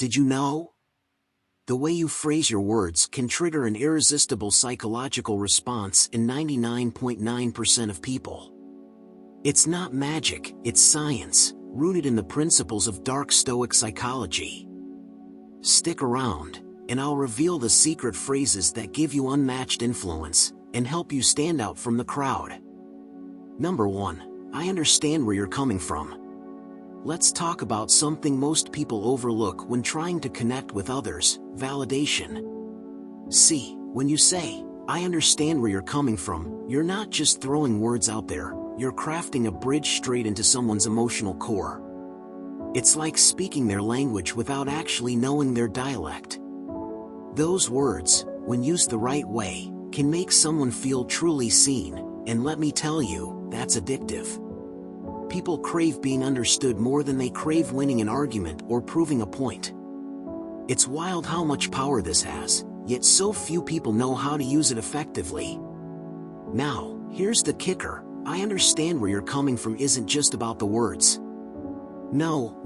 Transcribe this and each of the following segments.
Did you know? The way you phrase your words can trigger an irresistible psychological response in 99.9% of people. It's not magic, it's science, rooted in the principles of dark Stoic psychology. Stick around, and I'll reveal the secret phrases that give you unmatched influence and help you stand out from the crowd. Number 1. I understand where you're coming from. Let's talk about something most people overlook when trying to connect with others: validation. See, when you say, "I understand where you're coming from," you're not just throwing words out there, you're crafting a bridge straight into someone's emotional core. It's like speaking their language without actually knowing their dialect. Those words, when used the right way, can make someone feel truly seen, and let me tell you, that's addictive. People crave being understood more than they crave winning an argument or proving a point. It's wild how much power this has, yet so few people know how to use it effectively. Now, here's the kicker: I understand where you're coming from isn't just about the words. No.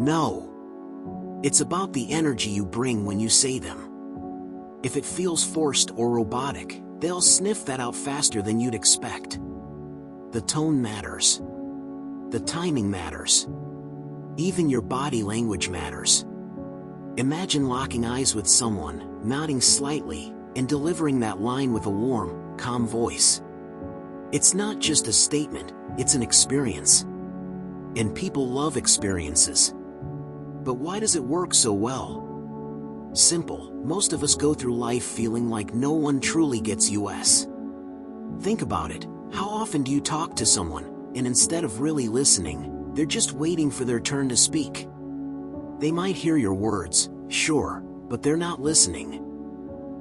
It's about the energy you bring when you say them. If it feels forced or robotic, they'll sniff that out faster than you'd expect. The tone matters. The timing matters. Even your body language matters. Imagine locking eyes with someone, nodding slightly, and delivering that line with a warm, calm voice. It's not just a statement, it's an experience. And people love experiences. But why does it work so well? Simple: most of us go through life feeling like no one truly gets us. Think about it. How often do you talk to someone, and instead of really listening, they're just waiting for their turn to speak? They might hear your words, sure, but they're not listening.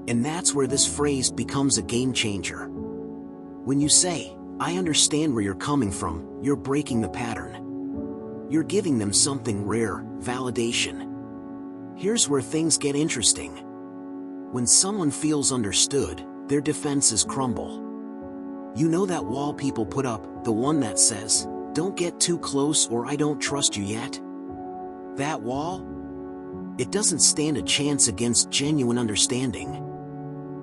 And that's where this phrase becomes a game changer. When you say, "I understand where you're coming from," you're breaking the pattern. You're giving them something rare: validation. Here's where things get interesting. When someone feels understood, their defenses crumble. You know that wall people put up, the one that says, "Don't get too close or I don't trust you yet"? That wall? It doesn't stand a chance against genuine understanding.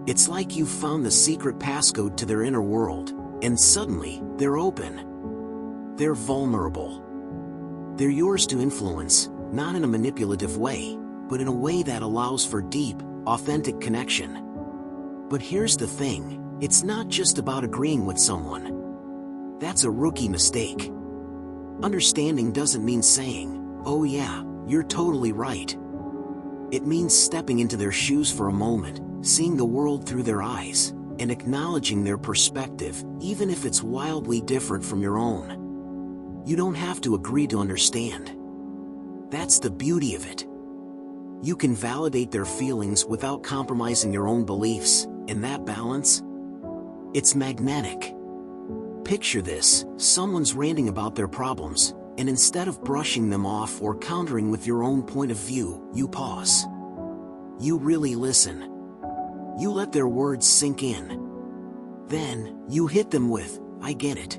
It's like you've found the secret passcode to their inner world, and suddenly, they're open. They're vulnerable. They're yours to influence, not in a manipulative way, but in a way that allows for deep, authentic connection. But here's the thing: it's not just about agreeing with someone. That's a rookie mistake. Understanding doesn't mean saying, "Oh yeah, you're totally right." It means stepping into their shoes for a moment, seeing the world through their eyes, and acknowledging their perspective, even if it's wildly different from your own. You don't have to agree to understand. That's the beauty of it. You can validate their feelings without compromising your own beliefs, and that balance? It's magnetic. Picture this: someone's ranting about their problems, and instead of brushing them off or countering with your own point of view, you pause. You really listen. You let their words sink in. Then, you hit them with, "I get it.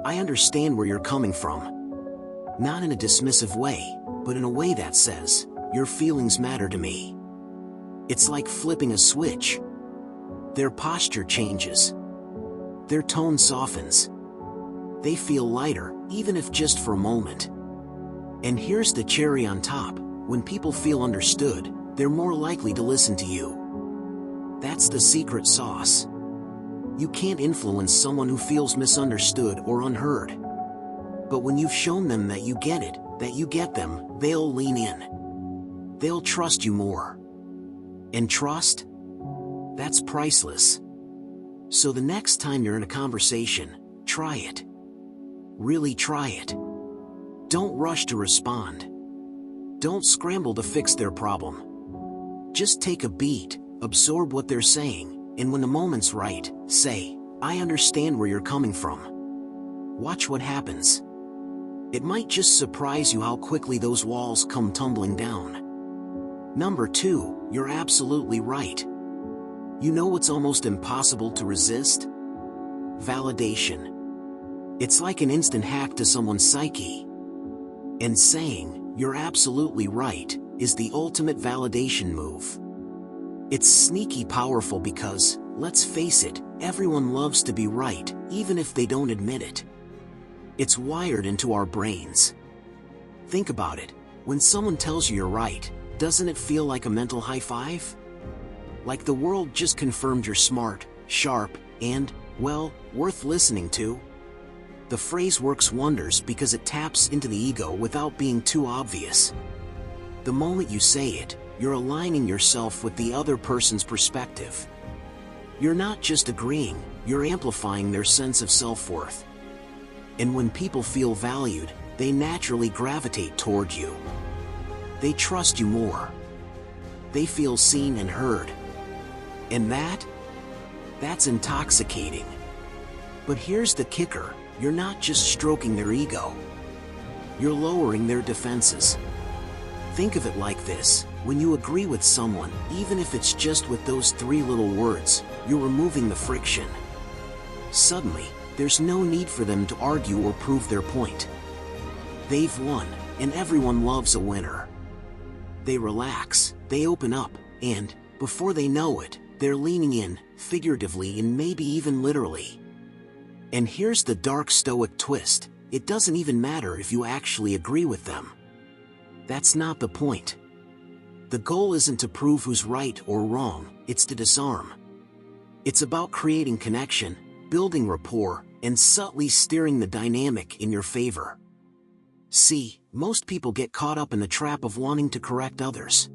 I understand where you're coming from." Not in a dismissive way, but in a way that says, "Your feelings matter to me." It's like flipping a switch. Their posture changes. Their tone softens. They feel lighter, even if just for a moment. And here's the cherry on top: when people feel understood, they're more likely to listen to you. That's the secret sauce. You can't influence someone who feels misunderstood or unheard. But when you've shown them that you get it, that you get them, they'll lean in. They'll trust you more. And trust? That's priceless. So the next time you're in a conversation, try it. Really try it. Don't rush to respond. Don't scramble to fix their problem. Just take a beat, absorb what they're saying, and when the moment's right, say, "I understand where you're coming from." Watch what happens. It might just surprise you how quickly those walls come tumbling down. Number 2, you're absolutely right. You know what's almost impossible to resist? Validation. It's like an instant hack to someone's psyche. And saying, "You're absolutely right," is the ultimate validation move. It's sneaky powerful because, let's face it, everyone loves to be right, even if they don't admit it. It's wired into our brains. Think about it. When someone tells you you're right, doesn't it feel like a mental high five? Like the world just confirmed you're smart, sharp, and, well, worth listening to? The phrase works wonders because it taps into the ego without being too obvious. The moment you say it, you're aligning yourself with the other person's perspective. You're not just agreeing, you're amplifying their sense of self-worth. And when people feel valued, they naturally gravitate toward you. They trust you more. They feel seen and heard. And that's intoxicating. But here's the kicker, you're not just stroking their ego. You're lowering their defenses. Think of it like this, when you agree with someone, even if it's just with those 3 little words, you're removing the friction. Suddenly, there's no need for them to argue or prove their point. They've won, and everyone loves a winner. They relax, they open up, and, before they know it, they're leaning in, figuratively and maybe even literally. And here's the dark stoic twist, it doesn't even matter if you actually agree with them. That's not the point. The goal isn't to prove who's right or wrong, it's to disarm. It's about creating connection, building rapport, and subtly steering the dynamic in your favor. See, most people get caught up in the trap of wanting to correct others.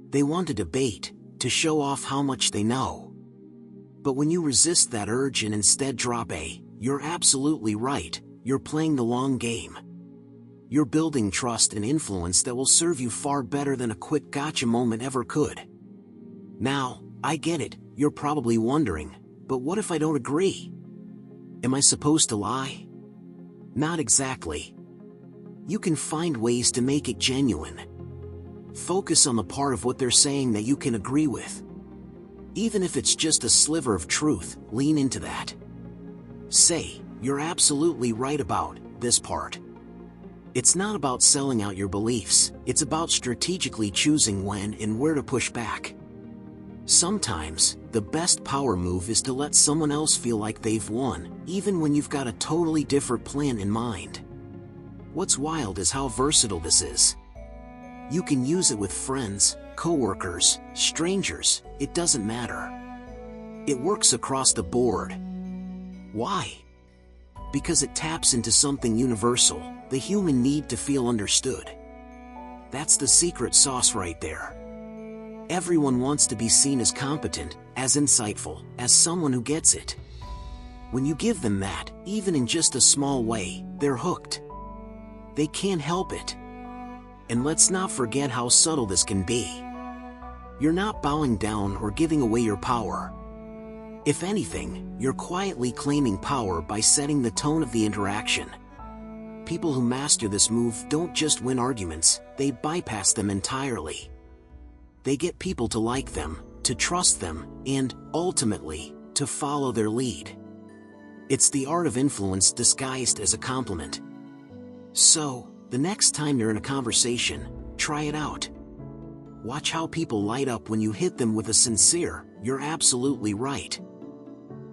They want to debate, to show off how much they know. But when you resist that urge and instead drop "you're absolutely right," you're playing the long game. You're building trust and influence that will serve you far better than a quick gotcha moment ever could. Now, I get it, you're probably wondering, but what if I don't agree? Am I supposed to lie? Not exactly. You can find ways to make it genuine. Focus on the part of what they're saying that you can agree with. Even if it's just a sliver of truth, lean into that. Say, "You're absolutely right about this part." It's not about selling out your beliefs, it's about strategically choosing when and where to push back. Sometimes, the best power move is to let someone else feel like they've won, even when you've got a totally different plan in mind. What's wild is how versatile this is. You can use it with friends, coworkers, strangers, it doesn't matter. It works across the board. Why? Because it taps into something universal, the human need to feel understood. That's the secret sauce right there. Everyone wants to be seen as competent, as insightful, as someone who gets it. When you give them that, even in just a small way, they're hooked. They can't help it. And let's not forget how subtle this can be. You're not bowing down or giving away your power. If anything, you're quietly claiming power by setting the tone of the interaction. People who master this move don't just win arguments, they bypass them entirely. They get people to like them, to trust them, and, ultimately, to follow their lead. It's the art of influence disguised as a compliment. So, the next time you're in a conversation, try it out. Watch how people light up when you hit them with a sincere, "You're absolutely right."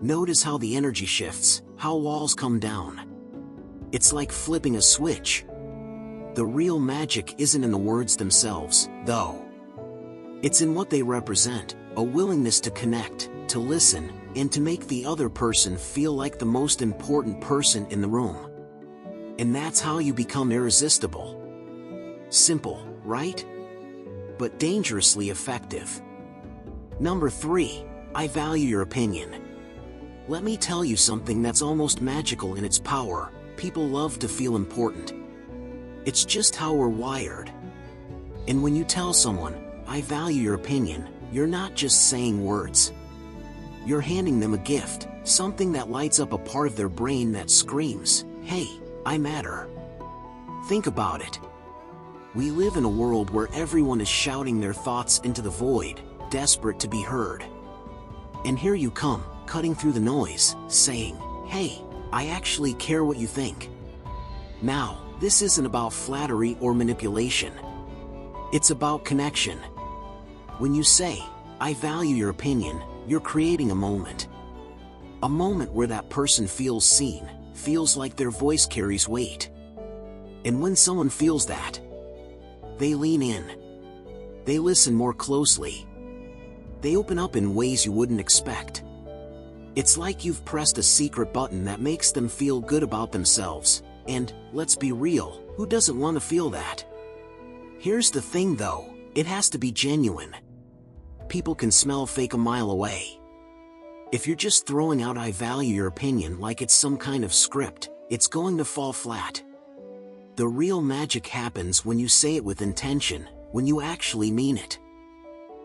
Notice how the energy shifts, how walls come down. It's like flipping a switch. The real magic isn't in the words themselves, though. It's in what they represent, a willingness to connect, to listen, and to make the other person feel like the most important person in the room. And that's how you become irresistible. Simple, right? But dangerously effective. Number 3, I value your opinion. Let me tell you something that's almost magical in its power. People love to feel important. It's just how we're wired. And when you tell someone, "I value your opinion," you're not just saying words. You're handing them a gift, something that lights up a part of their brain that screams, "Hey, I matter." Think about it. We live in a world where everyone is shouting their thoughts into the void, desperate to be heard. And here you come, cutting through the noise, saying, "Hey, I actually care what you think." Now, this isn't about flattery or manipulation. It's about connection. When you say, "I value your opinion," you're creating a moment. A moment where that person feels seen, feels like their voice carries weight. And when someone feels that, they lean in. They listen more closely. They open up in ways you wouldn't expect. It's like you've pressed a secret button that makes them feel good about themselves. And, let's be real, who doesn't want to feel that? Here's the thing though, it has to be genuine. People can smell fake a mile away. If you're just throwing out "I value your opinion" like it's some kind of script, it's going to fall flat. The real magic happens when you say it with intention, when you actually mean it.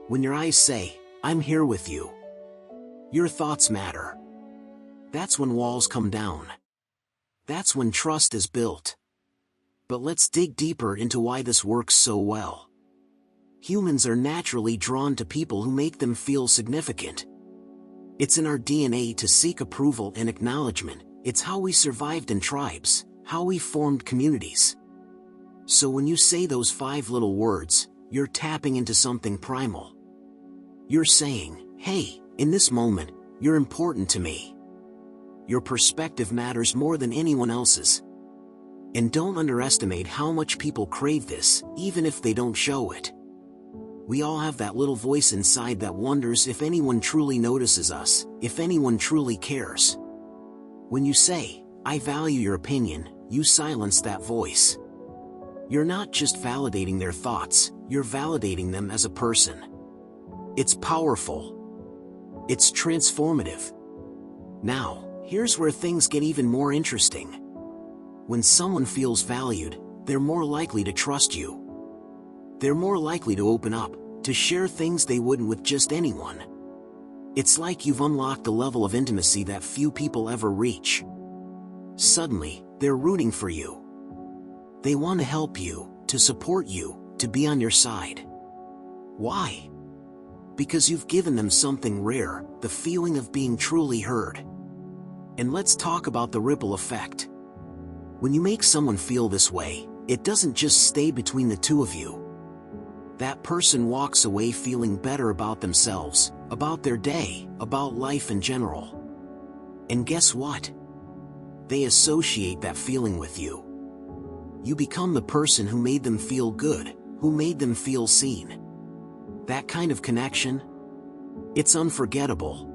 When your eyes say, "I'm here with you." Your thoughts matter. That's when walls come down. That's when trust is built. But let's dig deeper into why this works so well. Humans are naturally drawn to people who make them feel significant. It's in our DNA to seek approval and acknowledgement. It's how we survived in tribes, how we formed communities. So when you say those 5 little words, you're tapping into something primal. You're saying, "Hey, in this moment, you're important to me. Your perspective matters more than anyone else's." And don't underestimate how much people crave this, even if they don't show it. We all have that little voice inside that wonders if anyone truly notices us, if anyone truly cares. When you say, "I value your opinion," you silence that voice. You're not just validating their thoughts, you're validating them as a person. It's powerful. It's transformative. Now, here's where things get even more interesting. When someone feels valued, they're more likely to trust you. They're more likely to open up, to share things they wouldn't with just anyone. It's like you've unlocked a level of intimacy that few people ever reach. Suddenly, they're rooting for you. They want to help you, to support you, to be on your side. Why? Because you've given them something rare, the feeling of being truly heard. And let's talk about the ripple effect. When you make someone feel this way, it doesn't just stay between the two of you. That person walks away feeling better about themselves, about their day, about life in general. And guess what? They associate that feeling with you. You become the person who made them feel good, who made them feel seen. That kind of connection? It's unforgettable.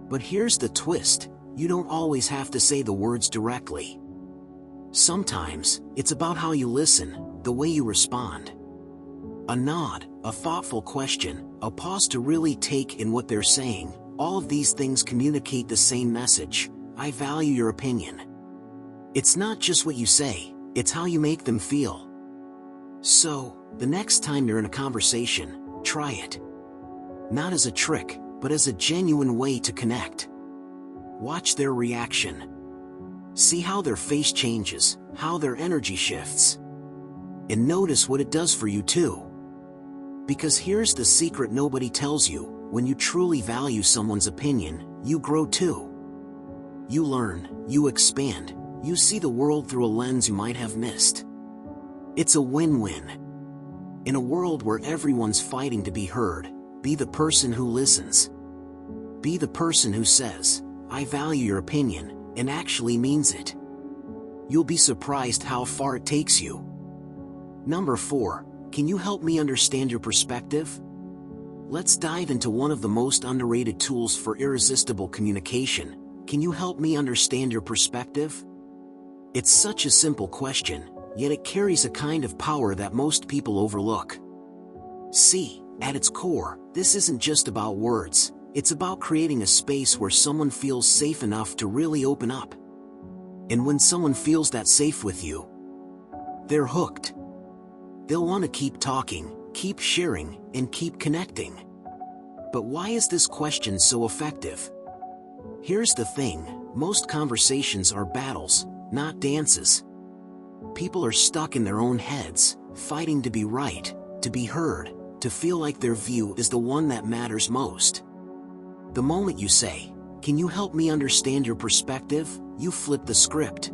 But here's the twist, you don't always have to say the words directly. Sometimes, it's about how you listen, the way you respond. A nod, a thoughtful question, a pause to really take in what they're saying, all of these things communicate the same message: "I value your opinion." It's not just what you say, it's how you make them feel. So, the next time you're in a conversation, try it. Not as a trick, but as a genuine way to connect. Watch their reaction. See how their face changes, how their energy shifts. And notice what it does for you too. Because here's the secret nobody tells you: when you truly value someone's opinion, you grow too. You learn, you expand, you see the world through a lens you might have missed. It's a win-win. In a world where everyone's fighting to be heard, be the person who listens. Be the person who says, "I value your opinion," and actually means it. You'll be surprised how far it takes you. Number 4, can you help me understand your perspective? Let's dive into one of the most underrated tools for irresistible communication. Can you help me understand your perspective? It's such a simple question, yet it carries a kind of power that most people overlook. See, at its core, this isn't just about words, it's about creating a space where someone feels safe enough to really open up. And when someone feels that safe with you, they're hooked. They'll want to keep talking, keep sharing, and keep connecting. But why is this question so effective? Here's the thing, most conversations are battles, not dances. People are stuck in their own heads, fighting to be right, to be heard, to feel like their view is the one that matters most. The moment you say, "Can you help me understand your perspective?" you flip the script.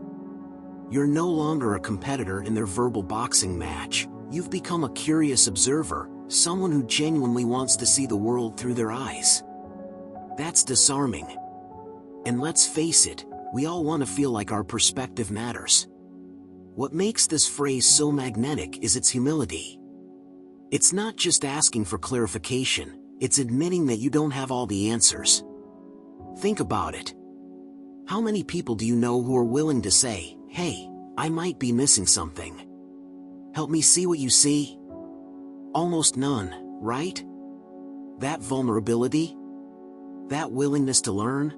You're no longer a competitor in their verbal boxing match, You've become a curious observer, someone who genuinely wants to see the world through their eyes. That's disarming. And let's face it, we all want to feel like our perspective matters. What makes this phrase so magnetic is its humility. It's not just asking for clarification, it's admitting that you don't have all the answers. Think about it. How many people do you know who are willing to say, "Hey, I might be missing something. Help me see what you see"? Almost none, right? That vulnerability? That willingness to learn?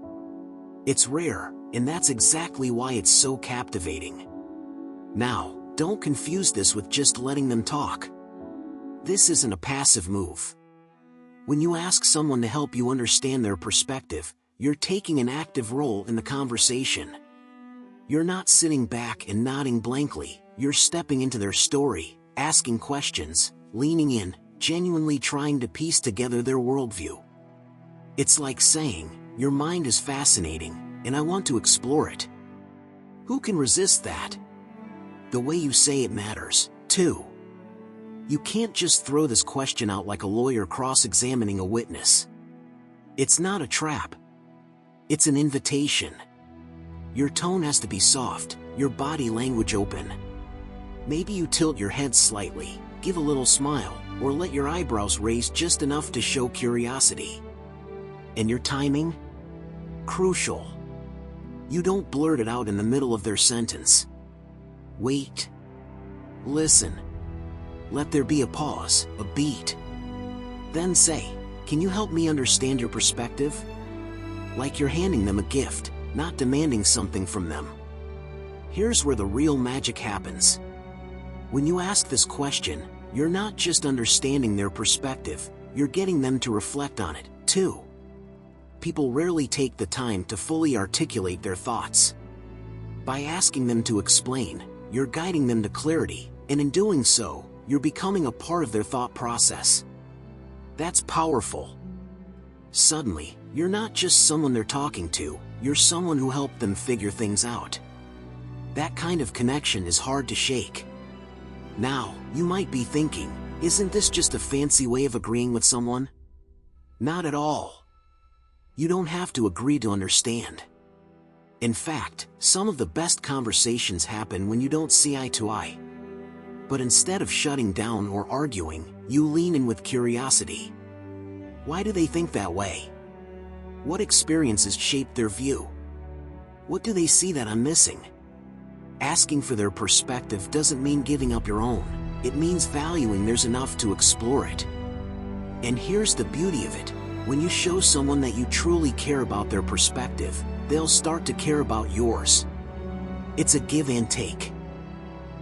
It's rare, and that's exactly why it's so captivating. Now, don't confuse this with just letting them talk. This isn't a passive move. When you ask someone to help you understand their perspective, you're taking an active role in the conversation. You're not sitting back and nodding blankly, you're stepping into their story, asking questions, leaning in, genuinely trying to piece together their worldview. It's like saying, "Your mind is fascinating, and I want to explore it." Who can resist that? The way you say it matters, too. You can't just throw this question out like a lawyer cross-examining a witness. It's not a trap. It's an invitation. Your tone has to be soft, your body language open. Maybe you tilt your head slightly, give a little smile, or let your eyebrows raise just enough to show curiosity. And your timing? Crucial. You don't blurt it out in the middle of their sentence. Wait. Listen. Let there be a pause, a beat. Then say, "Can you help me understand your perspective?" Like you're handing them a gift, not demanding something from them. Here's where the real magic happens. When you ask this question, you're not just understanding their perspective, you're getting them to reflect on it, too. People rarely take the time to fully articulate their thoughts. By asking them to explain, you're guiding them to clarity, and in doing so, you're becoming a part of their thought process. That's powerful. Suddenly, you're not just someone they're talking to, you're someone who helped them figure things out. That kind of connection is hard to shake. Now, you might be thinking, isn't this just a fancy way of agreeing with someone? Not at all. You don't have to agree to understand. In fact, some of the best conversations happen when you don't see eye to eye. But instead of shutting down or arguing, you lean in with curiosity. Why do they think that way? What experiences shaped their view? What do they see that I'm missing? Asking for their perspective doesn't mean giving up your own. It means valuing theirs enough to explore it. And here's the beauty of it. When you show someone that you truly care about their perspective, they'll start to care about yours. It's a give and take.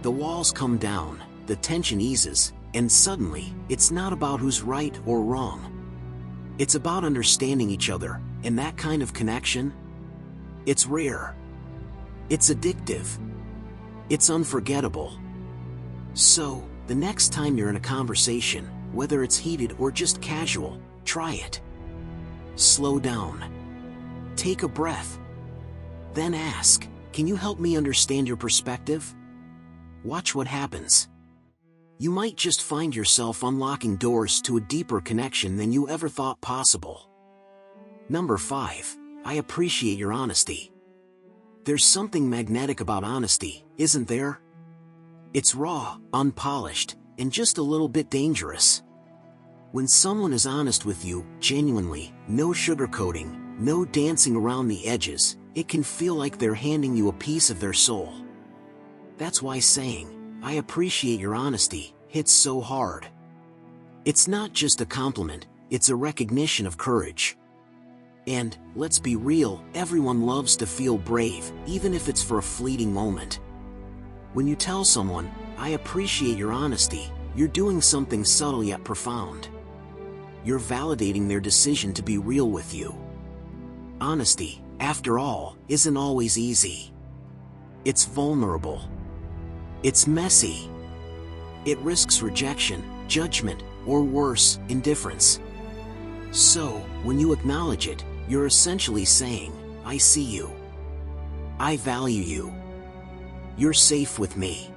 The walls come down, the tension eases, and suddenly, it's not about who's right or wrong. It's about understanding each other, and that kind of connection? It's rare. It's addictive. It's unforgettable. So, the next time you're in a conversation, whether it's heated or just casual, try it. Slow down. Take a breath. Then ask, "Can you help me understand your perspective?" Watch what happens. You might just find yourself unlocking doors to a deeper connection than you ever thought possible. Number 5, I appreciate your honesty. There's something magnetic about honesty, isn't there? It's raw, unpolished, and just a little bit dangerous. When someone is honest with you, genuinely, no sugarcoating, no dancing around the edges, it can feel like they're handing you a piece of their soul. That's why saying, "I appreciate your honesty," hits so hard. It's not just a compliment, it's a recognition of courage. And, let's be real, everyone loves to feel brave, even if it's for a fleeting moment. When you tell someone, "I appreciate your honesty," you're doing something subtle yet profound. You're validating their decision to be real with you. Honesty, after all, isn't always easy. It's vulnerable. It's messy. It risks rejection, judgment, or worse, indifference. So, when you acknowledge it, you're essentially saying, "I see you. I value you. You're safe with me."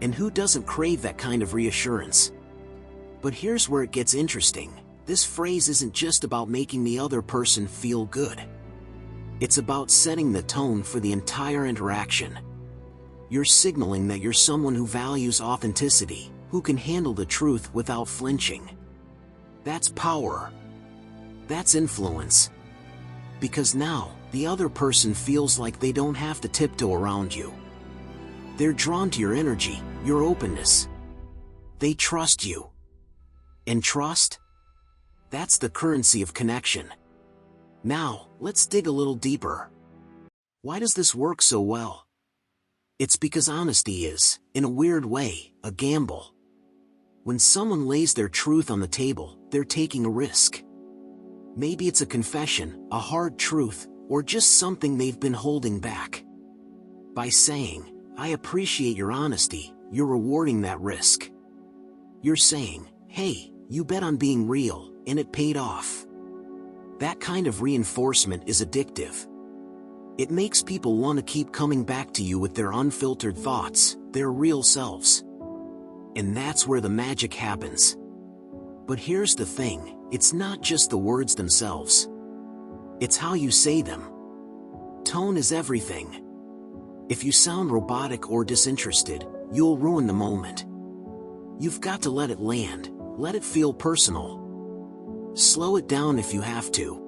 And who doesn't crave that kind of reassurance? But here's where it gets interesting. This phrase isn't just about making the other person feel good. It's about setting the tone for the entire interaction. You're signaling that you're someone who values authenticity, who can handle the truth without flinching. That's power. That's influence. Because now, the other person feels like they don't have to tiptoe around you. They're drawn to your energy, your openness. They trust you. And trust? That's the currency of connection. Now, let's dig a little deeper. Why does this work so well? It's because honesty is, in a weird way, a gamble. When someone lays their truth on the table, they're taking a risk. Maybe it's a confession, a hard truth, or just something they've been holding back. By saying, "I appreciate your honesty," you're rewarding that risk. You're saying, "Hey, you bet on being real, and it paid off." That kind of reinforcement is addictive. It makes people want to keep coming back to you with their unfiltered thoughts, their real selves. And that's where the magic happens. But here's the thing, it's not just the words themselves. It's how you say them. Tone is everything. If you sound robotic or disinterested, you'll ruin the moment. You've got to let it land, let it feel personal. Slow it down if you have to.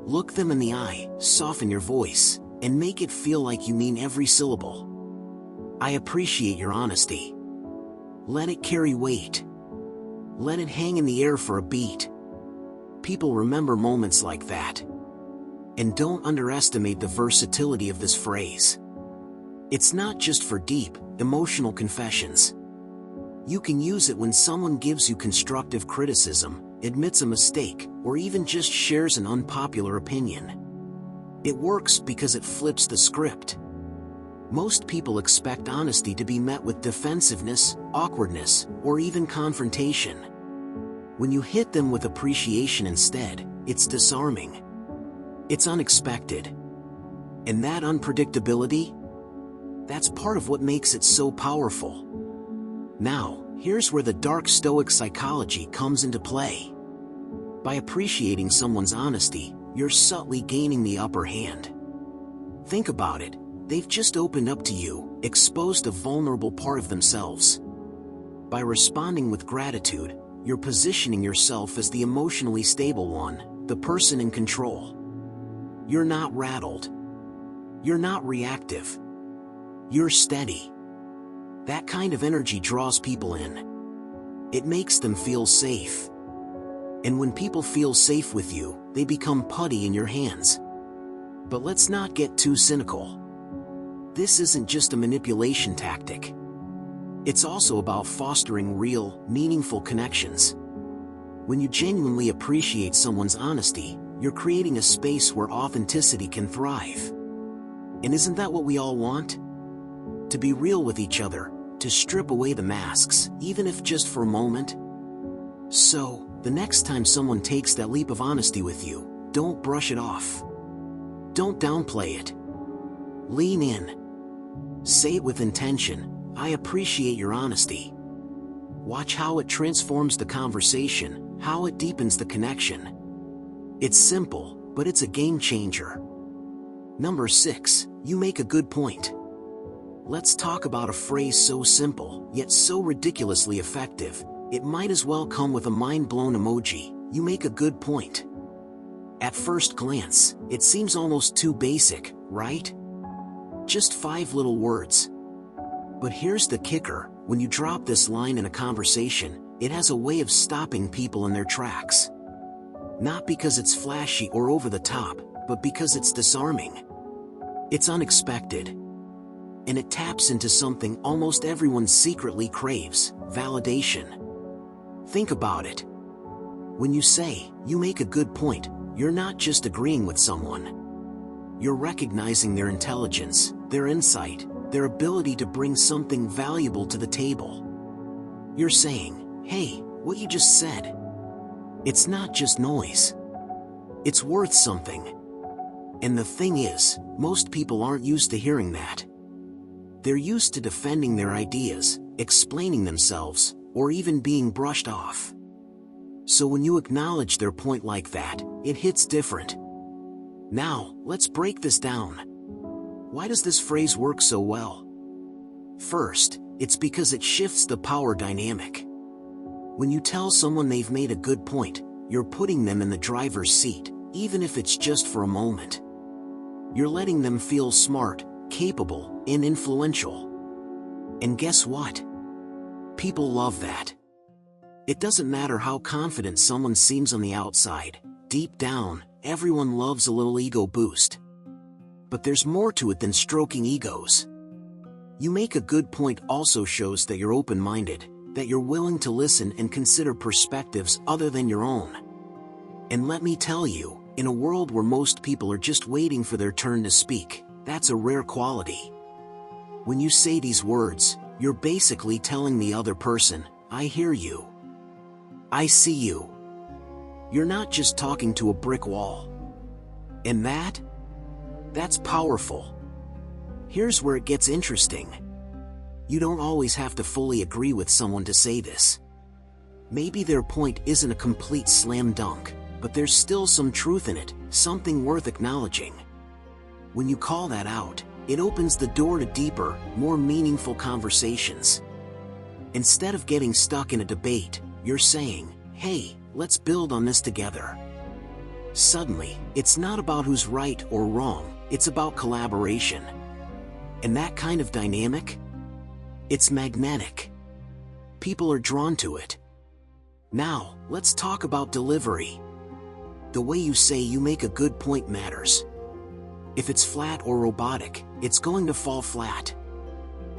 Look them in the eye, soften your voice, and make it feel like you mean every syllable. I appreciate your honesty. Let it carry weight. Let it hang in the air for a beat. People remember moments like that. And don't underestimate the versatility of this phrase. It's not just for deep, emotional confessions. You can use it when someone gives you constructive criticism, admits a mistake, or even just shares an unpopular opinion. It works because it flips the script. Most people expect honesty to be met with defensiveness, awkwardness, or even confrontation. When you hit them with appreciation instead, it's disarming. It's unexpected. And that unpredictability? That's part of what makes it so powerful. Now, here's where the dark Stoic psychology comes into play. By appreciating someone's honesty, you're subtly gaining the upper hand. Think about it, they've just opened up to you, exposed a vulnerable part of themselves. By responding with gratitude, you're positioning yourself as the emotionally stable one, the person in control. You're not rattled. You're not reactive. You're steady. That kind of energy draws people in. It makes them feel safe. And when people feel safe with you, they become putty in your hands. But let's not get too cynical. This isn't just a manipulation tactic. It's also about fostering real, meaningful connections. When you genuinely appreciate someone's honesty, you're creating a space where authenticity can thrive. And isn't that what we all want? To be real with each other, to strip away the masks, even if just for a moment. So, the next time someone takes that leap of honesty with you, don't brush it off. Don't downplay it. Lean in. Say it with intention, "I appreciate your honesty." Watch how it transforms the conversation, how it deepens the connection. It's simple, but it's a game changer. Number 6, you make a good point. Let's talk about a phrase so simple, yet so ridiculously effective, it might as well come with a mind-blown emoji. You make a good point. At first glance, it seems almost too basic, right? Just 5 little words. But here's the kicker, when you drop this line in a conversation, it has a way of stopping people in their tracks. Not because it's flashy or over the top, but because it's disarming. It's unexpected. And it taps into something almost everyone secretly craves, validation. Think about it. When you say, "You make a good point," you're not just agreeing with someone. You're recognizing their intelligence, their insight, their ability to bring something valuable to the table. You're saying, "Hey, what you just said, it's not just noise. It's worth something." And the thing is, most people aren't used to hearing that. They're used to defending their ideas, explaining themselves, or even being brushed off. So when you acknowledge their point like that, it hits different. Now, let's break this down. Why does this phrase work so well? First, it's because it shifts the power dynamic. When you tell someone they've made a good point, you're putting them in the driver's seat, even if it's just for a moment. You're letting them feel smart, capable, and influential. And guess what? People love that. It doesn't matter how confident someone seems on the outside, deep down, everyone loves a little ego boost. But there's more to it than stroking egos. You make a good point also shows that you're open-minded, that you're willing to listen and consider perspectives other than your own. And let me tell you, in a world where most people are just waiting for their turn to speak, that's a rare quality. When you say these words, you're basically telling the other person, I hear you. I see you. You're not just talking to a brick wall. And that's powerful. Here's where it gets interesting. You don't always have to fully agree with someone to say this. Maybe their point isn't a complete slam dunk, but there's still some truth in it, something worth acknowledging. When you call that out, it opens the door to deeper, more meaningful conversations. Instead of getting stuck in a debate, you're saying, hey, let's build on this together. Suddenly, it's not about who's right or wrong, it's about collaboration. And that kind of dynamic? It's magnetic. People are drawn to it. Now, let's talk about delivery. The way you say you make a good point matters. If it's flat or robotic, it's going to fall flat.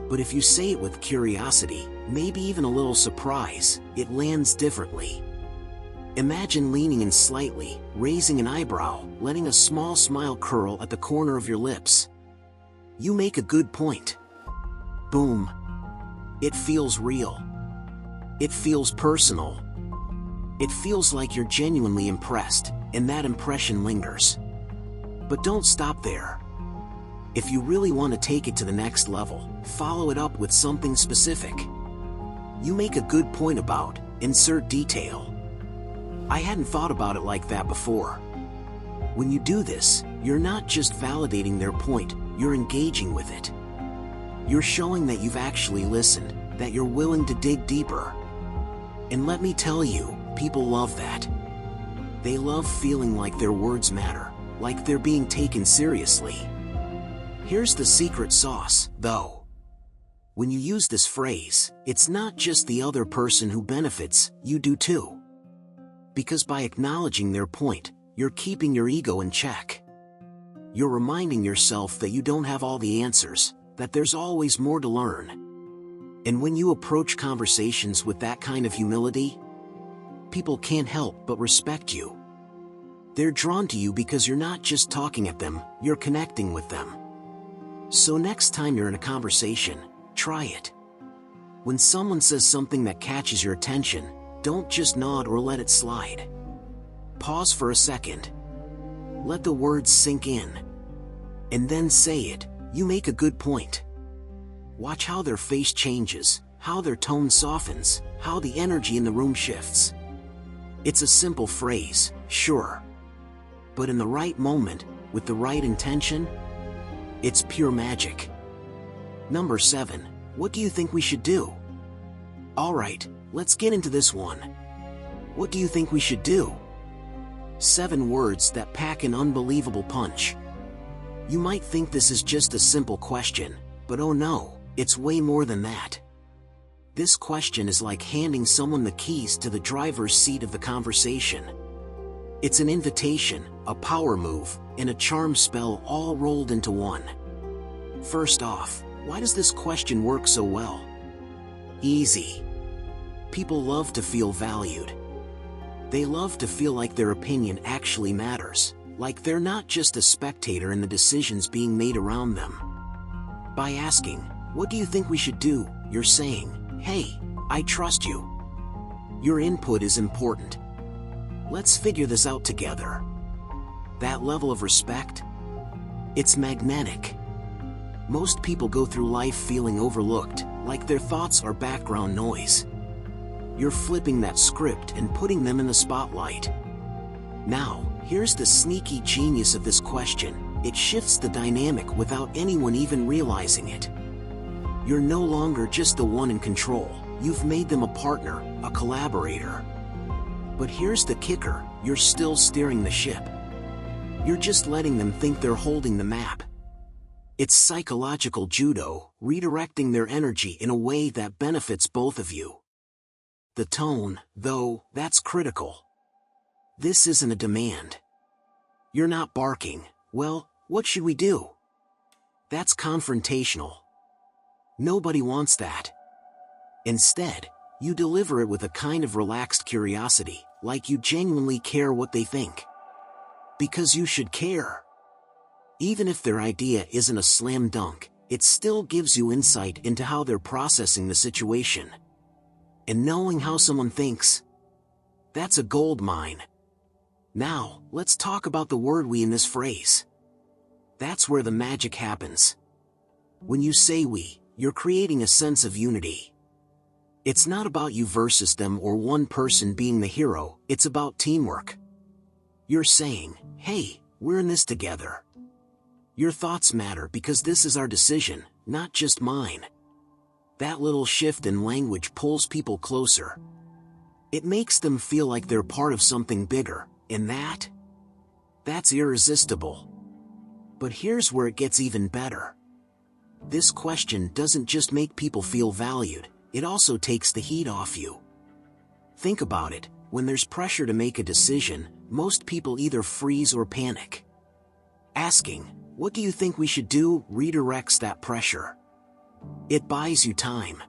But if you say it with curiosity, maybe even a little surprise, it lands differently. Imagine leaning in slightly, raising an eyebrow, letting a small smile curl at the corner of your lips. You make a good point. Boom. It feels real. It feels personal. It feels like you're genuinely impressed, and that impression lingers. But don't stop there. If you really want to take it to the next level, follow it up with something specific. You make a good point about, insert detail. I hadn't thought about it like that before. When you do this, you're not just validating their point, you're engaging with it. You're showing that you've actually listened, that you're willing to dig deeper. And let me tell you, people love that. They love feeling like their words matter, like they're being taken seriously. Here's the secret sauce, though. When you use this phrase, it's not just the other person who benefits, you do too. Because by acknowledging their point, you're keeping your ego in check. You're reminding yourself that you don't have all the answers, that there's always more to learn. And when you approach conversations with that kind of humility, people can't help but respect you. They're drawn to you because you're not just talking at them, you're connecting with them. So next time you're in a conversation, try it. When someone says something that catches your attention, don't just nod or let it slide. Pause for a second. Let the words sink in. And then say it, you make a good point. Watch how their face changes, how their tone softens, how the energy in the room shifts. It's a simple phrase, sure. But in the right moment, with the right intention, it's pure magic. Number 7, what do you think we should do? Alright, let's get into this one. What do you think we should do? 7 words that pack an unbelievable punch. You might think this is just a simple question, but oh no, it's way more than that. This question is like handing someone the keys to the driver's seat of the conversation. It's an invitation, a power move, and a charm spell all rolled into one. First off, why does this question work so well? Easy. People love to feel valued. They love to feel like their opinion actually matters, like they're not just a spectator in the decisions being made around them. By asking, what do you think we should do, you're saying, hey, I trust you. Your input is important. Let's figure this out together. That level of respect? It's magnetic. Most people go through life feeling overlooked, like their thoughts are background noise. You're flipping that script and putting them in the spotlight. Now, here's the sneaky genius of this question. It shifts the dynamic without anyone even realizing it. You're no longer just the one in control. You've made them a partner, a collaborator. But here's the kicker, you're still steering the ship. You're just letting them think they're holding the map. It's psychological judo, redirecting their energy in a way that benefits both of you. The tone, though, that's critical. This isn't a demand. You're not barking, "Well, what should we do?" That's confrontational. Nobody wants that. Instead, you deliver it with a kind of relaxed curiosity, like you genuinely care what they think. Because you should care. Even if their idea isn't a slam dunk, it still gives you insight into how they're processing the situation. And knowing how someone thinks, that's a gold mine. Now, let's talk about the word "we" in this phrase. That's where the magic happens. When you say "we," you're creating a sense of unity. It's not about you versus them or one person being the hero, it's about teamwork. You're saying, "Hey, we're in this together. Your thoughts matter because this is our decision, not just mine." That little shift in language pulls people closer. It makes them feel like they're part of something bigger, and that's irresistible. But here's where it gets even better. This question doesn't just make people feel valued, it also takes the heat off you. Think about it, when there's pressure to make a decision, most people either freeze or panic. Asking, "What do you think we should do?" redirects that pressure. It buys you time.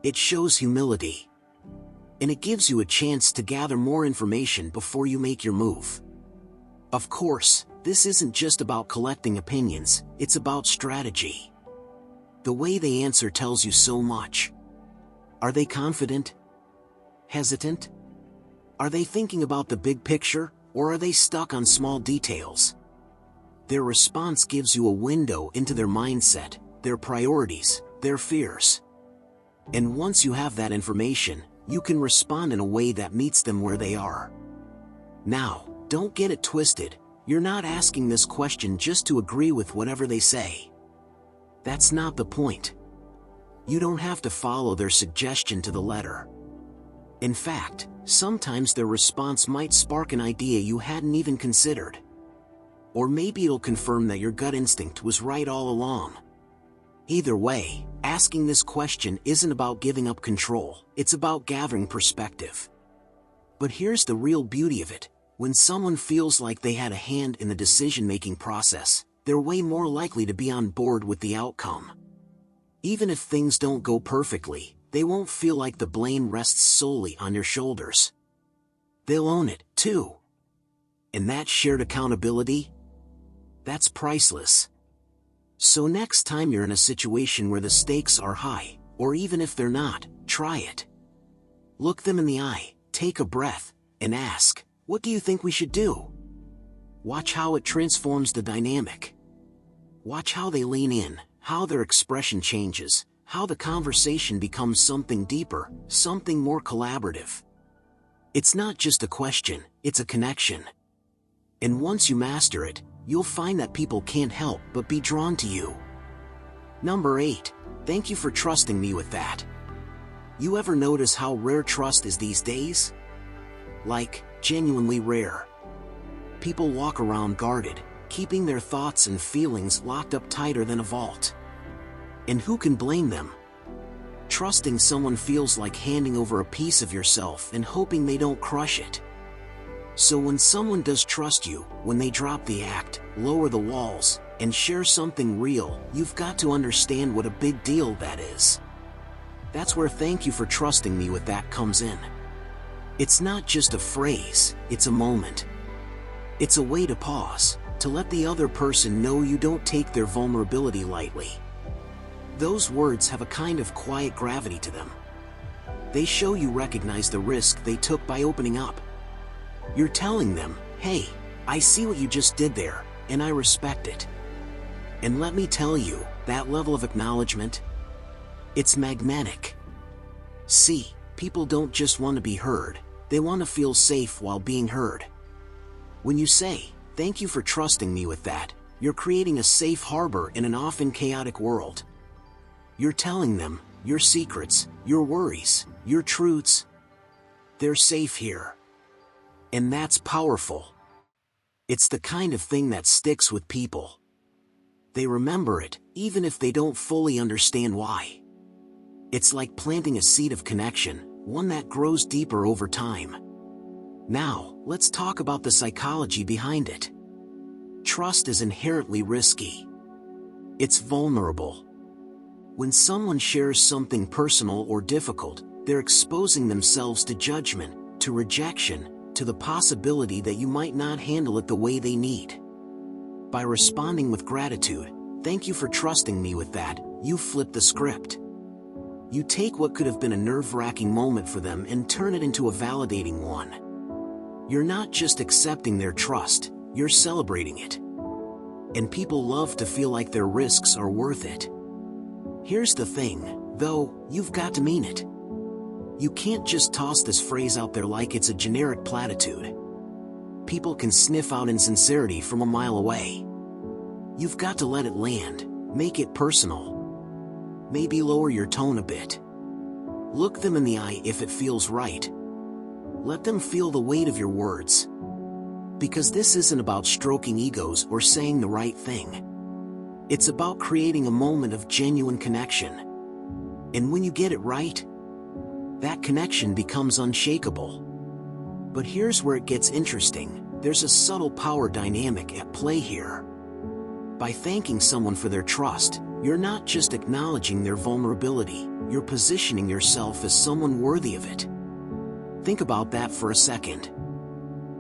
It shows humility. And it gives you a chance to gather more information before you make your move. Of course, this isn't just about collecting opinions, it's about strategy. The way they answer tells you so much. Are they confident? Hesitant? Are they thinking about the big picture, or are they stuck on small details? Their response gives you a window into their mindset, their priorities, their fears. And once you have that information, you can respond in a way that meets them where they are. Now, don't get it twisted, you're not asking this question just to agree with whatever they say. That's not the point. You don't have to follow their suggestion to the letter. In fact, sometimes their response might spark an idea you hadn't even considered. Or maybe it'll confirm that your gut instinct was right all along. Either way, asking this question isn't about giving up control, it's about gathering perspective. But here's the real beauty of it. When someone feels like they had a hand in the decision-making process, they're way more likely to be on board with the outcome. Even if things don't go perfectly, they won't feel like the blame rests solely on your shoulders. They'll own it, too. And that shared accountability? That's priceless. So next time you're in a situation where the stakes are high, or even if they're not, try it. Look them in the eye, take a breath, and ask, "What do you think we should do?" Watch how it transforms the dynamic. Watch how they lean in, how their expression changes, how the conversation becomes something deeper, something more collaborative. It's not just a question, it's a connection. And once you master it, you'll find that people can't help but be drawn to you. Number 8. Thank you for trusting me with that. You ever notice how rare trust is these days? Like, genuinely rare. People walk around guarded, keeping their thoughts and feelings locked up tighter than a vault. And who can blame them? Trusting someone feels like handing over a piece of yourself and hoping they don't crush it. So when someone does trust you, when they drop the act, lower the walls, and share something real, you've got to understand what a big deal that is. That's where "thank you for trusting me with that" comes in. It's not just a phrase, it's a moment. It's a way to pause, to let the other person know you don't take their vulnerability lightly. Those words have a kind of quiet gravity to them. They show you recognize the risk they took by opening up. You're telling them, "Hey, I see what you just did there, and I respect it." And let me tell you, that level of acknowledgement, It's magnetic. See, people don't just want to be heard, they want to feel safe while being heard. When you say, "Thank you for trusting me with that," you're creating a safe harbor in an often chaotic world. You're telling them, your secrets, your worries, your truths, they're safe here. And that's powerful. It's the kind of thing that sticks with people. They remember it, even if they don't fully understand why. It's like planting a seed of connection, one that grows deeper over time. Now, let's talk about the psychology behind it. Trust is inherently risky. It's vulnerable. When someone shares something personal or difficult, they're exposing themselves to judgment, to rejection, to the possibility that you might not handle it the way they need. By responding with gratitude, "Thank you for trusting me with that," you flip the script. You take what could have been a nerve-wracking moment for them and turn it into a validating one. You're not just accepting their trust, you're celebrating it. And people love to feel like their risks are worth it. Here's the thing, though, you've got to mean it. You can't just toss this phrase out there like it's a generic platitude. People can sniff out insincerity from a mile away. You've got to let it land, make it personal. Maybe lower your tone a bit. Look them in the eye if it feels right. Let them feel the weight of your words. Because this isn't about stroking egos or saying the right thing. It's about creating a moment of genuine connection. And when you get it right, that connection becomes unshakable. But here's where it gets interesting. There's a subtle power dynamic at play here. By thanking someone for their trust, you're not just acknowledging their vulnerability, you're positioning yourself as someone worthy of it. Think about that for a second.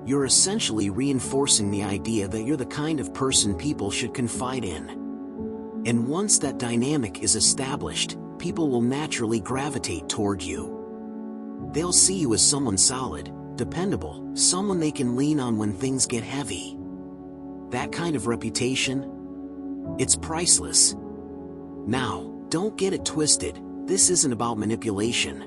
You're essentially reinforcing the idea that you're the kind of person people should confide in. And once that dynamic is established, people will naturally gravitate toward you. They'll see you as someone solid, dependable, someone they can lean on when things get heavy. That kind of reputation? It's priceless. Now, don't get it twisted, this isn't about manipulation.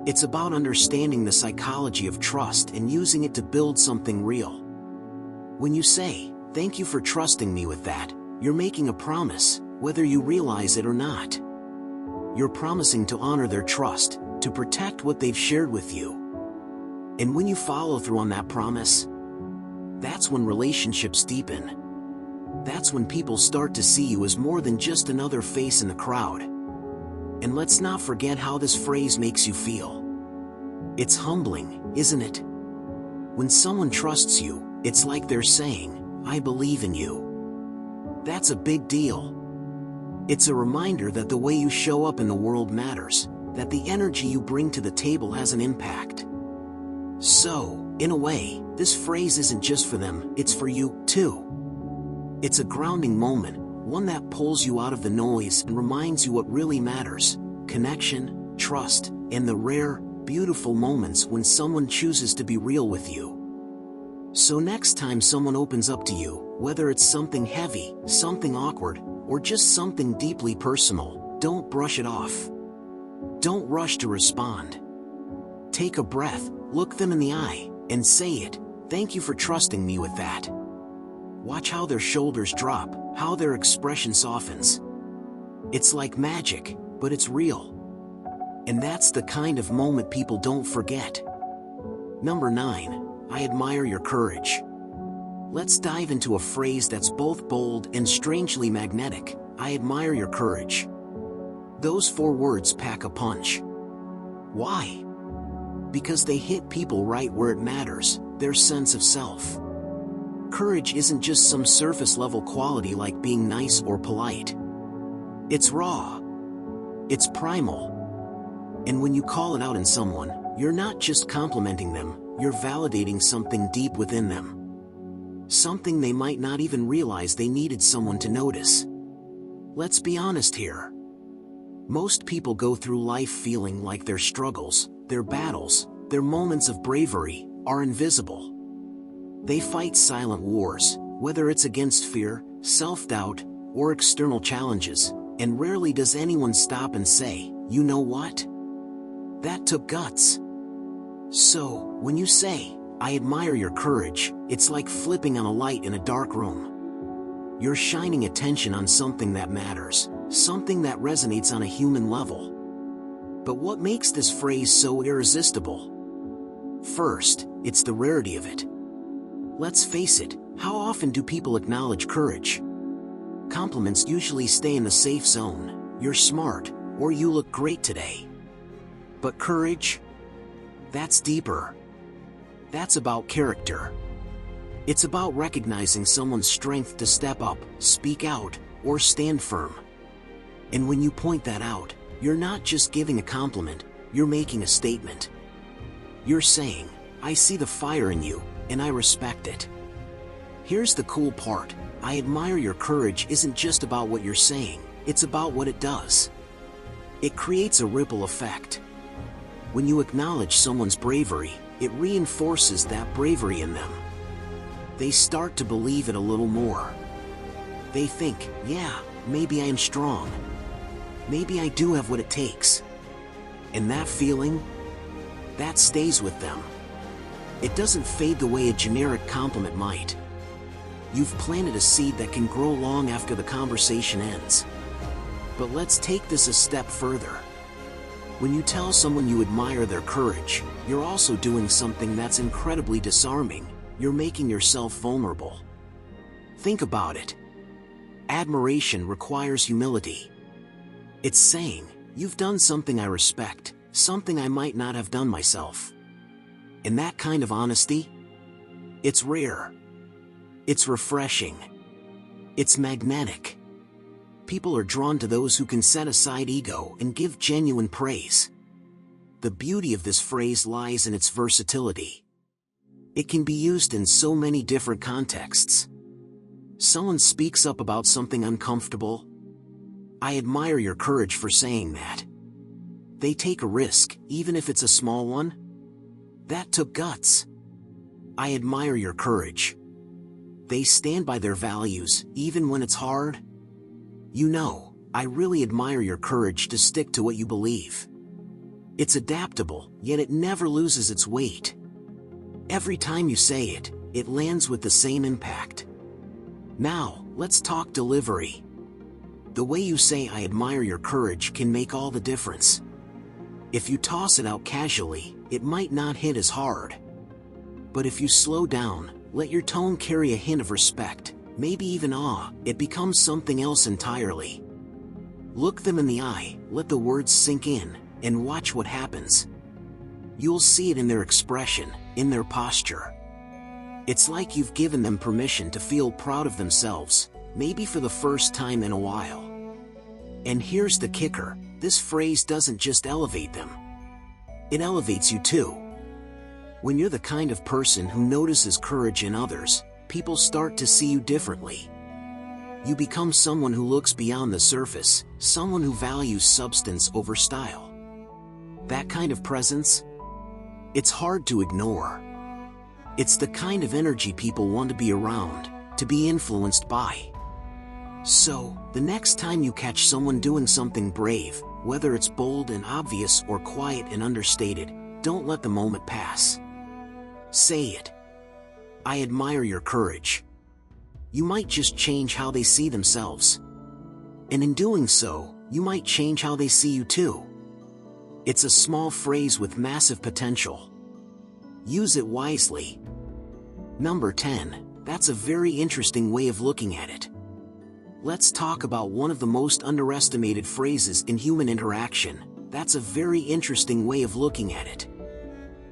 It's about understanding the psychology of trust and using it to build something real. When you say, "Thank you for trusting me with that," you're making a promise, whether you realize it or not. You're promising to honor their trust, to protect what they've shared with you. And when you follow through on that promise, that's when relationships deepen. That's when people start to see you as more than just another face in the crowd. And let's not forget how this phrase makes you feel. It's humbling, isn't it? When someone trusts you, it's like they're saying, "I believe in you." That's a big deal. It's a reminder that the way you show up in the world matters, that the energy you bring to the table has an impact. So, in a way, this phrase isn't just for them, it's for you, too. It's a grounding moment, one that pulls you out of the noise and reminds you what really matters: connection, trust, and the rare, beautiful moments when someone chooses to be real with you. So next time someone opens up to you, whether it's something heavy, something awkward, or just something deeply personal, don't brush it off. Don't rush to respond. Take a breath, look them in the eye, and say it, "Thank you for trusting me with that." Watch how their shoulders drop, how their expression softens. It's like magic, but it's real. And that's the kind of moment people don't forget. Number 9, I admire your courage. Let's dive into a phrase that's both bold and strangely magnetic: I admire your courage. Those 4 words pack a punch. Why? Because they hit people right where it matters, their sense of self. Courage isn't just some surface-level quality like being nice or polite. It's raw. It's primal. And when you call it out in someone, you're not just complimenting them, you're validating something deep within them. Something they might not even realize they needed someone to notice. Let's be honest here. Most people go through life feeling like their struggles, their battles, their moments of bravery, are invisible. They fight silent wars, whether it's against fear, self-doubt, or external challenges, And rarely does anyone stop and say, "You know what? That took guts." So, when you say, "I admire your courage," it's like flipping on a light in a dark room. You're shining attention on something that matters, something that resonates on a human level. But what makes this phrase so irresistible? First, it's the rarity of it. Let's face it, how often do people acknowledge courage? Compliments usually stay in the safe zone. "You're smart," or "You look great today." But courage? That's deeper. That's about character. It's about recognizing someone's strength to step up, speak out, or stand firm. And when you point that out, you're not just giving a compliment, you're making a statement. You're saying, "I see the fire in you, and I respect it." Here's the cool part: "I admire your courage" isn't just about what you're saying, it's about what it does. It creates a ripple effect. When you acknowledge someone's bravery, it reinforces that bravery in them. They start to believe it a little more. They think, "Yeah, maybe I am strong. Maybe I do have what it takes." And that feeling, that stays with them. It doesn't fade the way a generic compliment might. You've planted a seed that can grow long after the conversation ends. But let's take this a step further. When you tell someone you admire their courage, you're also doing something that's incredibly disarming. You're making yourself vulnerable. Think about it. Admiration requires humility. It's saying, "You've done something I respect, something I might not have done myself." And that kind of honesty? It's rare. It's refreshing. It's magnetic. People are drawn to those who can set aside ego and give genuine praise. The beauty of this phrase lies in its versatility. It can be used in so many different contexts. Someone speaks up about something uncomfortable. "I admire your courage for saying that." They take a risk, even if it's a small one. "That took guts." "I admire your courage." They stand by their values, even when it's hard. "You know, I really admire your courage to stick to what you believe." It's adaptable, yet it never loses its weight. Every time you say it, it lands with the same impact. Now, let's talk delivery. The way you say "I admire your courage" can make all the difference. If you toss it out casually, it might not hit as hard. But if you slow down, let your tone carry a hint of respect, maybe even awe, it becomes something else entirely. Look them in the eye, let the words sink in, and watch what happens. You'll see it in their expression, in their posture. It's like you've given them permission to feel proud of themselves, maybe for the first time in a while. And here's the kicker: this phrase doesn't just elevate them. It elevates you too. When you're the kind of person who notices courage in others, people start to see you differently. You become someone who looks beyond the surface, someone who values substance over style. That kind of presence? It's hard to ignore. It's the kind of energy people want to be around, to be influenced by. So, the next time you catch someone doing something brave, whether it's bold and obvious or quiet and understated, don't let the moment pass. Say it. "I admire your courage." You might just change how they see themselves. And in doing so, you might change how they see you too. It's a small phrase with massive potential. Use it wisely. Number 10, that's a very interesting way of looking at it. Let's talk about one of the most underestimated phrases in human interaction. That's a very interesting way of looking at it.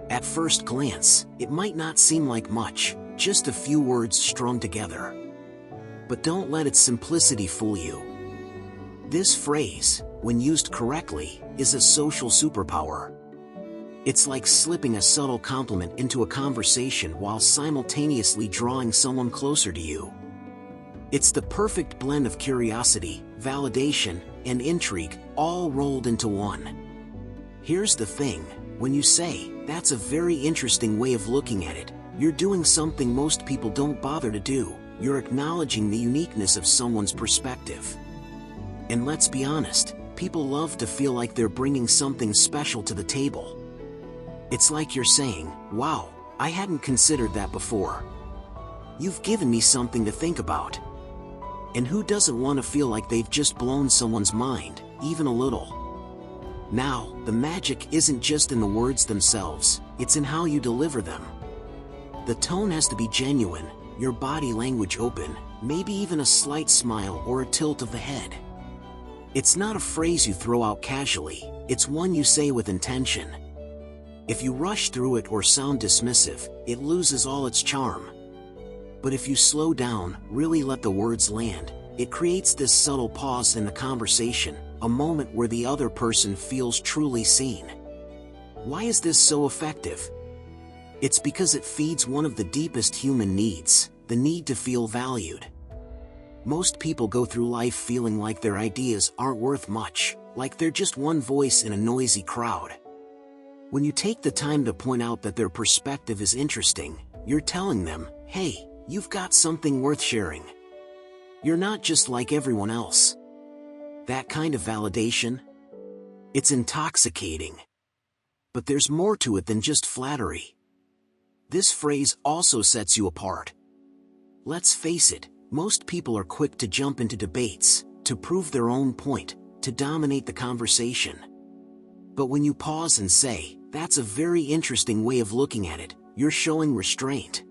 At first glance, it might not seem like much, just a few words strung together. But don't let its simplicity fool you. This phrase, when used correctly, is a social superpower. It's like slipping a subtle compliment into a conversation while simultaneously drawing someone closer to you. It's the perfect blend of curiosity, validation, and intrigue, all rolled into one. Here's the thing: when you say, "That's a very interesting way of looking at it," you're doing something most people don't bother to do. You're acknowledging the uniqueness of someone's perspective. And let's be honest, people love to feel like they're bringing something special to the table. It's like you're saying, "Wow, I hadn't considered that before. You've given me something to think about." And who doesn't want to feel like they've just blown someone's mind, even a little? Now, the magic isn't just in the words themselves, it's in how you deliver them. The tone has to be genuine, your body language open, maybe even a slight smile or a tilt of the head. It's not a phrase you throw out casually, it's one you say with intention. If you rush through it or sound dismissive, it loses all its charm. But if you slow down, really let the words land, it creates this subtle pause in the conversation, a moment where the other person feels truly seen. Why is this so effective? It's because it feeds one of the deepest human needs, the need to feel valued. Most people go through life feeling like their ideas aren't worth much, like they're just one voice in a noisy crowd. When you take the time to point out that their perspective is interesting, you're telling them, "Hey, you've got something worth sharing. You're not just like everyone else." That kind of validation? It's intoxicating. But there's more to it than just flattery. This phrase also sets you apart. Let's face it, most people are quick to jump into debates, to prove their own point, to dominate the conversation. But when you pause and say, "That's a very interesting way of looking at it," you're showing restraint.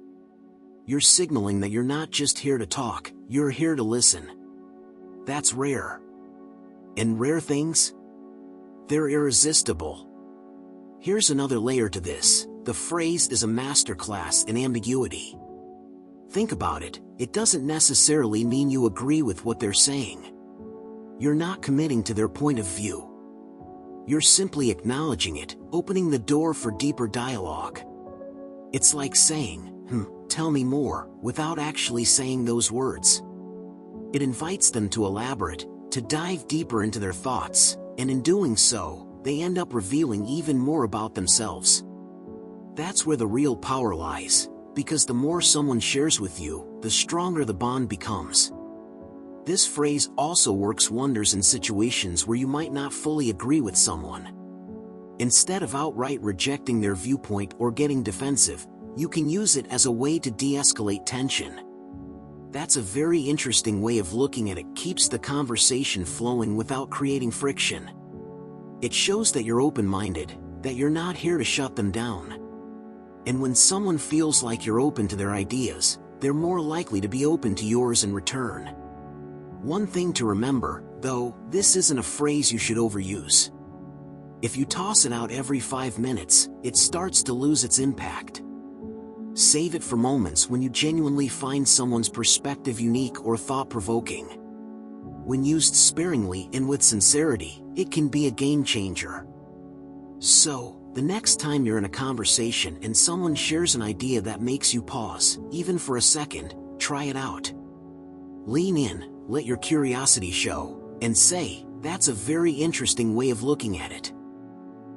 You're signaling that you're not just here to talk, you're here to listen. That's rare. And rare things? They're irresistible. Here's another layer to this. The phrase is a masterclass in ambiguity. Think about it, it doesn't necessarily mean you agree with what they're saying. You're not committing to their point of view. You're simply acknowledging it, opening the door for deeper dialogue. It's like saying, "Tell me more," without actually saying those words. It invites them to elaborate, to dive deeper into their thoughts, and in doing so, they end up revealing even more about themselves. That's where the real power lies, because the more someone shares with you, the stronger the bond becomes. This phrase also works wonders in situations where you might not fully agree with someone. Instead of outright rejecting their viewpoint or getting defensive, you can use it as a way to de-escalate tension. That's a very interesting way of looking at it. Keeps the conversation flowing without creating friction. It shows that you're open-minded, that you're not here to shut them down. And when someone feels like you're open to their ideas, they're more likely to be open to yours in return. One thing to remember, though, this isn't a phrase you should overuse. If you toss it out every 5 minutes, it starts to lose its impact. Save it for moments when you genuinely find someone's perspective unique or thought-provoking. When used sparingly and with sincerity, it can be a game changer. So, the next time you're in a conversation and someone shares an idea that makes you pause, even for a second, try it out. Lean in, let your curiosity show, and say, "That's a very interesting way of looking at it."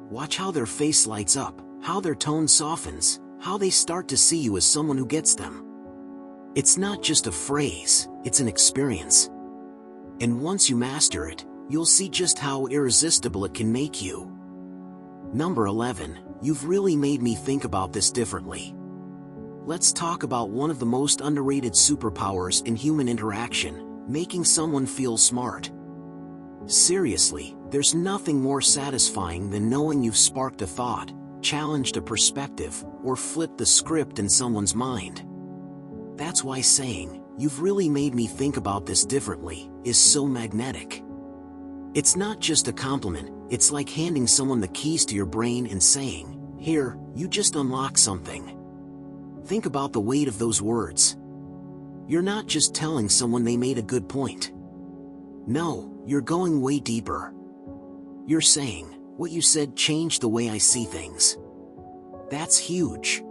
Watch how their face lights up, how their tone softens, how they start to see you as someone who gets them. It's not just a phrase, it's an experience. And once you master it, you'll see just how irresistible it can make you. Number 11, you've really made me think about this differently. Let's talk about one of the most underrated superpowers in human interaction, making someone feel smart. Seriously, there's nothing more satisfying than knowing you've sparked a thought, challenged a perspective, or flipped the script in someone's mind. That's why saying, "You've really made me think about this differently," is so magnetic. It's not just a compliment, it's like handing someone the keys to your brain and saying, "Here, you just unlock something." Think about the weight of those words. You're not just telling someone they made a good point. No, you're going way deeper. You're saying, "What you said changed the way I see things." That's huge.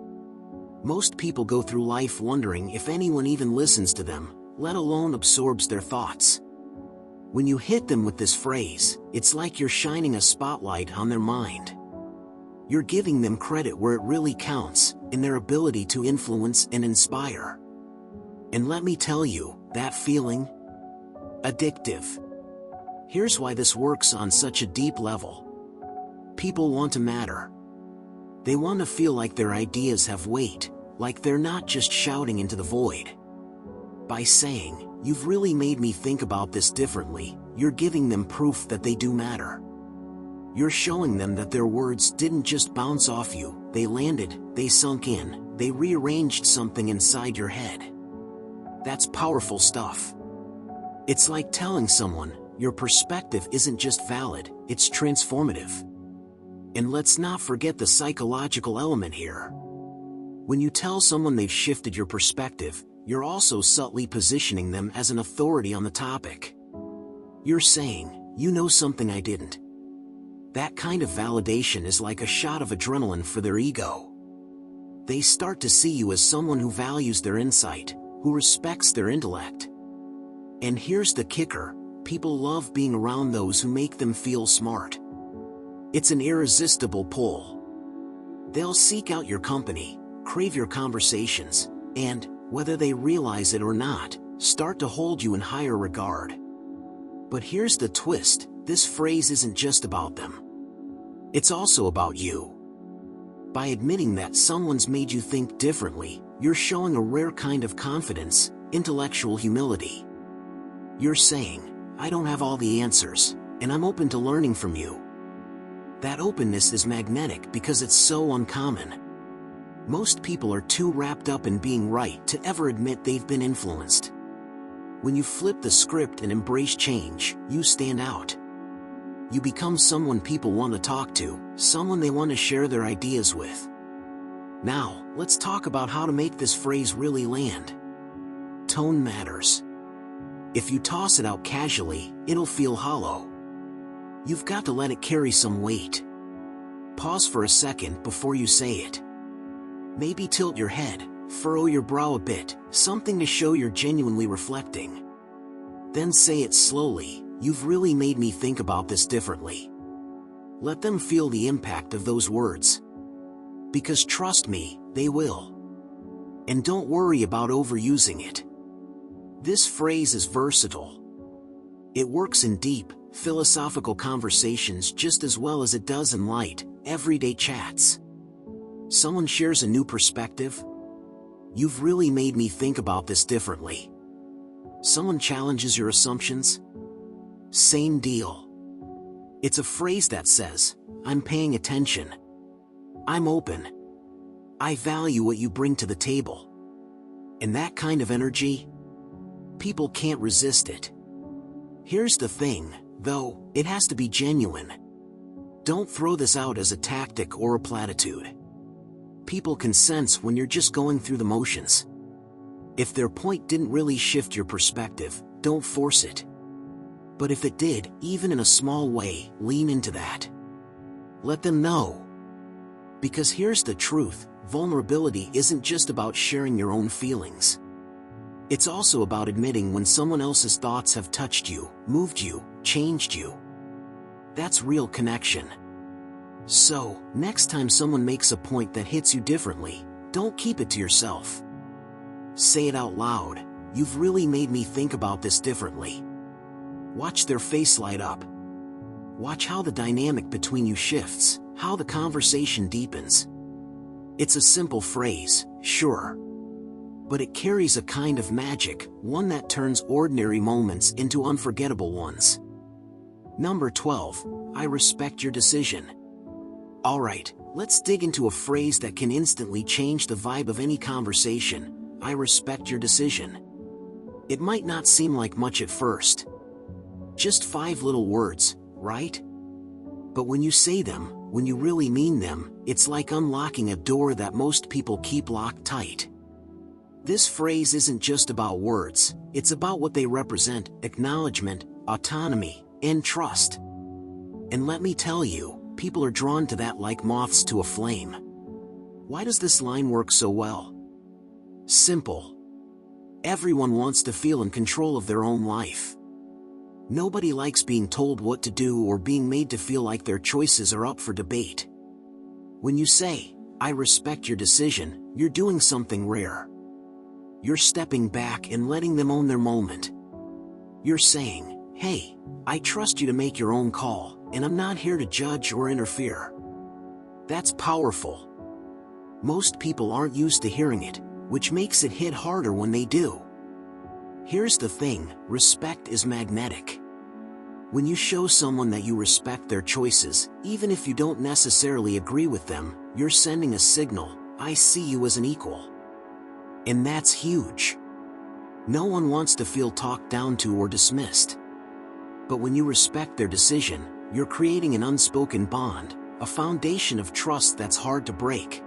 Most people go through life wondering if anyone even listens to them, let alone absorbs their thoughts. When you hit them with this phrase, it's like you're shining a spotlight on their mind. You're giving them credit where it really counts, in their ability to influence and inspire. And let me tell you, that feeling? Addictive. Here's why this works on such a deep level. People want to matter. They want to feel like their ideas have weight, like they're not just shouting into the void. By saying, "You've really made me think about this differently," you're giving them proof that they do matter. You're showing them that their words didn't just bounce off you, they landed, they sunk in, they rearranged something inside your head. That's powerful stuff. It's like telling someone, your perspective isn't just valid, it's transformative. And let's not forget the psychological element here. When you tell someone they've shifted your perspective, you're also subtly positioning them as an authority on the topic. You're saying, "You know something I didn't." That kind of validation is like a shot of adrenaline for their ego. They start to see you as someone who values their insight, who respects their intellect. And here's the kicker, people love being around those who make them feel smart. It's an irresistible pull. They'll seek out your company, crave your conversations, and, whether they realize it or not, start to hold you in higher regard. But here's the twist, this phrase isn't just about them. It's also about you. By admitting that someone's made you think differently, you're showing a rare kind of confidence, intellectual humility. You're saying, "I don't have all the answers, and I'm open to learning from you." That openness is magnetic because it's so uncommon. Most people are too wrapped up in being right to ever admit they've been influenced. When you flip the script and embrace change, you stand out. You become someone people want to talk to, someone they want to share their ideas with. Now, let's talk about how to make this phrase really land. Tone matters. If you toss it out casually, it'll feel hollow. You've got to let it carry some weight. Pause for a second before you say it. Maybe tilt your head, furrow your brow a bit, something to show you're genuinely reflecting. Then say it slowly, "You've really made me think about this differently." Let them feel the impact of those words. Because trust me, they will. And don't worry about overusing it. This phrase is versatile. It works in deep, philosophical conversations just as well as it does in light, everyday chats. Someone shares a new perspective. "You've really made me think about this differently." Someone challenges your assumptions. Same deal. It's a phrase that says, "I'm paying attention. I'm open. I value what you bring to the table." And that kind of energy, people can't resist it. Here's the thing, though, it has to be genuine. Don't throw this out as a tactic or a platitude. People can sense when you're just going through the motions. If their point didn't really shift your perspective, don't force it. But if it did, even in a small way, lean into that. Let them know. Because here's the truth, vulnerability isn't just about sharing your own feelings. It's also about admitting when someone else's thoughts have touched you, moved you, changed you. That's real connection. So, next time someone makes a point that hits you differently, don't keep it to yourself. Say it out loud, "You've really made me think about this differently." Watch their face light up. Watch how the dynamic between you shifts, how the conversation deepens. It's a simple phrase, sure. But it carries a kind of magic, one that turns ordinary moments into unforgettable ones. Number 12, I respect your decision. Alright, let's dig into a phrase that can instantly change the vibe of any conversation. I respect your decision. It might not seem like much at first. Just 5 little words, right? But when you say them, when you really mean them, it's like unlocking a door that most people keep locked tight. This phrase isn't just about words, it's about what they represent: acknowledgement, autonomy, and trust. And let me tell you, people are drawn to that like moths to a flame. Why does this line work so well? Simple. Everyone wants to feel in control of their own life. Nobody likes being told what to do or being made to feel like their choices are up for debate. When you say, "I respect your decision," you're doing something rare. You're stepping back and letting them own their moment. You're saying, "Hey, I trust you to make your own call, and I'm not here to judge or interfere." That's powerful. Most people aren't used to hearing it, which makes it hit harder when they do. Here's the thing, respect is magnetic. When you show someone that you respect their choices, even if you don't necessarily agree with them, you're sending a signal, "I see you as an equal." And that's huge. No one wants to feel talked down to or dismissed. But when you respect their decision, you're creating an unspoken bond, a foundation of trust that's hard to break.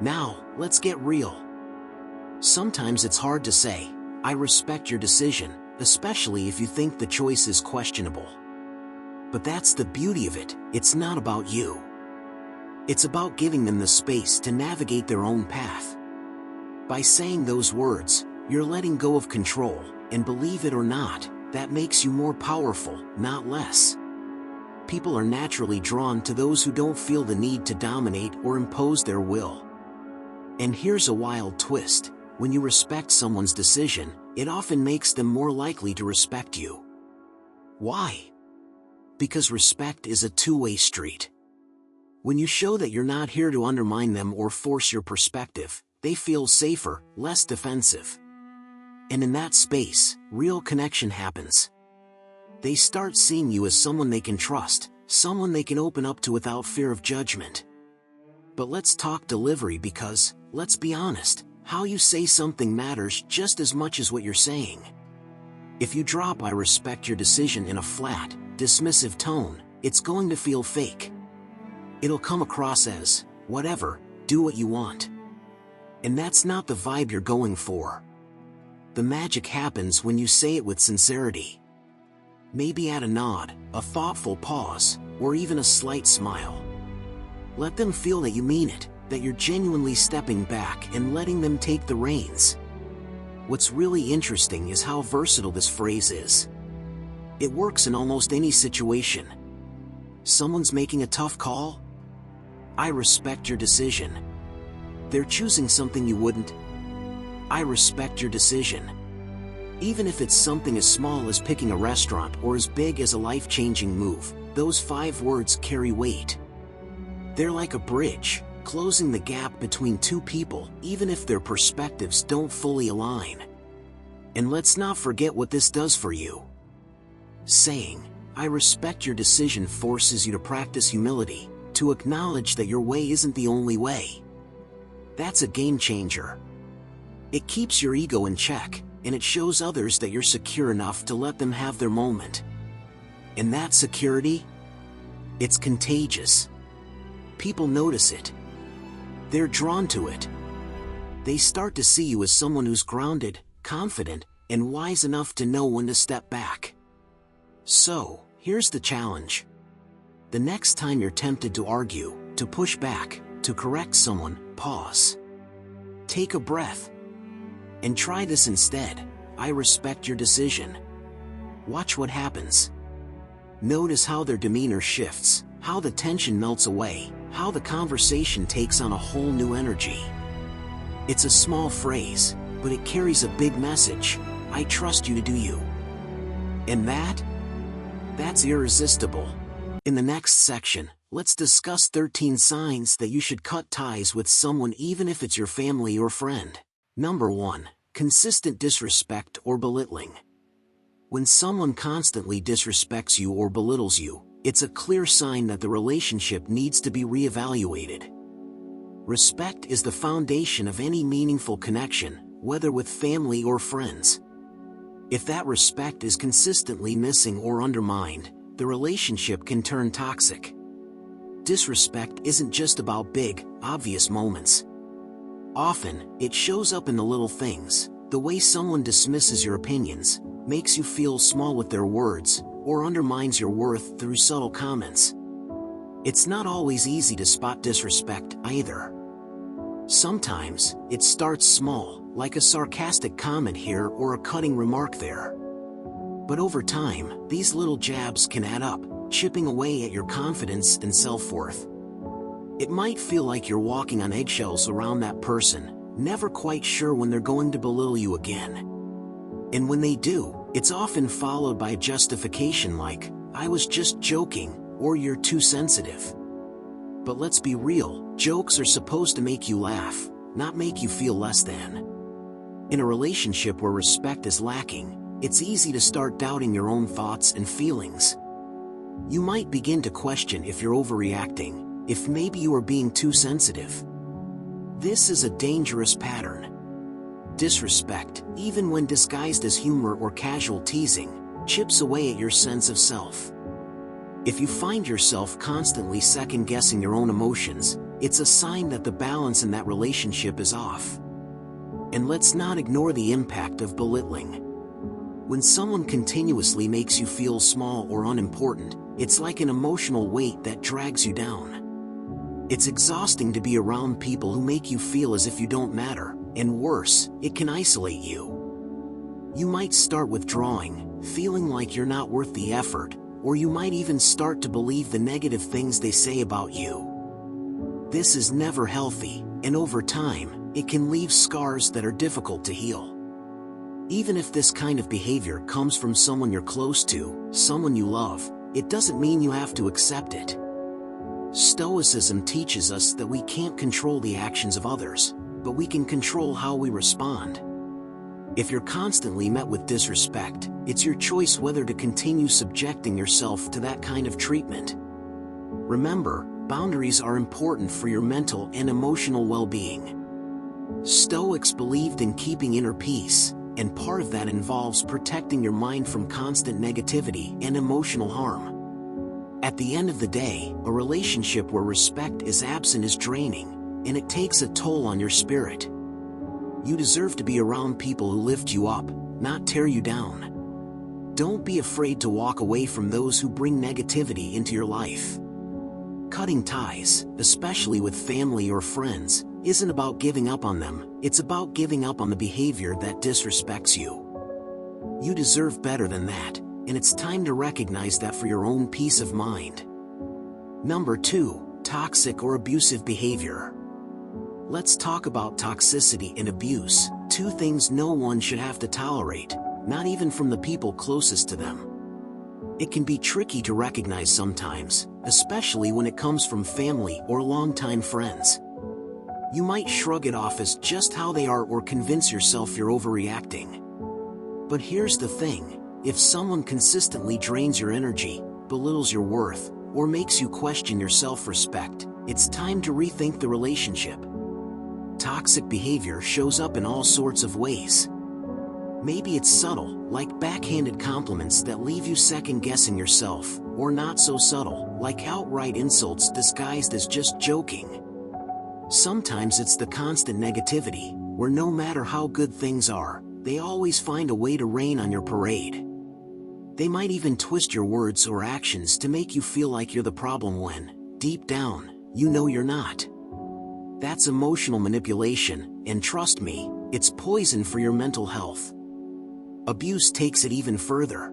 Now, let's get real. Sometimes it's hard to say, "I respect your decision," especially if you think the choice is questionable. But that's the beauty of it, it's not about you. It's about giving them the space to navigate their own path. By saying those words, you're letting go of control, and believe it or not, that makes you more powerful, not less. People are naturally drawn to those who don't feel the need to dominate or impose their will. And here's a wild twist. When you respect someone's decision, it often makes them more likely to respect you. Why? Because respect is a two-way street. When you show that you're not here to undermine them or force your perspective, they feel safer, less defensive. And in that space, real connection happens. They start seeing you as someone they can trust, someone they can open up to without fear of judgment. But let's talk delivery because, let's be honest, how you say something matters just as much as what you're saying. If you drop "I respect your decision" in a flat, dismissive tone, it's going to feel fake. It'll come across as, "Whatever, do what you want." And that's not the vibe you're going for. The magic happens when you say it with sincerity. Maybe add a nod, a thoughtful pause, or even a slight smile. Let them feel that you mean it, that you're genuinely stepping back and letting them take the reins. What's really interesting is how versatile this phrase is. It works in almost any situation. Someone's making a tough call? "I respect your decision." They're choosing something you wouldn't? "I respect your decision." Even if it's something as small as picking a restaurant or as big as a life-changing move, those 5 words carry weight. They're like a bridge, closing the gap between two people, even if their perspectives don't fully align. And let's not forget what this does for you. Saying, "I respect your decision" forces you to practice humility, to acknowledge that your way isn't the only way. That's a game changer. It keeps your ego in check, and it shows others that you're secure enough to let them have their moment. And that security? It's contagious. People notice it. They're drawn to it. They start to see you as someone who's grounded, confident, and wise enough to know when to step back. So, here's the challenge. The next time you're tempted to argue, to push back, to correct someone, pause. Take a breath. And try this instead. "I respect your decision." Watch what happens. Notice how their demeanor shifts, how the tension melts away, how the conversation takes on a whole new energy. It's a small phrase, but it carries a big message. "I trust you to do you." And that's irresistible. In the next section, let's discuss 13 signs that you should cut ties with someone even if it's your family or friend. Number 1. Consistent disrespect or belittling. When someone constantly disrespects you or belittles you, it's a clear sign that the relationship needs to be reevaluated. Respect is the foundation of any meaningful connection, whether with family or friends. If that respect is consistently missing or undermined, the relationship can turn toxic. Disrespect isn't just about big, obvious moments. Often, it shows up in the little things, the way someone dismisses your opinions, makes you feel small with their words, or undermines your worth through subtle comments. It's not always easy to spot disrespect either. Sometimes, it starts small, like a sarcastic comment here or a cutting remark there. But over time, these little jabs can add up, chipping away at your confidence and self-worth. It might feel like you're walking on eggshells around that person, never quite sure when they're going to belittle you again. And when they do, It's often followed by a justification like, "I was just joking," or "You're too sensitive." But let's be real, jokes are supposed to make you laugh, not make you feel less than. In a relationship where respect is lacking, it's easy to start doubting your own thoughts and feelings. You might begin to question if you're overreacting, if maybe you are being too sensitive. This is a dangerous pattern. Disrespect, even when disguised as humor or casual teasing, chips away at your sense of self. If you find yourself constantly second-guessing your own emotions, it's a sign that the balance in that relationship is off. And let's not ignore the impact of belittling. When someone continuously makes you feel small or unimportant, it's like an emotional weight that drags you down. It's exhausting to be around people who make you feel as if you don't matter, and worse, it can isolate you. You might start withdrawing, feeling like you're not worth the effort, or you might even start to believe the negative things they say about you. This is never healthy, and over time, it can leave scars that are difficult to heal. Even if this kind of behavior comes from someone you're close to, someone you love, it doesn't mean you have to accept it. Stoicism teaches us that we can't control the actions of others, but we can control how we respond. If you're constantly met with disrespect, it's your choice whether to continue subjecting yourself to that kind of treatment. Remember, boundaries are important for your mental and emotional well-being. Stoics believed in keeping inner peace, and part of that involves protecting your mind from constant negativity and emotional harm. At the end of the day, a relationship where respect is absent is draining, and it takes a toll on your spirit. You deserve to be around people who lift you up, not tear you down. Don't be afraid to walk away from those who bring negativity into your life. Cutting ties, especially with family or friends, isn't about giving up on them, it's about giving up on the behavior that disrespects you. You deserve better than that, and it's time to recognize that for your own peace of mind. Number 2, toxic or abusive behavior. Let's talk about toxicity and abuse, two things no one should have to tolerate, not even from the people closest to them. It can be tricky to recognize sometimes, especially when it comes from family or longtime friends. You might shrug it off as just how they are or convince yourself you're overreacting. But here's the thing, if someone consistently drains your energy, belittles your worth, or makes you question your self-respect, it's time to rethink the relationship. Toxic behavior shows up in all sorts of ways. Maybe it's subtle, like backhanded compliments that leave you second-guessing yourself, or not so subtle, like outright insults disguised as just joking. Sometimes it's the constant negativity, where no matter how good things are, they always find a way to rain on your parade. They might even twist your words or actions to make you feel like you're the problem when, deep down, you know you're not. That's emotional manipulation, and trust me, it's poison for your mental health. Abuse takes it even further.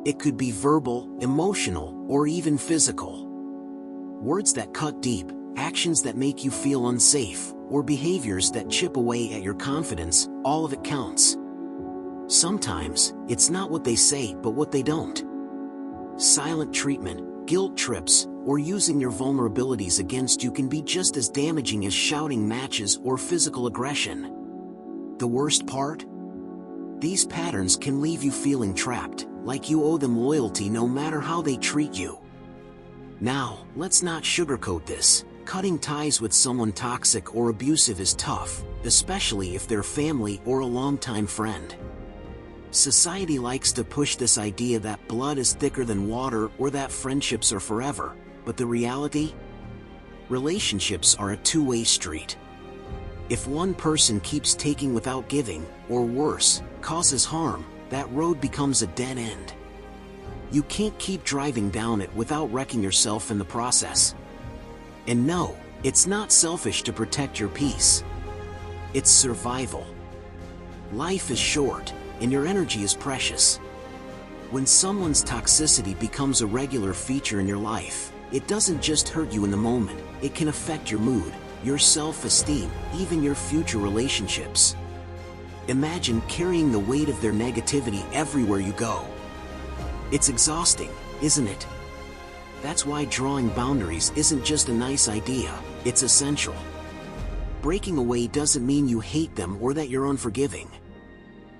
It could be verbal, emotional, or even physical. Words that cut deep, actions that make you feel unsafe, or behaviors that chip away at your confidence, all of it counts. Sometimes, it's not what they say but what they don't. Silent treatment, guilt trips, or using your vulnerabilities against you can be just as damaging as shouting matches or physical aggression. The worst part? These patterns can leave you feeling trapped, like you owe them loyalty no matter how they treat you. Now, let's not sugarcoat this. Cutting ties with someone toxic or abusive is tough, especially if they're family or a longtime friend. Society likes to push this idea that blood is thicker than water or that friendships are forever, but the reality? Relationships are a two-way street. If one person keeps taking without giving, or worse, causes harm, that road becomes a dead end. You can't keep driving down it without wrecking yourself in the process. And no, it's not selfish to protect your peace. It's survival. Life is short, and your energy is precious. When someone's toxicity becomes a regular feature in your life, it doesn't just hurt you in the moment, it can affect your mood, your self-esteem, even your future relationships. Imagine carrying the weight of their negativity everywhere you go. It's exhausting, isn't it? That's why drawing boundaries isn't just a nice idea, it's essential. Breaking away doesn't mean you hate them or that you're unforgiving.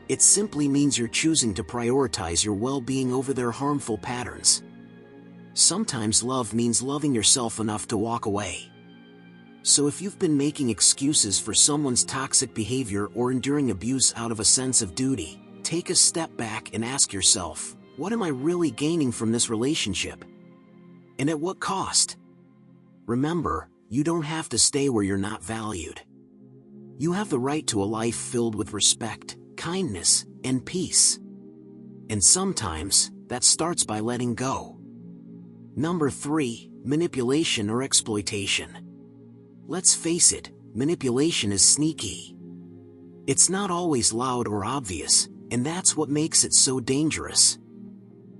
It simply means you're choosing to prioritize your well-being over their harmful patterns. Sometimes love means loving yourself enough to walk away. So if you've been making excuses for someone's toxic behavior or enduring abuse out of a sense of duty, take a step back and ask yourself, what am I really gaining from this relationship? And at what cost? Remember, you don't have to stay where you're not valued. You have the right to a life filled with respect, kindness, and peace. And sometimes, that starts by letting go. Number 3, manipulation or exploitation. Let's face it, manipulation is sneaky. It's not always loud or obvious, and that's what makes it so dangerous.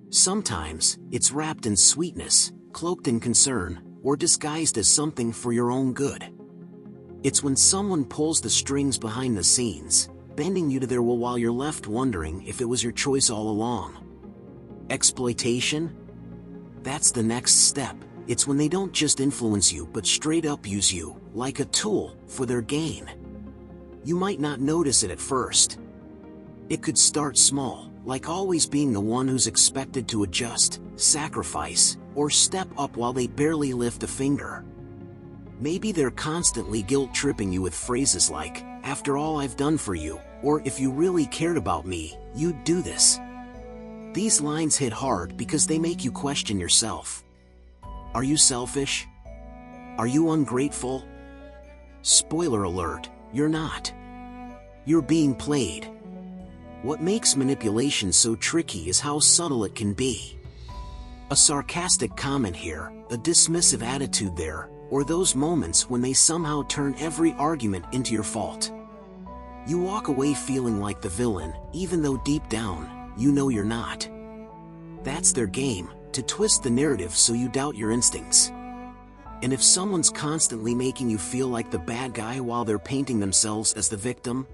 Sometimes, it's wrapped in sweetness, cloaked in concern, or disguised as something for your own good. It's when someone pulls the strings behind the scenes, bending you to their will while you're left wondering if it was your choice all along. Exploitation? That's the next step. It's when they don't just influence you but straight up use you, like a tool, for their gain. You might not notice it at first. It could start small, like always being the one who's expected to adjust, sacrifice, or step up while they barely lift a finger. Maybe they're constantly guilt-tripping you with phrases like, "After all I've done for you," or "If you really cared about me, you'd do this." These lines hit hard because they make you question yourself. Are you selfish? Are you ungrateful? Spoiler alert, you're not. You're being played. What makes manipulation so tricky is how subtle it can be. A sarcastic comment here, a dismissive attitude there, or those moments when they somehow turn every argument into your fault. You walk away feeling like the villain, even though deep down, you know you're not. That's their game, to twist the narrative so you doubt your instincts. And if someone's constantly making you feel like the bad guy while they're painting themselves as the victim,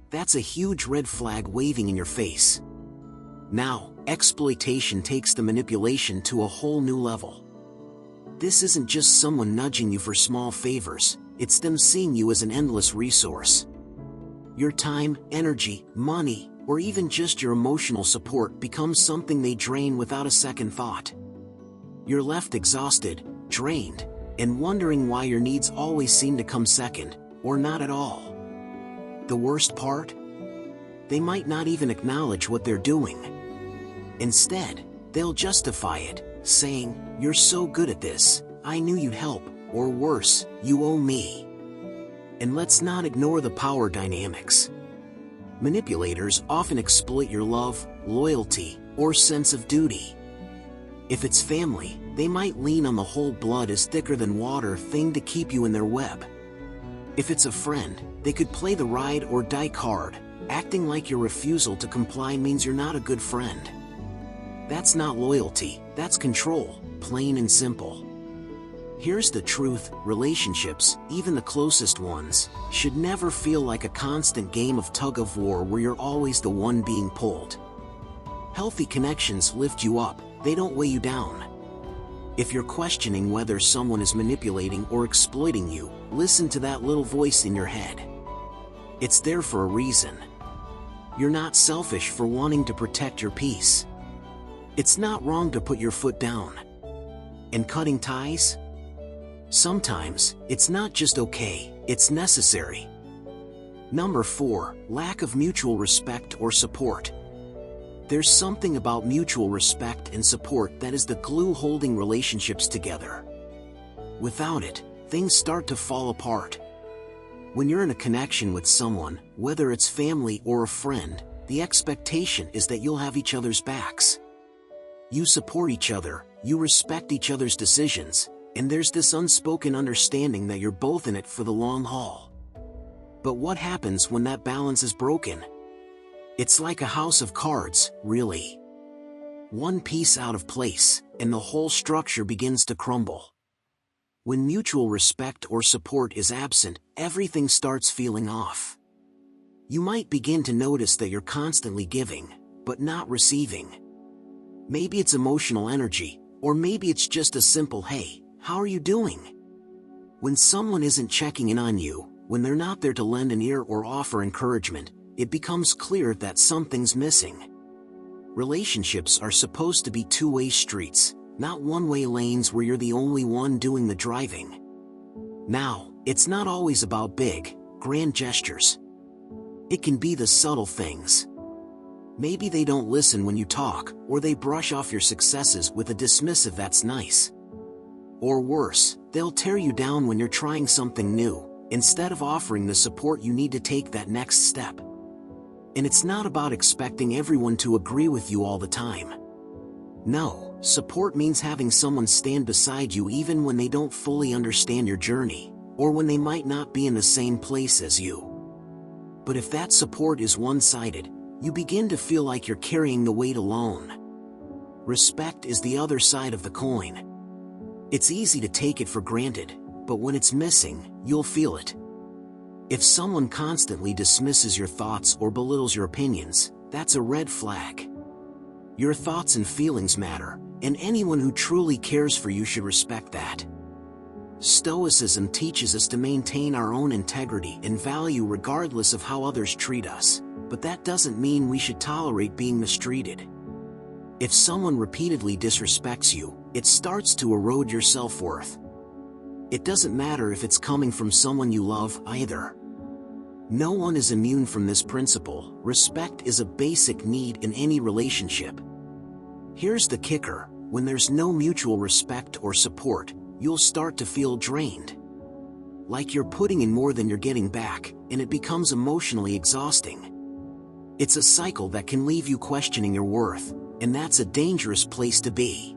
that's a huge red flag waving in your face. Now, exploitation takes the manipulation to a whole new level. This isn't just someone nudging you for small favors, it's them seeing you as an endless resource. Your time, energy, money, or even just your emotional support becomes something they drain without a second thought. You're left exhausted, drained, and wondering why your needs always seem to come second, or not at all. The worst part? They might not even acknowledge what they're doing. Instead, they'll justify it, saying, "You're so good at this, I knew you'd help," or worse, "You owe me." And let's not ignore the power dynamics. Manipulators often exploit your love, loyalty, or sense of duty. If it's family, they might lean on the whole blood is thicker than water thing to keep you in their web. If it's a friend, they could play the ride or die card, acting like your refusal to comply means you're not a good friend. That's not loyalty, that's control, plain and simple. Here's the truth, relationships, even the closest ones, should never feel like a constant game of tug-of-war where you're always the one being pulled. Healthy connections lift you up, they don't weigh you down. If you're questioning whether someone is manipulating or exploiting you, listen to that little voice in your head. It's there for a reason. You're not selfish for wanting to protect your peace. It's not wrong to put your foot down. And cutting ties? Sometimes, it's not just okay, it's necessary. Number 4, lack of mutual respect or support. There's something about mutual respect and support that is the glue holding relationships together. Without it, things start to fall apart. When you're in a connection with someone, whether it's family or a friend, the expectation is that you'll have each other's backs. You support each other, you respect each other's decisions, and there's this unspoken understanding that you're both in it for the long haul. But what happens when that balance is broken? It's like a house of cards, really. One piece out of place, and the whole structure begins to crumble. When mutual respect or support is absent, everything starts feeling off. You might begin to notice that you're constantly giving, but not receiving. Maybe it's emotional energy, or maybe it's just a simple "Hey, how are you doing?" When someone isn't checking in on you, when they're not there to lend an ear or offer encouragement, it becomes clear that something's missing. Relationships are supposed to be two-way streets, not one-way lanes where you're the only one doing the driving. Now, it's not always about big, grand gestures. It can be the subtle things. Maybe they don't listen when you talk, or they brush off your successes with a dismissive "that's nice." Or worse, they'll tear you down when you're trying something new, instead of offering the support you need to take that next step. And it's not about expecting everyone to agree with you all the time. No, support means having someone stand beside you even when they don't fully understand your journey, or when they might not be in the same place as you. But if that support is one-sided, you begin to feel like you're carrying the weight alone. Respect is the other side of the coin. It's easy to take it for granted, but when it's missing, you'll feel it. If someone constantly dismisses your thoughts or belittles your opinions, that's a red flag. Your thoughts and feelings matter, and anyone who truly cares for you should respect that. Stoicism teaches us to maintain our own integrity and value regardless of how others treat us, but that doesn't mean we should tolerate being mistreated. If someone repeatedly disrespects you, it starts to erode your self-worth. It doesn't matter if it's coming from someone you love either. No one is immune from this principle. Respect is a basic need in any relationship. Here's the kicker: when there's no mutual respect or support, you'll start to feel drained. Like you're putting in more than you're getting back, and it becomes emotionally exhausting. It's a cycle that can leave you questioning your worth, and that's a dangerous place to be.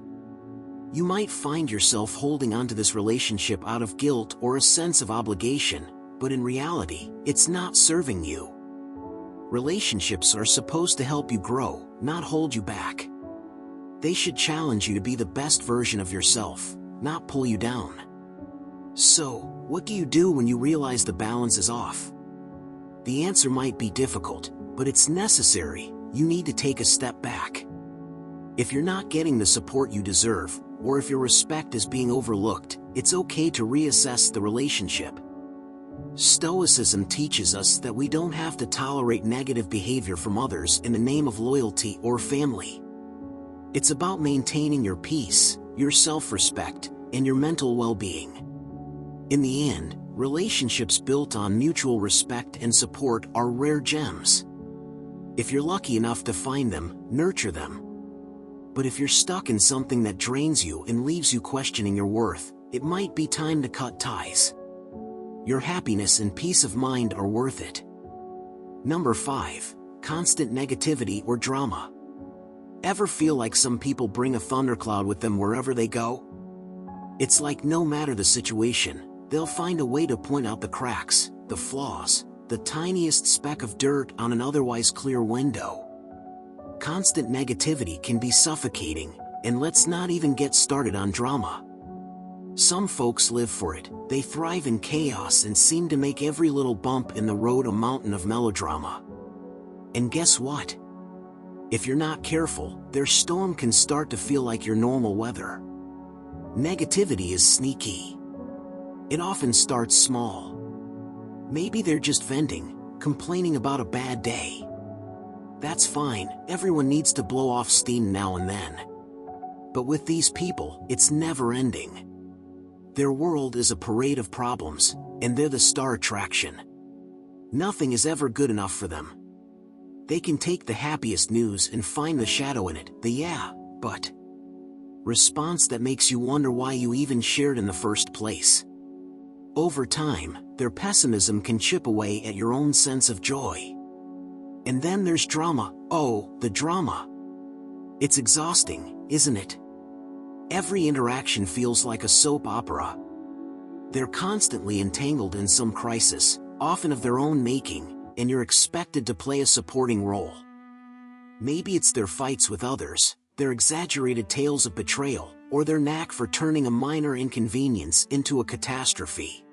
You might find yourself holding onto this relationship out of guilt or a sense of obligation, but in reality, it's not serving you. Relationships are supposed to help you grow, not hold you back. They should challenge you to be the best version of yourself, not pull you down. So, what do you do when you realize the balance is off? The answer might be difficult, but it's necessary. You need to take a step back. If you're not getting the support you deserve, or if your respect is being overlooked, it's okay to reassess the relationship. Stoicism teaches us that we don't have to tolerate negative behavior from others in the name of loyalty or family. It's about maintaining your peace, your self-respect, and your mental well-being. In the end, relationships built on mutual respect and support are rare gems. If you're lucky enough to find them, nurture them. But if you're stuck in something that drains you and leaves you questioning your worth, it might be time to cut ties. Your happiness and peace of mind are worth it. Number 5. Constant negativity or drama. Ever feel like some people bring a thundercloud with them wherever they go? It's like no matter the situation, they'll find a way to point out the cracks, the flaws, the tiniest speck of dirt on an otherwise clear window. Constant negativity can be suffocating, and let's not even get started on drama. Some folks live for it. They thrive in chaos and seem to make every little bump in the road a mountain of melodrama. And guess what? If you're not careful, their storm can start to feel like your normal weather. Negativity is sneaky. It often starts small. Maybe they're just venting, complaining about a bad day. That's fine, everyone needs to blow off steam now and then. But with these people, it's never ending. Their world is a parade of problems, and they're the star attraction. Nothing is ever good enough for them. They can take the happiest news and find the shadow in it, the "yeah, but" response that makes you wonder why you even shared in the first place. Over time, their pessimism can chip away at your own sense of joy. And then there's drama. Oh, the drama. It's exhausting, isn't it? Every interaction feels like a soap opera. They're constantly entangled in some crisis, often of their own making, and you're expected to play a supporting role. Maybe it's their fights with others, their exaggerated tales of betrayal, or their knack for turning a minor inconvenience into a catastrophe.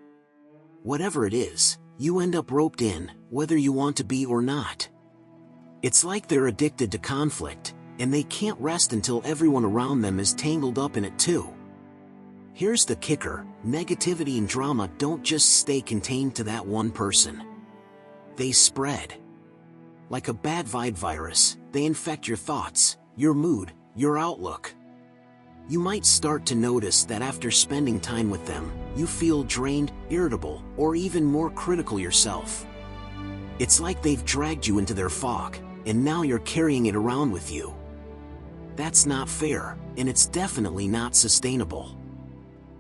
Whatever it is, You end up roped in, whether you want to be or not. It's like they're addicted to conflict, and they can't rest until everyone around them is tangled up in it too. Here's the kicker: negativity and drama don't just stay contained to that one person. They spread. Like a bad vibe virus, they infect your thoughts, your mood, your outlook. You might start to notice that after spending time with them, you feel drained, irritable, or even more critical yourself. It's like they've dragged you into their fog, and now you're carrying it around with you. That's not fair, and it's definitely not sustainable.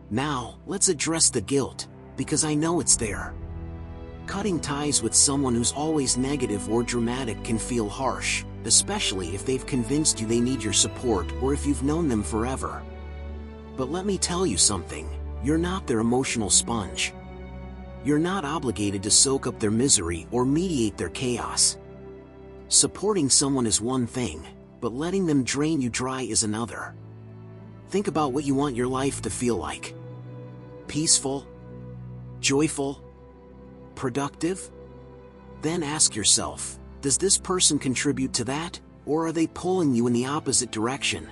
Now, let's address the guilt, because I know it's there. Cutting ties with someone who's always negative or dramatic can feel harsh, especially if they've convinced you they need your support or if you've known them forever. But let me tell you something: you're not their emotional sponge. You're not obligated to soak up their misery or mediate their chaos. Supporting someone is one thing, but letting them drain you dry is another. Think about what you want your life to feel like. Peaceful? Joyful? Productive? Then ask yourself, does this person contribute to that, or are they pulling you in the opposite direction?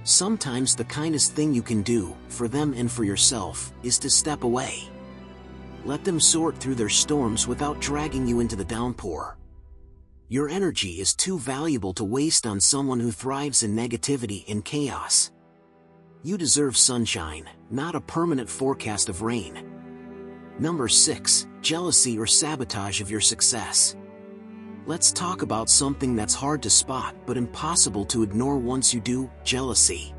Sometimes the kindest thing you can do, for them and for yourself, is to step away. Let them sort through their storms without dragging you into the downpour. Your energy is too valuable to waste on someone who thrives in negativity and chaos. You deserve sunshine, not a permanent forecast of rain. Number 6, jealousy or sabotage of your success. Let's talk about something that's hard to spot but impossible to ignore once you do: jealousy.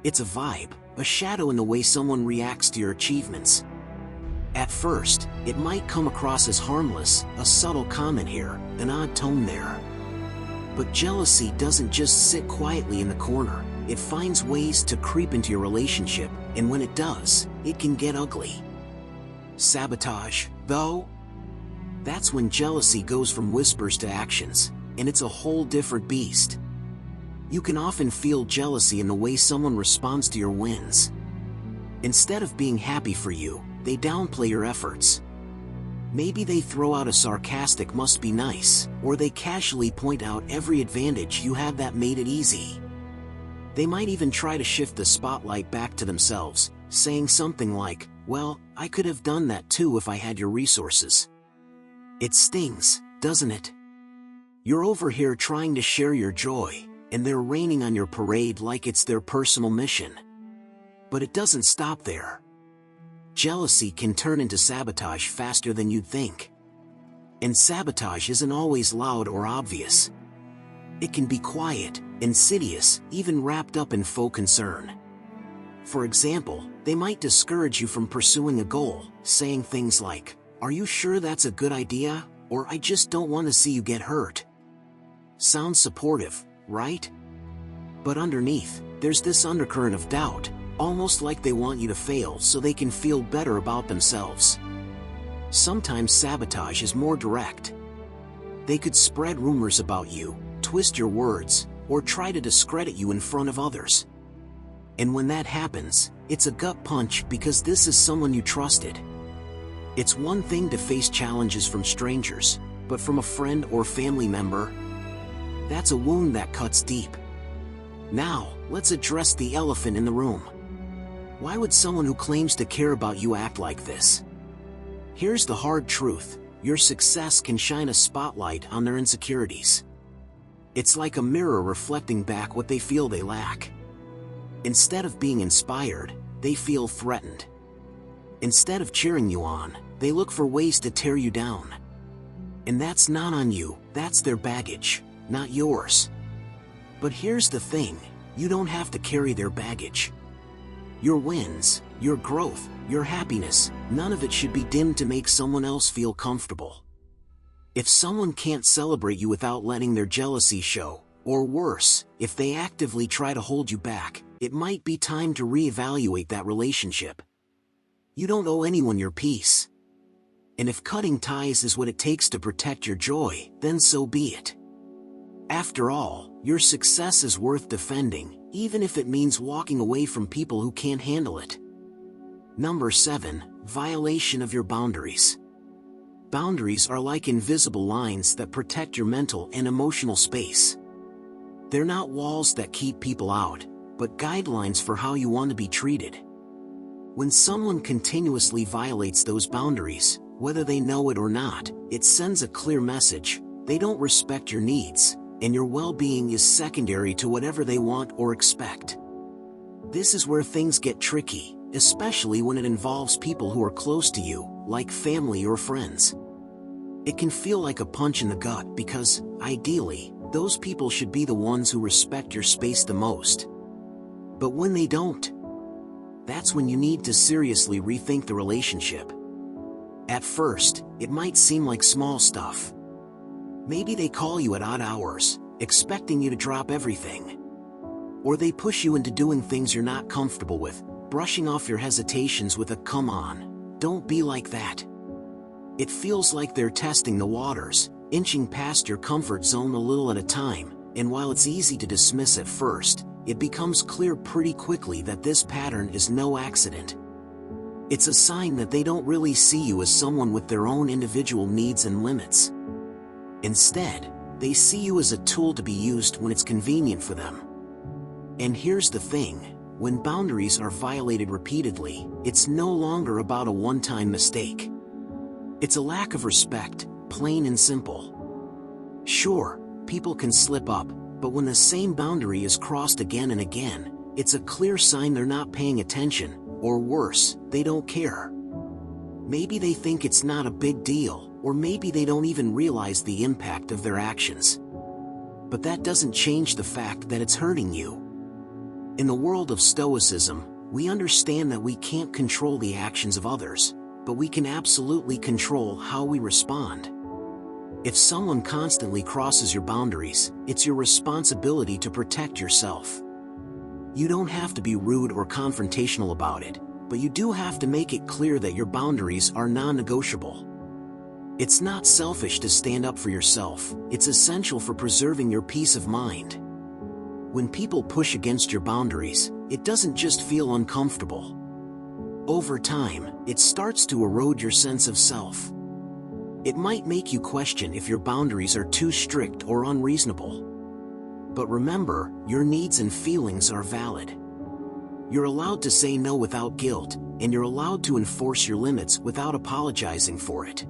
It's a vibe, a shadow in the way someone reacts to your achievements. At first, it might come across as harmless, a subtle comment here, an odd tone there. But jealousy doesn't just sit quietly in the corner. It finds ways to creep into your relationship, and when it does, it can get ugly. Sabotage, though? That's when jealousy goes from whispers to actions, and it's a whole different beast. You can often feel jealousy in the way someone responds to your wins. Instead of being happy for you, they downplay your efforts. Maybe they throw out a sarcastic "must be nice," or they casually point out every advantage you had that made it easy. They might even try to shift the spotlight back to themselves, saying something like, "Well, I could have done that too if I had your resources." It stings, doesn't it? You're over here trying to share your joy, and they're raining on your parade like it's their personal mission. But it doesn't stop there. Jealousy can turn into sabotage faster than you'd think. And sabotage isn't always loud or obvious. It can be quiet, insidious, even wrapped up in faux concern. For example, they might discourage you from pursuing a goal, saying things like, "Are you sure that's a good idea?" or "I just don't want to see you get hurt." Sounds supportive, right? But underneath, there's this undercurrent of doubt, almost like they want you to fail so they can feel better about themselves. Sometimes sabotage is more direct. They could spread rumors about you, twist your words, or try to discredit you in front of others. And when that happens, it's a gut punch because this is someone you trusted. It's one thing to face challenges from strangers, but from a friend or family member, that's a wound that cuts deep. Now, let's address the elephant in the room. Why would someone who claims to care about you act like this? Here's the hard truth: your success can shine a spotlight on their insecurities. It's like a mirror reflecting back what they feel they lack. Instead of being inspired, they feel threatened. Instead of cheering you on, they look for ways to tear you down. And that's not on you, that's their baggage, not yours. But here's the thing: you don't have to carry their baggage. Your wins, your growth, your happiness, none of it should be dimmed to make someone else feel comfortable. If someone can't celebrate you without letting their jealousy show, or worse, if they actively try to hold you back, it might be time to reevaluate that relationship. You don't owe anyone your peace. And if cutting ties is what it takes to protect your joy, then so be it. After all, your success is worth defending, even if it means walking away from people who can't handle it. Number 7, violation of your boundaries. Boundaries are like invisible lines that protect your mental and emotional space. They're not walls that keep people out, but guidelines for how you want to be treated. When someone continuously violates those boundaries, whether they know it or not, it sends a clear message: they don't respect your needs, and your well-being is secondary to whatever they want or expect. This is where things get tricky, especially when it involves people who are close to you, like family or friends. It can feel like a punch in the gut because, ideally, those people should be the ones who respect your space the most. But when they don't, that's when you need to seriously rethink the relationship. At first, it might seem like small stuff. Maybe they call you at odd hours, expecting you to drop everything. Or they push you into doing things you're not comfortable with, brushing off your hesitations with a "come on, don't be like that." It feels like they're testing the waters, inching past your comfort zone a little at a time, and while it's easy to dismiss at first, it becomes clear pretty quickly that this pattern is no accident. It's a sign that they don't really see you as someone with their own individual needs and limits. Instead, they see you as a tool to be used when it's convenient for them. And here's the thing: when boundaries are violated repeatedly, it's no longer about a one-time mistake. It's a lack of respect, plain and simple. Sure, people can slip up, but when the same boundary is crossed again and again, it's a clear sign they're not paying attention, or worse, they don't care. Maybe they think it's not a big deal, or maybe they don't even realize the impact of their actions. But that doesn't change the fact that it's hurting you. In the world of Stoicism, we understand that we can't control the actions of others, but we can absolutely control how we respond. If someone constantly crosses your boundaries, it's your responsibility to protect yourself. You don't have to be rude or confrontational about it, but you do have to make it clear that your boundaries are non-negotiable. It's not selfish to stand up for yourself, it's essential for preserving your peace of mind. When people push against your boundaries, it doesn't just feel uncomfortable. Over time, it starts to erode your sense of self. It might make you question if your boundaries are too strict or unreasonable. But remember, your needs and feelings are valid. You're allowed to say no without guilt, and you're allowed to enforce your limits without apologizing for it.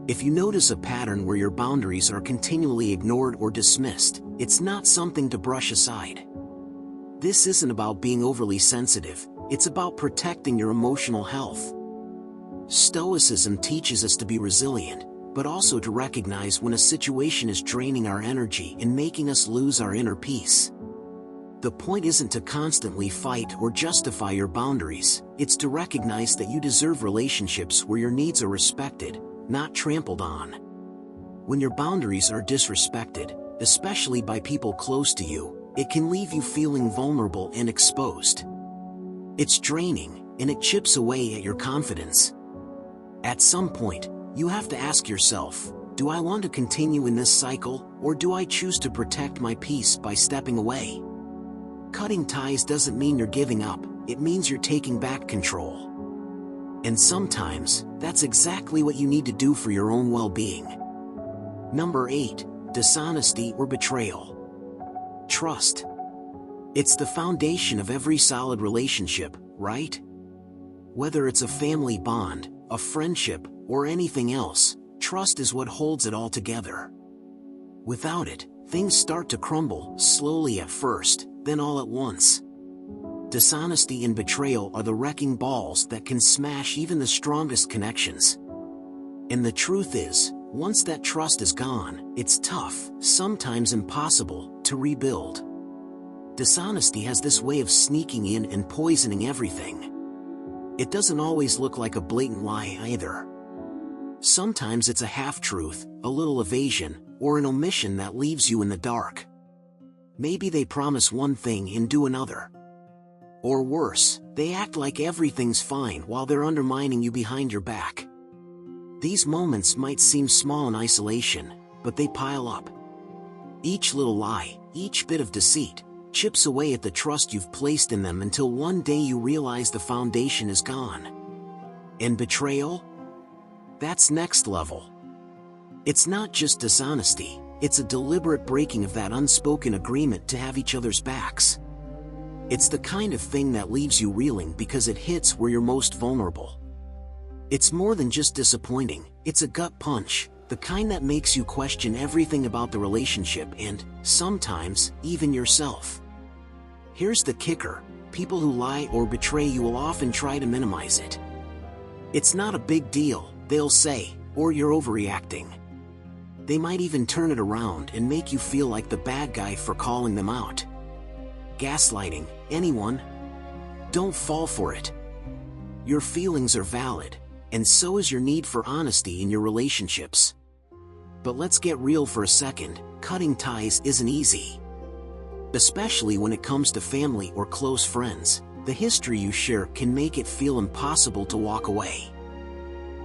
If you notice a pattern where your boundaries are continually ignored or dismissed, it's not something to brush aside. This isn't about being overly sensitive, it's about protecting your emotional health. Stoicism teaches us to be resilient, but also to recognize when a situation is draining our energy and making us lose our inner peace. The point isn't to constantly fight or justify your boundaries, it's to recognize that you deserve relationships where your needs are respected, not trampled on. When your boundaries are disrespected, especially by people close to you, it can leave you feeling vulnerable and exposed. It's draining, and it chips away at your confidence. At some point, you have to ask yourself, do I want to continue in this cycle, or do I choose to protect my peace by stepping away? Cutting ties doesn't mean you're giving up, it means you're taking back control. And sometimes, that's exactly what you need to do for your own well-being. Number 8, dishonesty or betrayal. Trust. It's the foundation of every solid relationship, right? Whether it's a family bond, a friendship, or anything else, trust is what holds it all together. Without it, things start to crumble, slowly at first, then all at once. Dishonesty and betrayal are the wrecking balls that can smash even the strongest connections. And the truth is, once that trust is gone, it's tough, sometimes impossible, to rebuild. Dishonesty has this way of sneaking in and poisoning everything. It doesn't always look like a blatant lie either. Sometimes it's a half-truth, a little evasion, or an omission that leaves you in the dark. Maybe they promise one thing and do another. Or worse, they act like everything's fine while they're undermining you behind your back. These moments might seem small in isolation, but they pile up. Each little lie, each bit of deceit, chips away at the trust you've placed in them until one day you realize the foundation is gone. And betrayal? That's next level. It's not just dishonesty, it's a deliberate breaking of that unspoken agreement to have each other's backs. It's the kind of thing that leaves you reeling because it hits where you're most vulnerable. It's more than just disappointing, it's a gut punch, the kind that makes you question everything about the relationship and, sometimes, even yourself. Here's the kicker: people who lie or betray you will often try to minimize it. It's not a big deal, they'll say, or you're overreacting. They might even turn it around and make you feel like the bad guy for calling them out. Gaslighting, anyone? Don't fall for it. Your feelings are valid, and so is your need for honesty in your relationships. But let's get real for a second, cutting ties isn't easy. Especially when it comes to family or close friends, the history you share can make it feel impossible to walk away.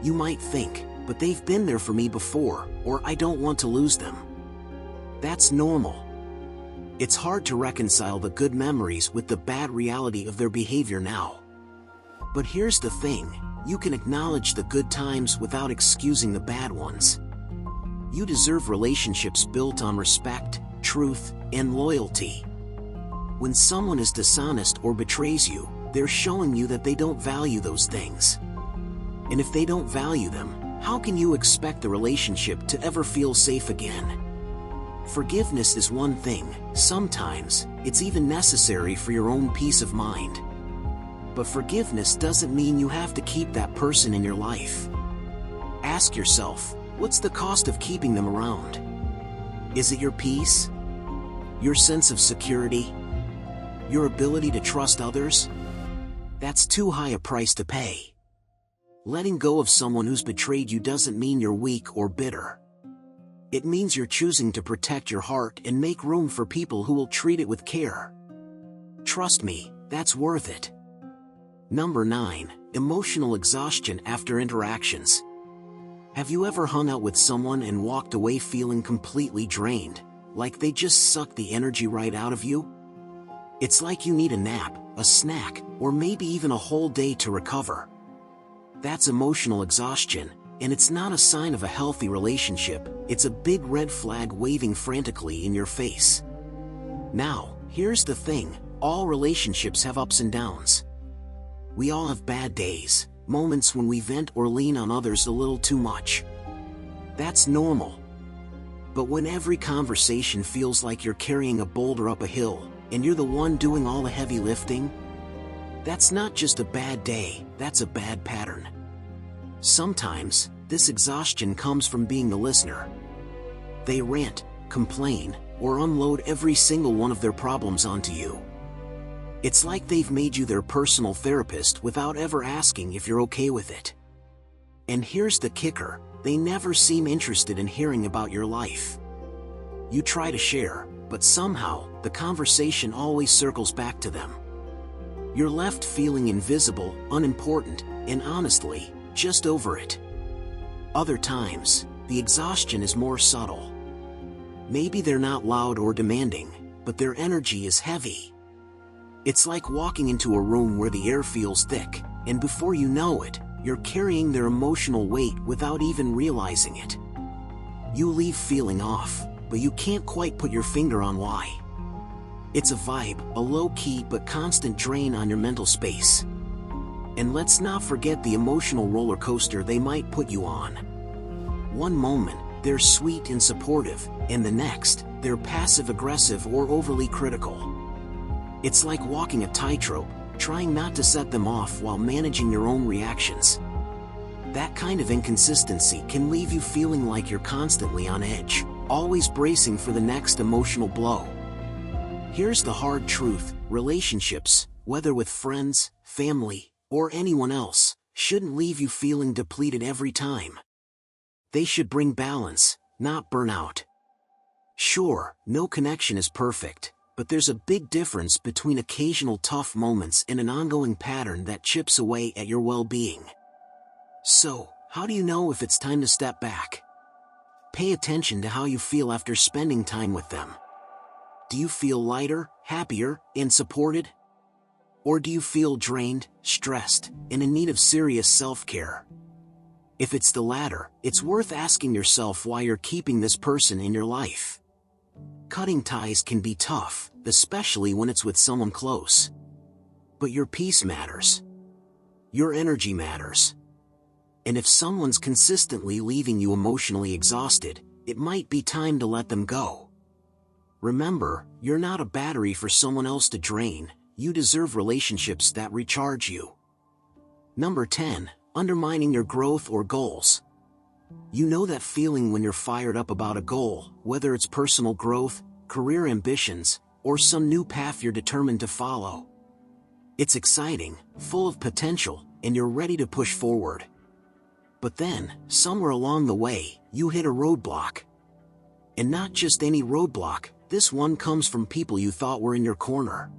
You might think, but they've been there for me before, or I don't want to lose them. That's normal. It's hard to reconcile the good memories with the bad reality of their behavior now. But here's the thing, you can acknowledge the good times without excusing the bad ones. You deserve relationships built on respect, truth, and loyalty. When someone is dishonest or betrays you, they're showing you that they don't value those things. And if they don't value them, how can you expect the relationship to ever feel safe again? Forgiveness is one thing, sometimes, it's even necessary for your own peace of mind. But forgiveness doesn't mean you have to keep that person in your life. Ask yourself, what's the cost of keeping them around? Is it your peace? Your sense of security? Your ability to trust others? That's too high a price to pay. Letting go of someone who's betrayed you doesn't mean you're weak or bitter. It means you're choosing to protect your heart and make room for people who will treat it with care. Trust me, that's worth it. Number 9. Emotional exhaustion after interactions. Have you ever hung out with someone and walked away feeling completely drained, like they just sucked the energy right out of you? It's like you need a nap, a snack, or maybe even a whole day to recover. That's emotional exhaustion, and it's not a sign of a healthy relationship, it's a big red flag waving frantically in your face. Now, here's the thing, all relationships have ups and downs. We all have bad days, moments when we vent or lean on others a little too much. That's normal. But when every conversation feels like you're carrying a boulder up a hill, and you're the one doing all the heavy lifting, that's not just a bad day, that's a bad pattern. Sometimes, this exhaustion comes from being the listener. They rant, complain, or unload every single one of their problems onto you. It's like they've made you their personal therapist without ever asking if you're okay with it. And here's the kicker, they never seem interested in hearing about your life. You try to share, but somehow, the conversation always circles back to them. You're left feeling invisible, unimportant, and honestly, just over it. Other times, the exhaustion is more subtle. Maybe they're not loud or demanding, but their energy is heavy. It's like walking into a room where the air feels thick, and before you know it, you're carrying their emotional weight without even realizing it. You leave feeling off, but you can't quite put your finger on why. It's a vibe, a low-key but constant drain on your mental space. And let's not forget the emotional roller coaster they might put you on. One moment, they're sweet and supportive, and the next, they're passive-aggressive or overly critical. It's like walking a tightrope, trying not to set them off while managing your own reactions. That kind of inconsistency can leave you feeling like you're constantly on edge, always bracing for the next emotional blow. Here's the hard truth, relationships, whether with friends, family, or anyone else, shouldn't leave you feeling depleted every time. They should bring balance, not burnout. Sure, no connection is perfect, but there's a big difference between occasional tough moments and an ongoing pattern that chips away at your well-being. So, how do you know if it's time to step back? Pay attention to how you feel after spending time with them. Do you feel lighter, happier, and supported? Or do you feel drained, stressed, and in need of serious self-care? If it's the latter, it's worth asking yourself why you're keeping this person in your life. Cutting ties can be tough, especially when it's with someone close. But your peace matters. Your energy matters. And if someone's consistently leaving you emotionally exhausted, it might be time to let them go. Remember, you're not a battery for someone else to drain. You deserve relationships that recharge you. Number 10. Undermining your growth or goals. You know that feeling when you're fired up about a goal, whether it's personal growth, career ambitions, or some new path you're determined to follow. It's exciting, full of potential, and you're ready to push forward. But then, somewhere along the way, you hit a roadblock. And not just any roadblock, this one comes from people you thought were in your corner.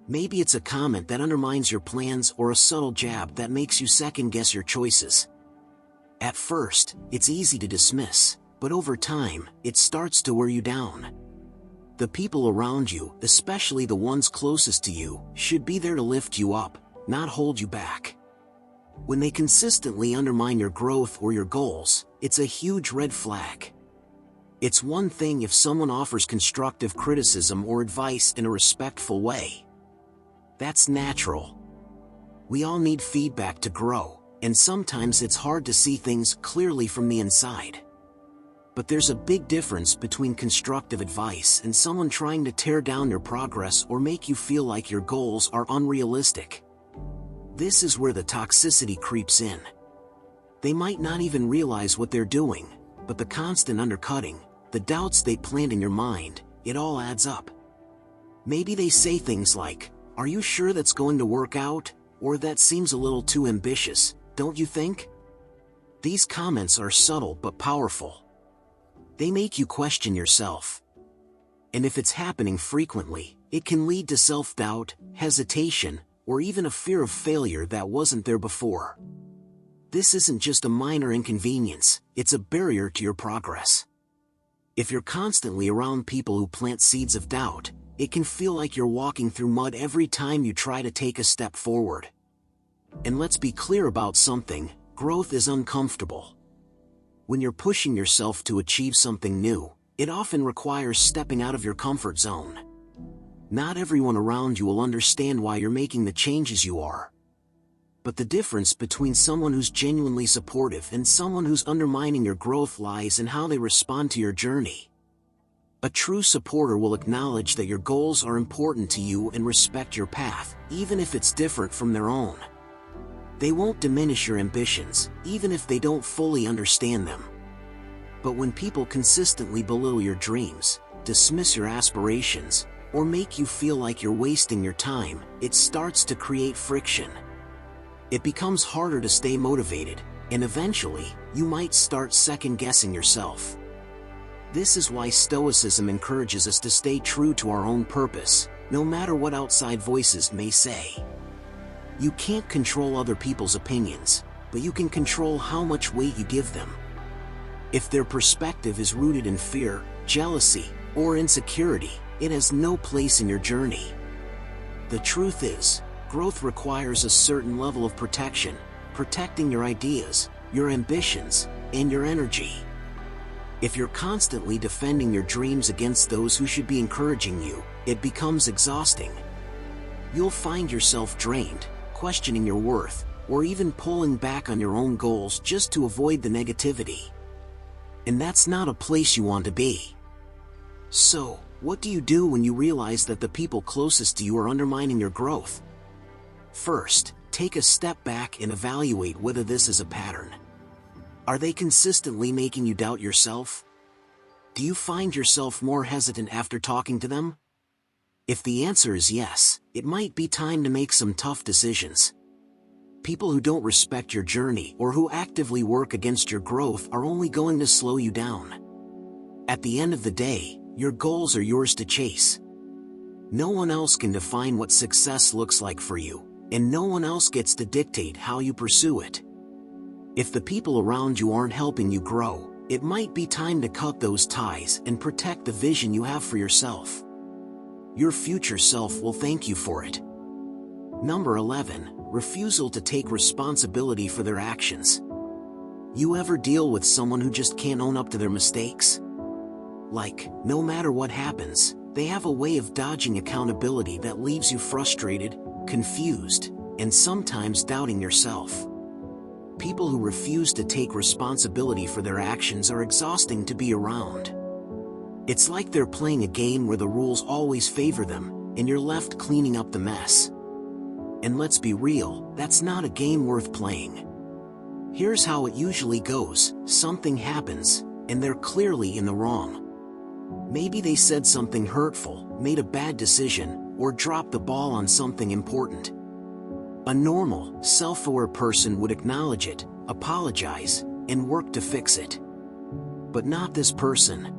Maybe it's a comment that undermines your plans or a subtle jab that makes you second-guess your choices. At first, it's easy to dismiss, but over time, it starts to wear you down. The people around you, especially the ones closest to you, should be there to lift you up, not hold you back. When they consistently undermine your growth or your goals, it's a huge red flag. It's one thing if someone offers constructive criticism or advice in a respectful way. That's natural. We all need feedback to grow, and sometimes it's hard to see things clearly from the inside. But there's a big difference between constructive advice and someone trying to tear down your progress or make you feel like your goals are unrealistic. This is where the toxicity creeps in. They might not even realize what they're doing, but the constant undercutting, the doubts they plant in your mind, it all adds up. Maybe they say things like, "Are you sure that's going to work out?" Or "That seems a little too ambitious, don't you think?" These comments are subtle but powerful. They make you question yourself. And if it's happening frequently, it can lead to self-doubt, hesitation, or even a fear of failure that wasn't there before. This isn't just a minor inconvenience, it's a barrier to your progress. If you're constantly around people who plant seeds of doubt, it can feel like you're walking through mud every time you try to take a step forward. And let's be clear about something, growth is uncomfortable. When you're pushing yourself to achieve something new, it often requires stepping out of your comfort zone. Not everyone around you will understand why you're making the changes you are. But the difference between someone who's genuinely supportive and someone who's undermining your growth lies in how they respond to your journey. A true supporter will acknowledge that your goals are important to you and respect your path, even if it's different from their own. They won't diminish your ambitions, even if they don't fully understand them. But when people consistently belittle your dreams, dismiss your aspirations, or make you feel like you're wasting your time, it starts to create friction. It becomes harder to stay motivated, and eventually, you might start second-guessing yourself. This is why Stoicism encourages us to stay true to our own purpose, no matter what outside voices may say. You can't control other people's opinions, but you can control how much weight you give them. If their perspective is rooted in fear, jealousy, or insecurity, it has no place in your journey. The truth is, growth requires a certain level of protection, protecting your ideas, your ambitions, and your energy. If you're constantly defending your dreams against those who should be encouraging you, it becomes exhausting. You'll find yourself drained, questioning your worth, or even pulling back on your own goals just to avoid the negativity. And that's not a place you want to be. So, what do you do when you realize that the people closest to you are undermining your growth? First, take a step back and evaluate whether this is a pattern. Are they consistently making you doubt yourself? Do you find yourself more hesitant after talking to them? If the answer is yes, it might be time to make some tough decisions. People who don't respect your journey or who actively work against your growth are only going to slow you down. At the end of the day, your goals are yours to chase. No one else can define what success looks like for you, and no one else gets to dictate how you pursue it. If the people around you aren't helping you grow, it might be time to cut those ties and protect the vision you have for yourself. Your future self will thank you for it. Number 11, refusal to take responsibility for their actions. You ever deal with someone who just can't own up to their mistakes? Like, no matter what happens, they have a way of dodging accountability that leaves you frustrated, confused, and sometimes doubting yourself. People who refuse to take responsibility for their actions are exhausting to be around. It's like they're playing a game where the rules always favor them, and you're left cleaning up the mess. And let's be real, that's not a game worth playing. Here's how it usually goes: something happens, and they're clearly in the wrong. Maybe they said something hurtful, made a bad decision, or dropped the ball on something important. A normal, self-aware person would acknowledge it, apologize, and work to fix it. But not this person.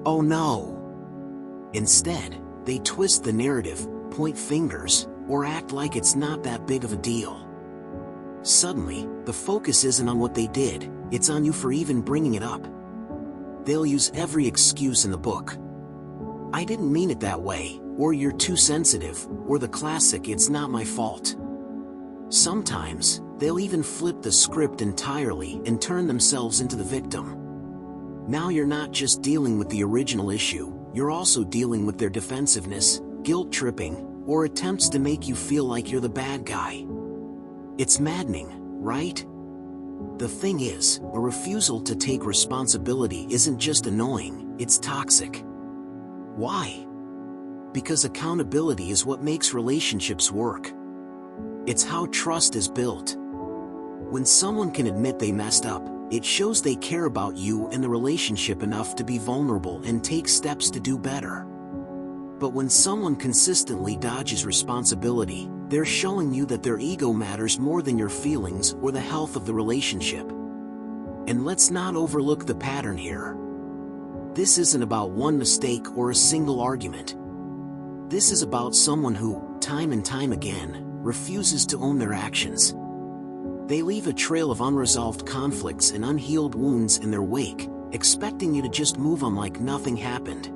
Oh no! Instead, they twist the narrative, point fingers, or act like it's not that big of a deal. Suddenly, the focus isn't on what they did, it's on you for even bringing it up. They'll use every excuse in the book. I didn't mean it that way, or you're too sensitive, or the classic "it's not my fault." Sometimes, they'll even flip the script entirely and turn themselves into the victim. Now you're not just dealing with the original issue, you're also dealing with their defensiveness, guilt-tripping, or attempts to make you feel like you're the bad guy. It's maddening, right? The thing is, a refusal to take responsibility isn't just annoying, it's toxic. Why? Because accountability is what makes relationships work. It's how trust is built. When someone can admit they messed up, it shows they care about you and the relationship enough to be vulnerable and take steps to do better. But when someone consistently dodges responsibility, they're showing you that their ego matters more than your feelings or the health of the relationship. And let's not overlook the pattern here. This isn't about one mistake or a single argument. This is about someone who, time and time again, refuses to own their actions. They leave a trail of unresolved conflicts and unhealed wounds in their wake, expecting you to just move on like nothing happened.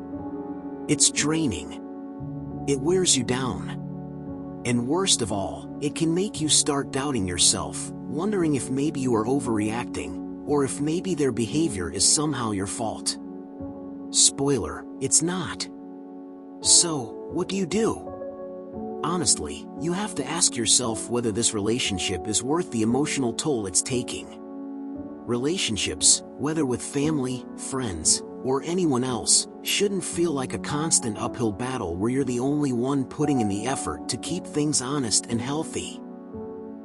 It's draining. It wears you down. And worst of all, it can make you start doubting yourself, wondering if maybe you are overreacting, or if maybe their behavior is somehow your fault. Spoiler, it's not. So, what do you do? Honestly, you have to ask yourself whether this relationship is worth the emotional toll it's taking. Relationships, whether with family, friends, or anyone else, shouldn't feel like a constant uphill battle where you're the only one putting in the effort to keep things honest and healthy.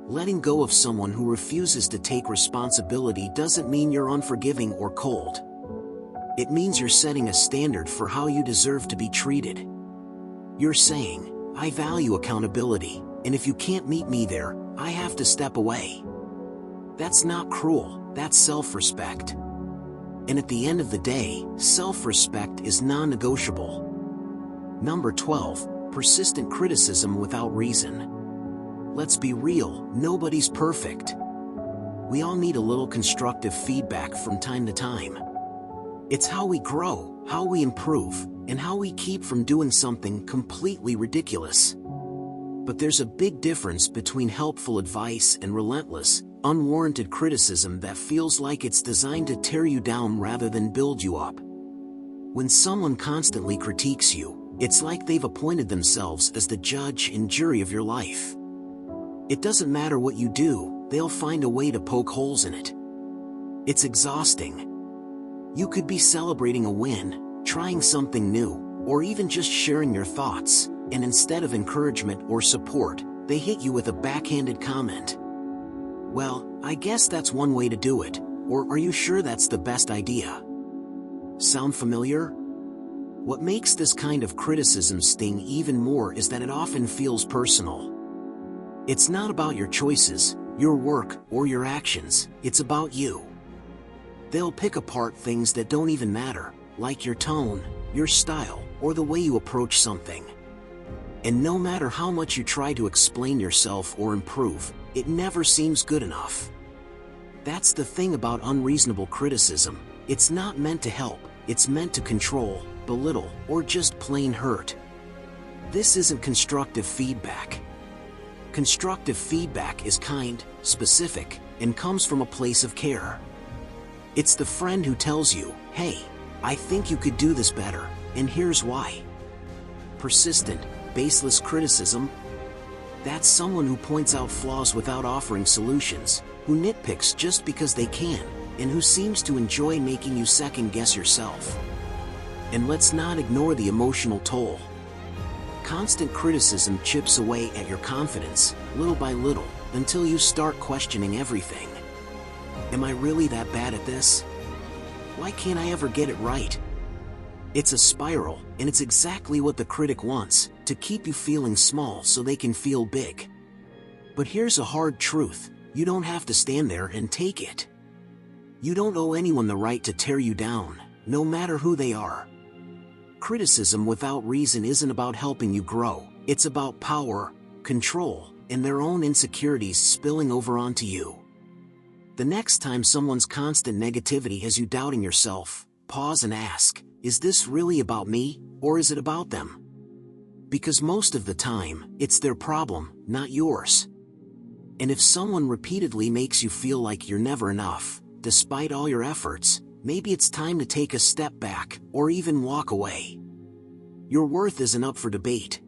Letting go of someone who refuses to take responsibility doesn't mean you're unforgiving or cold. It means you're setting a standard for how you deserve to be treated. You're saying, I value accountability, and if you can't meet me there, I have to step away. That's not cruel, that's self-respect. And at the end of the day, self-respect is non-negotiable. Number 12, persistent criticism without reason. Let's be real, nobody's perfect. We all need a little constructive feedback from time to time. It's how we grow, how we improve, and how we keep from doing something completely ridiculous. But there's a big difference between helpful advice and relentless, unwarranted criticism that feels like it's designed to tear you down rather than build you up. When someone constantly critiques you, it's like they've appointed themselves as the judge and jury of your life. It doesn't matter what you do, they'll find a way to poke holes in it. It's exhausting. You could be celebrating a win, trying something new, or even just sharing your thoughts, and instead of encouragement or support, they hit you with a backhanded comment. Well, I guess that's one way to do it, or are you sure that's the best idea? Sound familiar? What makes this kind of criticism sting even more is that it often feels personal. It's not about your choices, your work, or your actions, it's about you. They'll pick apart things that don't even matter, like your tone, your style, or the way you approach something. And no matter how much you try to explain yourself or improve, it never seems good enough. That's the thing about unreasonable criticism, it's not meant to help, it's meant to control, belittle, or just plain hurt. This isn't constructive feedback. Constructive feedback is kind, specific, and comes from a place of care. It's the friend who tells you, hey, I think you could do this better, and here's why. Persistent, baseless criticism. That's someone who points out flaws without offering solutions, who nitpicks just because they can, and who seems to enjoy making you second-guess yourself. And let's not ignore the emotional toll. Constant criticism chips away at your confidence, little by little, until you start questioning everything. Am I really that bad at this? Why can't I ever get it right? It's a spiral, and it's exactly what the critic wants, to keep you feeling small so they can feel big. But here's a hard truth, you don't have to stand there and take it. You don't owe anyone the right to tear you down, no matter who they are. Criticism without reason isn't about helping you grow, it's about power, control, and their own insecurities spilling over onto you. The next time someone's constant negativity has you doubting yourself, pause and ask, is this really about me, or is it about them? Because most of the time, it's their problem, not yours. And if someone repeatedly makes you feel like you're never enough, despite all your efforts, maybe it's time to take a step back, or even walk away. Your worth isn't up for debate.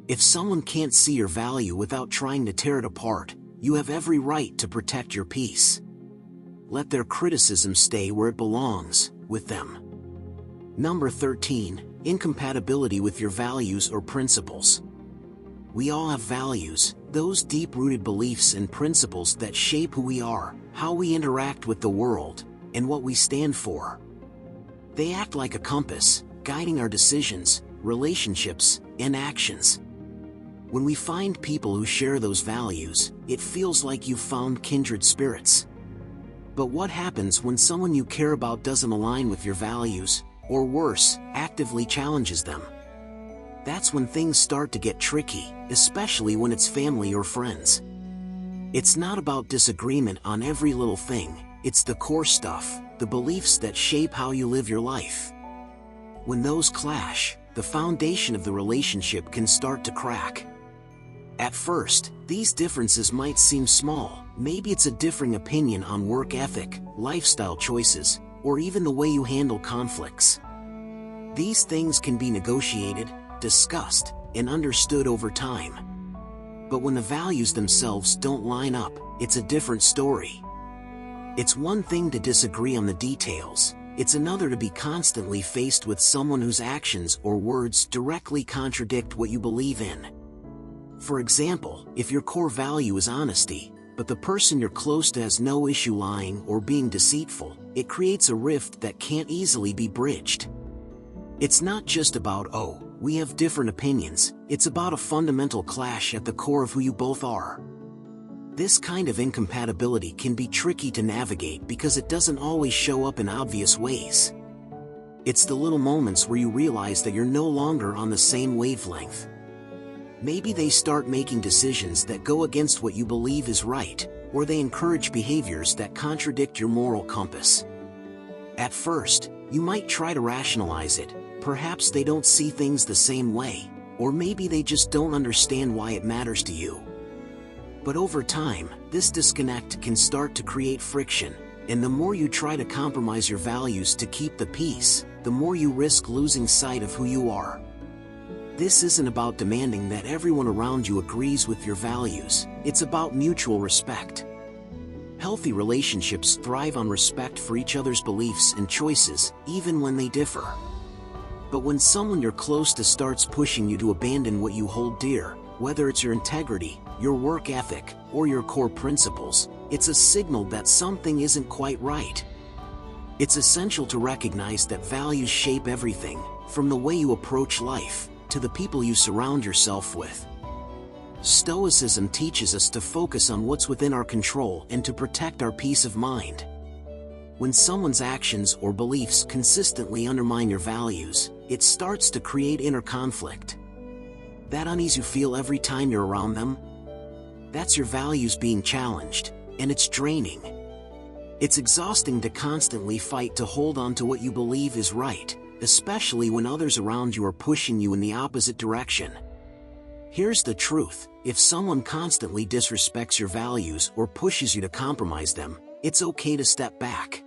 If someone can't see your value without trying to tear it apart, you have every right to protect your peace. Let their criticism stay where it belongs, with them. Number 13, incompatibility with your values or principles. We all have values, those deep-rooted beliefs and principles that shape who we are, how we interact with the world, and what we stand for. They act like a compass, guiding our decisions, relationships, and actions. When we find people who share those values, it feels like you've found kindred spirits. But what happens when someone you care about doesn't align with your values, or worse, actively challenges them? That's when things start to get tricky, especially when it's family or friends. It's not about disagreement on every little thing, it's the core stuff, the beliefs that shape how you live your life. When those clash, the foundation of the relationship can start to crack. At first, these differences might seem small. Maybe it's a differing opinion on work ethic, lifestyle choices, or even the way you handle conflicts. These things can be negotiated, discussed, and understood over time. But when the values themselves don't line up, it's a different story. It's one thing to disagree on the details, it's another to be constantly faced with someone whose actions or words directly contradict what you believe in. For example, if your core value is honesty, but the person you're close to has no issue lying or being deceitful, it creates a rift that can't easily be bridged. It's not just about, oh, we have different opinions, it's about a fundamental clash at the core of who you both are. This kind of incompatibility can be tricky to navigate because it doesn't always show up in obvious ways. It's the little moments where you realize that you're no longer on the same wavelength. Maybe they start making decisions that go against what you believe is right, or they encourage behaviors that contradict your moral compass. At first, you might try to rationalize it, perhaps they don't see things the same way, or maybe they just don't understand why it matters to you. But over time, this disconnect can start to create friction, and the more you try to compromise your values to keep the peace, the more you risk losing sight of who you are. This isn't about demanding that everyone around you agrees with your values, it's about mutual respect. Healthy relationships thrive on respect for each other's beliefs and choices, even when they differ. But when someone you're close to starts pushing you to abandon what you hold dear, whether it's your integrity, your work ethic, or your core principles, it's a signal that something isn't quite right. It's essential to recognize that values shape everything, from the way you approach life, to the people you surround yourself with. Stoicism teaches us to focus on what's within our control and to protect our peace of mind. When someone's actions or beliefs consistently undermine your values, it starts to create inner conflict. That unease you feel every time you're around them? That's your values being challenged, and it's draining. It's exhausting to constantly fight to hold on to what you believe is right, especially when others around you are pushing you in the opposite direction. Here's the truth, if someone constantly disrespects your values or pushes you to compromise them, it's okay to step back.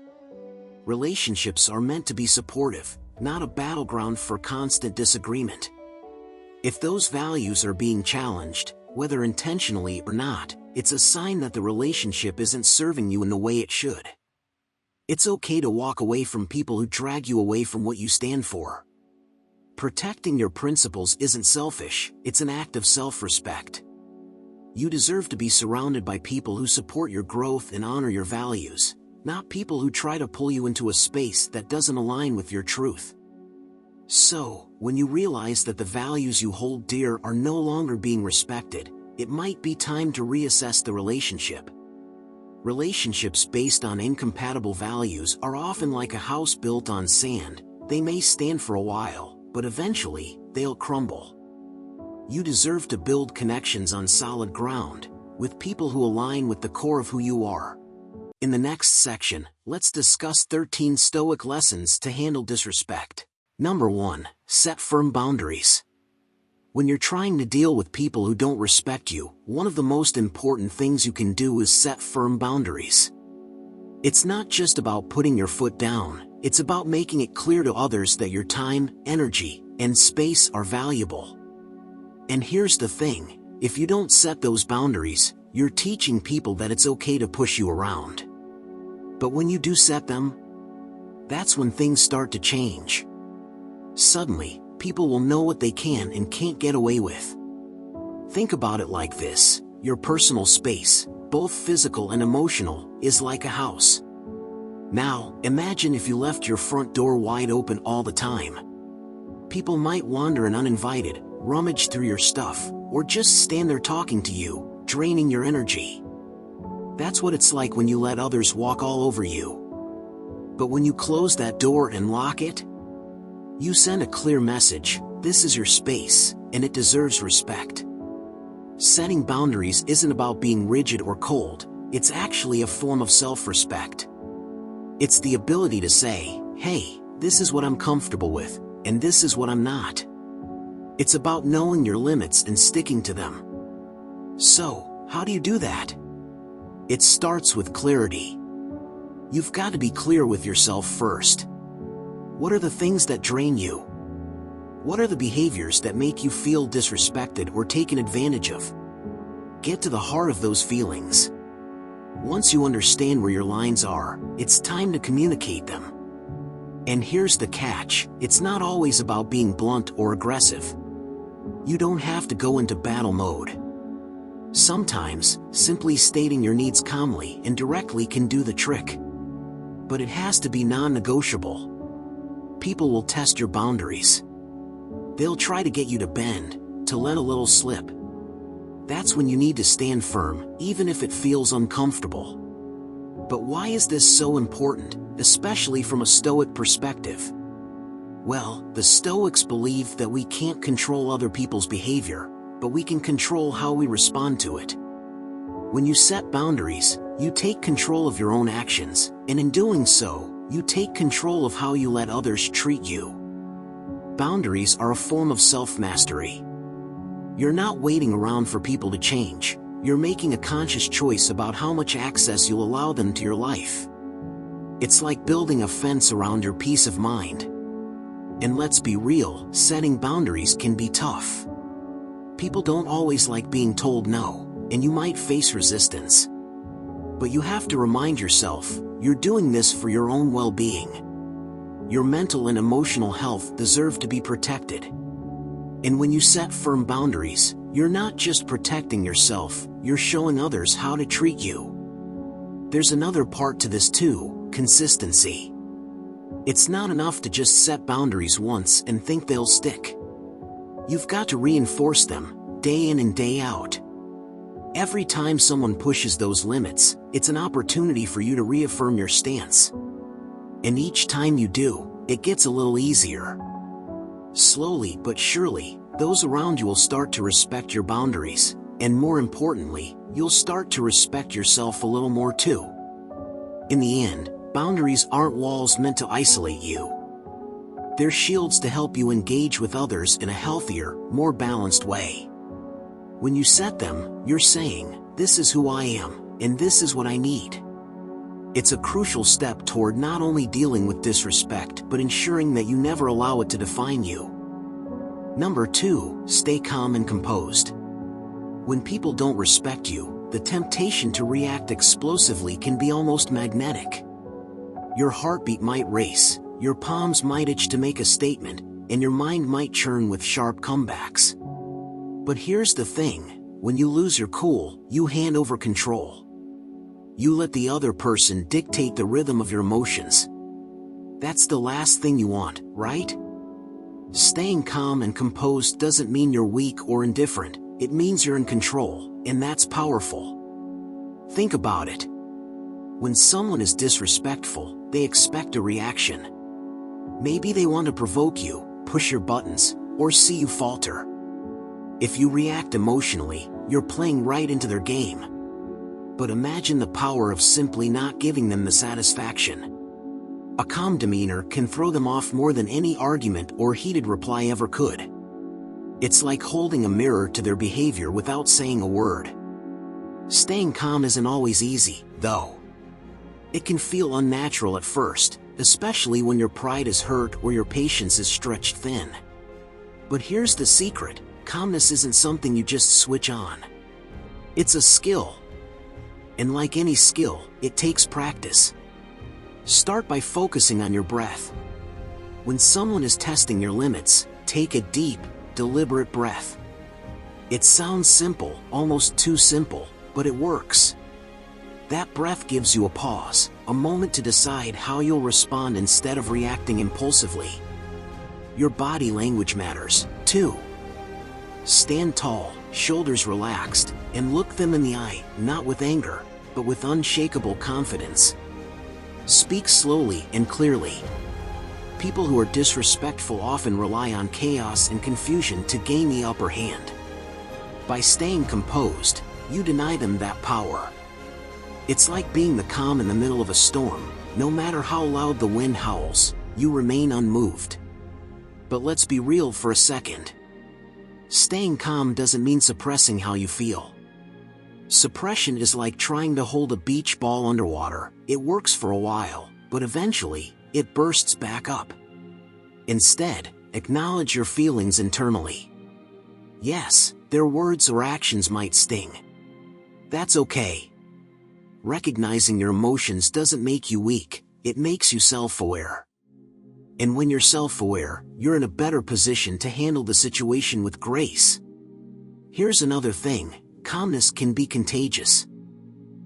Relationships are meant to be supportive, not a battleground for constant disagreement. If those values are being challenged, whether intentionally or not, it's a sign that the relationship isn't serving you in the way it should. It's okay to walk away from people who drag you away from what you stand for. Protecting your principles isn't selfish, it's an act of self-respect. You deserve to be surrounded by people who support your growth and honor your values, not people who try to pull you into a space that doesn't align with your truth. So, when you realize that the values you hold dear are no longer being respected, it might be time to reassess the relationship. Relationships based on incompatible values are often like a house built on sand. They may stand for a while, but eventually, they'll crumble. You deserve to build connections on solid ground, with people who align with the core of who you are. In the next section, let's discuss 13 Stoic lessons to handle disrespect. Number 1. Set firm boundaries. When you're trying to deal with people who don't respect you, one of the most important things you can do is set firm boundaries. It's not just about putting your foot down, it's about making it clear to others that your time, energy, and space are valuable. And here's the thing, if you don't set those boundaries, you're teaching people that it's okay to push you around. But when you do set them, that's when things start to change. Suddenly, people will know what they can and can't get away with. Think about it like this: your personal space, both physical and emotional, is like a house. Now, imagine if you left your front door wide open all the time. People might wander in uninvited, rummage through your stuff, or just stand there talking to you, draining your energy. That's what it's like when you let others walk all over you. But when you close that door and lock it, you send a clear message: this is your space, and it deserves respect. Setting boundaries isn't about being rigid or cold, it's actually a form of self-respect. It's the ability to say, hey, this is what I'm comfortable with, and this is what I'm not. It's about knowing your limits and sticking to them. So, how do you do that? It starts with clarity. You've got to be clear with yourself first. What are the things that drain you? What are the behaviors that make you feel disrespected or taken advantage of? Get to the heart of those feelings. Once you understand where your lines are, it's time to communicate them. And here's the catch: it's not always about being blunt or aggressive. You don't have to go into battle mode. Sometimes, simply stating your needs calmly and directly can do the trick. But it has to be non-negotiable. People will test your boundaries. They'll try to get you to bend, to let a little slip. That's when you need to stand firm, even if it feels uncomfortable. But why is this so important, especially from a Stoic perspective? Well, the Stoics believe that we can't control other people's behavior, but we can control how we respond to it. When you set boundaries, you take control of your own actions, and in doing so, you take control of how you let others treat you. Boundaries are a form of self-mastery. You're not waiting around for people to change. You're making a conscious choice about how much access you'll allow them to your life. It's like building a fence around your peace of mind. And let's be real, setting boundaries can be tough. People don't always like being told no, and you might face resistance. But you have to remind yourself, you're doing this for your own well-being. Your mental and emotional health deserve to be protected. And when you set firm boundaries, you're not just protecting yourself, you're showing others how to treat you. There's another part to this too: consistency. It's not enough to just set boundaries once and think they'll stick. You've got to reinforce them, day in and day out. Every time someone pushes those limits, it's an opportunity for you to reaffirm your stance. And each time you do, it gets a little easier. Slowly but surely, those around you will start to respect your boundaries, and more importantly, you'll start to respect yourself a little more too. In the end, boundaries aren't walls meant to isolate you. They're shields to help you engage with others in a healthier, more balanced way. When you set them, you're saying, this is who I am, and this is what I need. It's a crucial step toward not only dealing with disrespect but ensuring that you never allow it to define you. Number 2, stay calm and composed. When people don't respect you, the temptation to react explosively can be almost magnetic. Your heartbeat might race, your palms might itch to make a statement, and your mind might churn with sharp comebacks. But here's the thing, when you lose your cool, you hand over control. You let the other person dictate the rhythm of your emotions. That's the last thing you want, right? Staying calm and composed doesn't mean you're weak or indifferent, it means you're in control, and that's powerful. Think about it. When someone is disrespectful, they expect a reaction. Maybe they want to provoke you, push your buttons, or see you falter. If you react emotionally, you're playing right into their game. But imagine the power of simply not giving them the satisfaction. A calm demeanor can throw them off more than any argument or heated reply ever could. It's like holding a mirror to their behavior without saying a word. Staying calm isn't always easy, though. It can feel unnatural at first, especially when your pride is hurt or your patience is stretched thin. But here's the secret, calmness isn't something you just switch on. It's a skill. And like any skill, it takes practice. Start by focusing on your breath. When someone is testing your limits, take a deep, deliberate breath. It sounds simple, almost too simple, but it works. That breath gives you a pause, a moment to decide how you'll respond instead of reacting impulsively. Your body language matters, too. Stand tall, shoulders relaxed, and look them in the eye, not with anger, but with unshakable confidence. Speak slowly and clearly. People who are disrespectful often rely on chaos and confusion to gain the upper hand. By staying composed, you deny them that power. It's like being the calm in the middle of a storm. No matter how loud the wind howls, you remain unmoved. But let's be real for a second. Staying calm doesn't mean suppressing how you feel. Suppression is like trying to hold a beach ball underwater. It works for a while, but eventually, it bursts back up. Instead, acknowledge your feelings internally. Yes, their words or actions might sting. That's okay. Recognizing your emotions doesn't make you weak, it makes you self-aware. And when you're self-aware, you're in a better position to handle the situation with grace. Here's another thing, calmness can be contagious.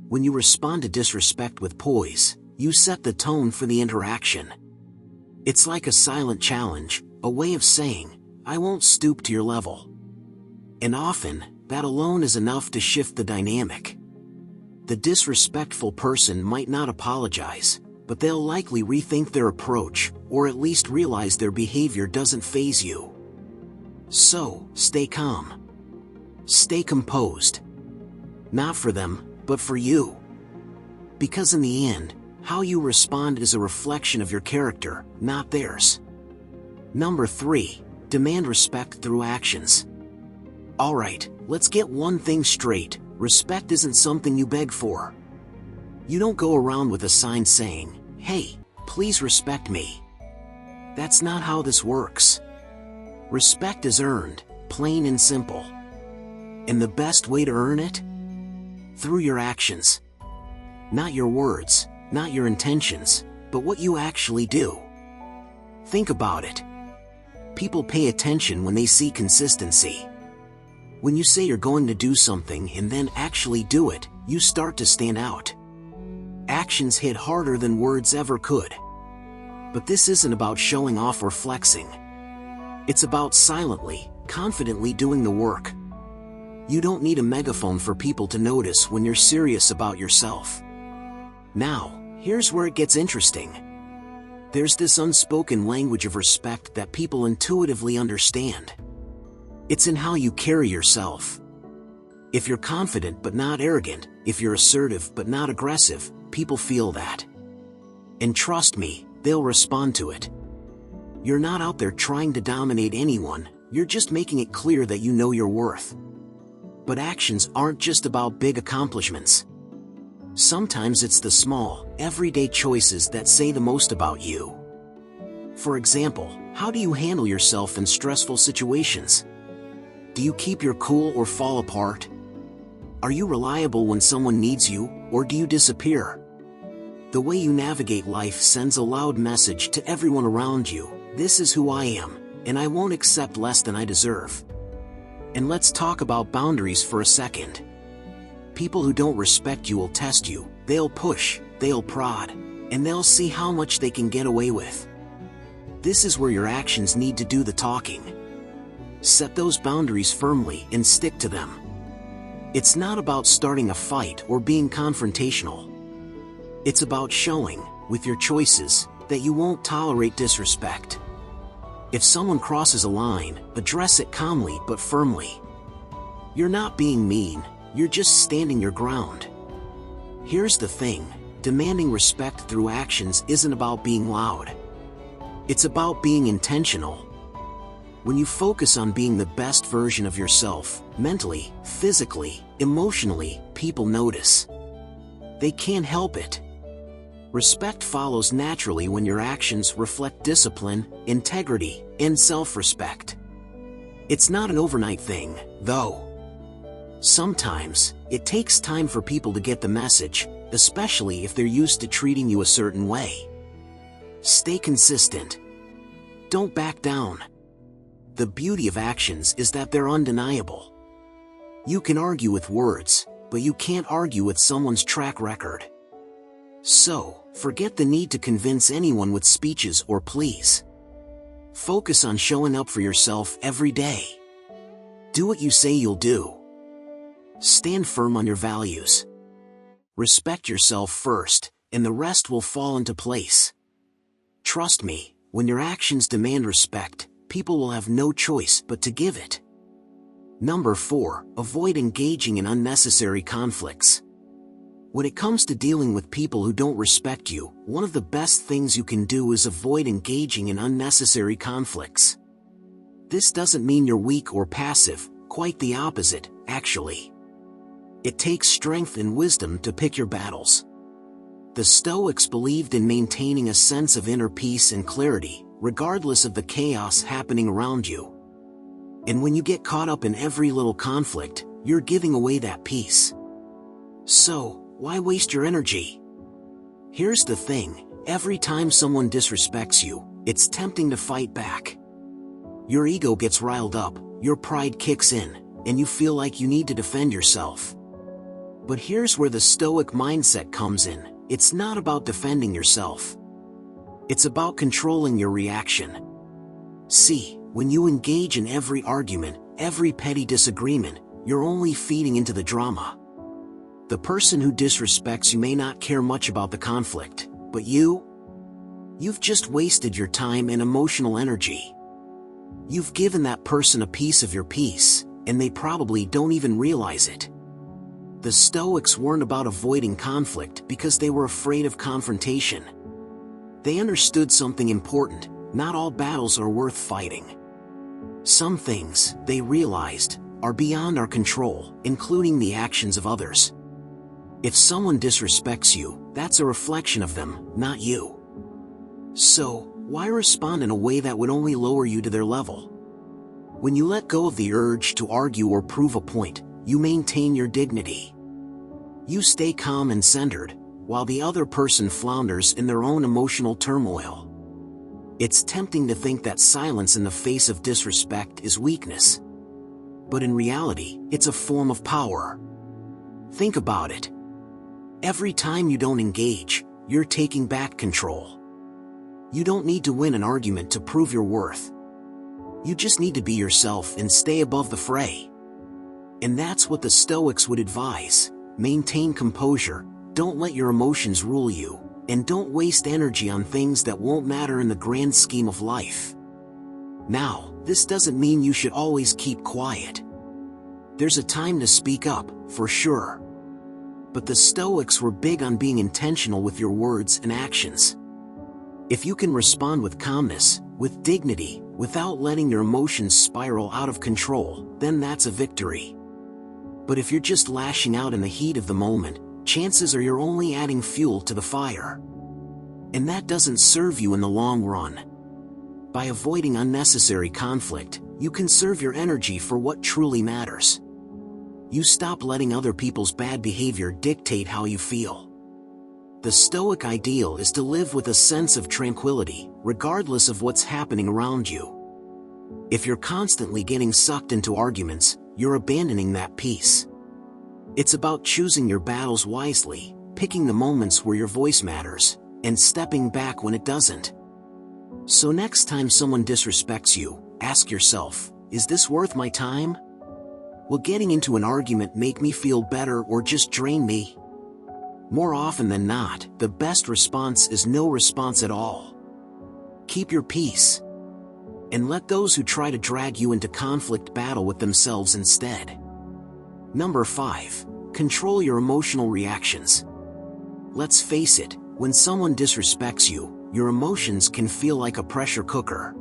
When you respond to disrespect with poise, you set the tone for the interaction. It's like a silent challenge, a way of saying, I won't stoop to your level. And often, that alone is enough to shift the dynamic. The disrespectful person might not apologize, but they'll likely rethink their approach, or at least realize their behavior doesn't faze you. So, stay calm. Stay composed. Not for them, but for you. Because in the end, how you respond is a reflection of your character, not theirs. Number 3, demand respect through actions. Alright, let's get one thing straight, respect isn't something you beg for. You don't go around with a sign saying, hey, please respect me. That's not how this works. Respect is earned, plain and simple. And the best way to earn it? Through your actions. Not your words, not your intentions, but what you actually do. Think about it. People pay attention when they see consistency. When you say you're going to do something and then actually do it, you start to stand out. Actions hit harder than words ever could. But this isn't about showing off or flexing. It's about silently, confidently doing the work. You don't need a megaphone for people to notice when you're serious about yourself. Now, here's where it gets interesting. There's this unspoken language of respect that people intuitively understand. It's in how you carry yourself. If you're confident but not arrogant, if you're assertive but not aggressive, people feel that. And trust me, they'll respond to it. You're not out there trying to dominate anyone, you're just making it clear that you know your worth. But actions aren't just about big accomplishments. Sometimes it's the small, everyday choices that say the most about you. For example, how do you handle yourself in stressful situations? Do you keep your cool or fall apart? Are you reliable when someone needs you, or do you disappear? The way you navigate life sends a loud message to everyone around you: this is who I am, and I won't accept less than I deserve. And let's talk about boundaries for a second. People who don't respect you will test you, they'll push, they'll prod, and they'll see how much they can get away with. This is where your actions need to do the talking. Set those boundaries firmly and stick to them. It's not about starting a fight or being confrontational. It's about showing, with your choices, that you won't tolerate disrespect. If someone crosses a line, address it calmly but firmly. You're not being mean, you're just standing your ground. Here's the thing: demanding respect through actions isn't about being loud. It's about being intentional. When you focus on being the best version of yourself, mentally, physically, emotionally, people notice. They can't help it. Respect follows naturally when your actions reflect discipline, integrity, and self-respect. It's not an overnight thing, though. Sometimes, it takes time for people to get the message, especially if they're used to treating you a certain way. Stay consistent. Don't back down. The beauty of actions is that they're undeniable. You can argue with words, but you can't argue with someone's track record. So, forget the need to convince anyone with speeches or pleas. Focus on showing up for yourself every day. Do what you say you'll do. Stand firm on your values. Respect yourself first, and the rest will fall into place. Trust me, when your actions demand respect, people will have no choice but to give it. Number 4, avoid engaging in unnecessary conflicts. When it comes to dealing with people who don't respect you, one of the best things you can do is avoid engaging in unnecessary conflicts. This doesn't mean you're weak or passive, quite the opposite, actually. It takes strength and wisdom to pick your battles. The Stoics believed in maintaining a sense of inner peace and clarity, regardless of the chaos happening around you. And when you get caught up in every little conflict, you're giving away that peace. So, why waste your energy? Here's the thing: every time someone disrespects you, it's tempting to fight back. Your ego gets riled up, your pride kicks in, and you feel like you need to defend yourself. But here's where the Stoic mindset comes in: it's not about defending yourself. It's about controlling your reaction. See, when you engage in every argument, every petty disagreement, you're only feeding into the drama. The person who disrespects you may not care much about the conflict, but you've just wasted your time and emotional energy. You've given that person a piece of your peace, and they probably don't even realize it. The Stoics weren't about avoiding conflict because they were afraid of confrontation. They understood something important: not all battles are worth fighting. Some things, they realized, are beyond our control, including the actions of others. If someone disrespects you, that's a reflection of them, not you. So, why respond in a way that would only lower you to their level? When you let go of the urge to argue or prove a point, you maintain your dignity. You stay calm and centered, while the other person flounders in their own emotional turmoil. It's tempting to think that silence in the face of disrespect is weakness. But in reality, it's a form of power. Think about it. Every time you don't engage, you're taking back control. You don't need to win an argument to prove your worth. You just need to be yourself and stay above the fray. And that's what the Stoics would advise: maintain composure, don't let your emotions rule you, and don't waste energy on things that won't matter in the grand scheme of life. Now, this doesn't mean you should always keep quiet. There's a time to speak up, for sure. But the Stoics were big on being intentional with your words and actions. If you can respond with calmness, with dignity, without letting your emotions spiral out of control, then that's a victory. But if you're just lashing out in the heat of the moment, chances are you're only adding fuel to the fire. And that doesn't serve you in the long run. By avoiding unnecessary conflict, you conserve your energy for what truly matters. You stop letting other people's bad behavior dictate how you feel. The Stoic ideal is to live with a sense of tranquility, regardless of what's happening around you. If you're constantly getting sucked into arguments, you're abandoning that peace. It's about choosing your battles wisely, picking the moments where your voice matters, and stepping back when it doesn't. So next time someone disrespects you, ask yourself, is this worth my time? Will getting into an argument make me feel better or just drain me? More often than not, the best response is no response at all. Keep your peace. And let those who try to drag you into conflict battle with themselves instead. Number 5. Control your emotional reactions. Let's face it, when someone disrespects you, your emotions can feel like a pressure cooker.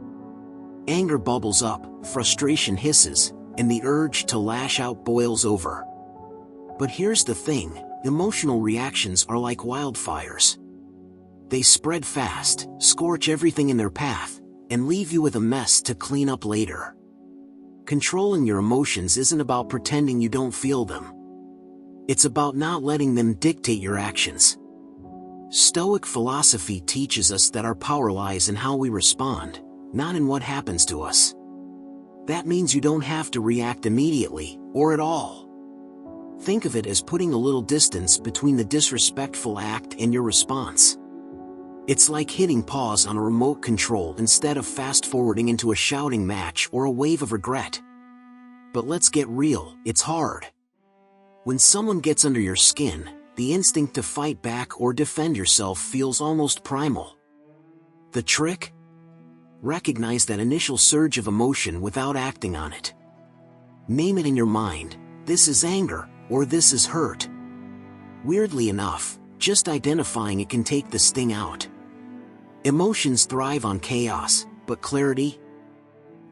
Anger bubbles up, frustration hisses, and the urge to lash out boils over. But here's the thing, emotional reactions are like wildfires. They spread fast, scorch everything in their path, and leave you with a mess to clean up later. Controlling your emotions isn't about pretending you don't feel them. It's about not letting them dictate your actions. Stoic philosophy teaches us that our power lies in how we respond, not in what happens to us. That means you don't have to react immediately, or at all. Think of it as putting a little distance between the disrespectful act and your response. It's like hitting pause on a remote control instead of fast-forwarding into a shouting match or a wave of regret. But let's get real, it's hard. When someone gets under your skin, the instinct to fight back or defend yourself feels almost primal. The trick? Recognize that initial surge of emotion without acting on it. Name it in your mind, this is anger, or this is hurt. Weirdly enough, just identifying it can take the sting out. Emotions thrive on chaos, but clarity?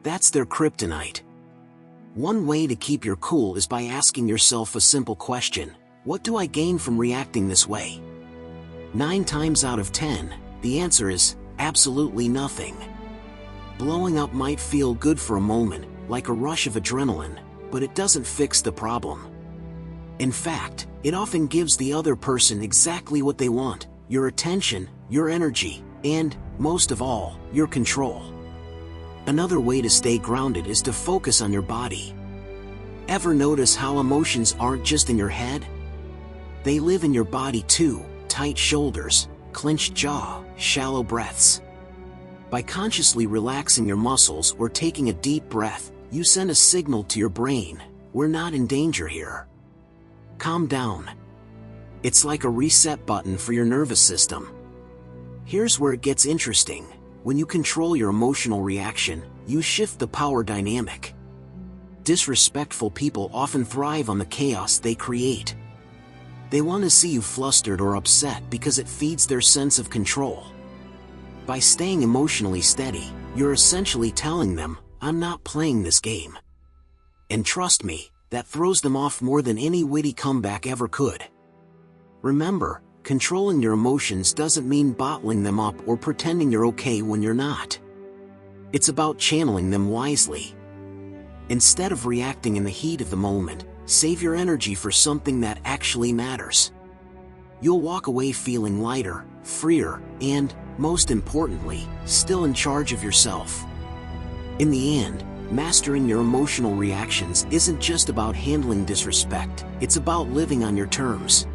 That's their kryptonite. One way to keep your cool is by asking yourself a simple question. What do I gain from reacting this way? 9 times out of 10, the answer is absolutely nothing. Blowing up might feel good for a moment, like a rush of adrenaline, but it doesn't fix the problem. In fact, it often gives the other person exactly what they want, your attention, your energy, and, most of all, your control. Another way to stay grounded is to focus on your body. Ever notice how emotions aren't just in your head? They live in your body too, tight shoulders, clenched jaw, shallow breaths. By consciously relaxing your muscles or taking a deep breath, you send a signal to your brain, we're not in danger here. Calm down. It's like a reset button for your nervous system. Here's where it gets interesting. When you control your emotional reaction, you shift the power dynamic. Disrespectful people often thrive on the chaos they create. They want to see you flustered or upset because it feeds their sense of control. By staying emotionally steady, you're essentially telling them, I'm not playing this game. And trust me, that throws them off more than any witty comeback ever could. Remember, controlling your emotions doesn't mean bottling them up or pretending you're okay when you're not. It's about channeling them wisely. Instead of reacting in the heat of the moment, save your energy for something that actually matters. You'll walk away feeling lighter, freer, and, most importantly, still in charge of yourself. In the end, mastering your emotional reactions isn't just about handling disrespect, it's about living on your terms.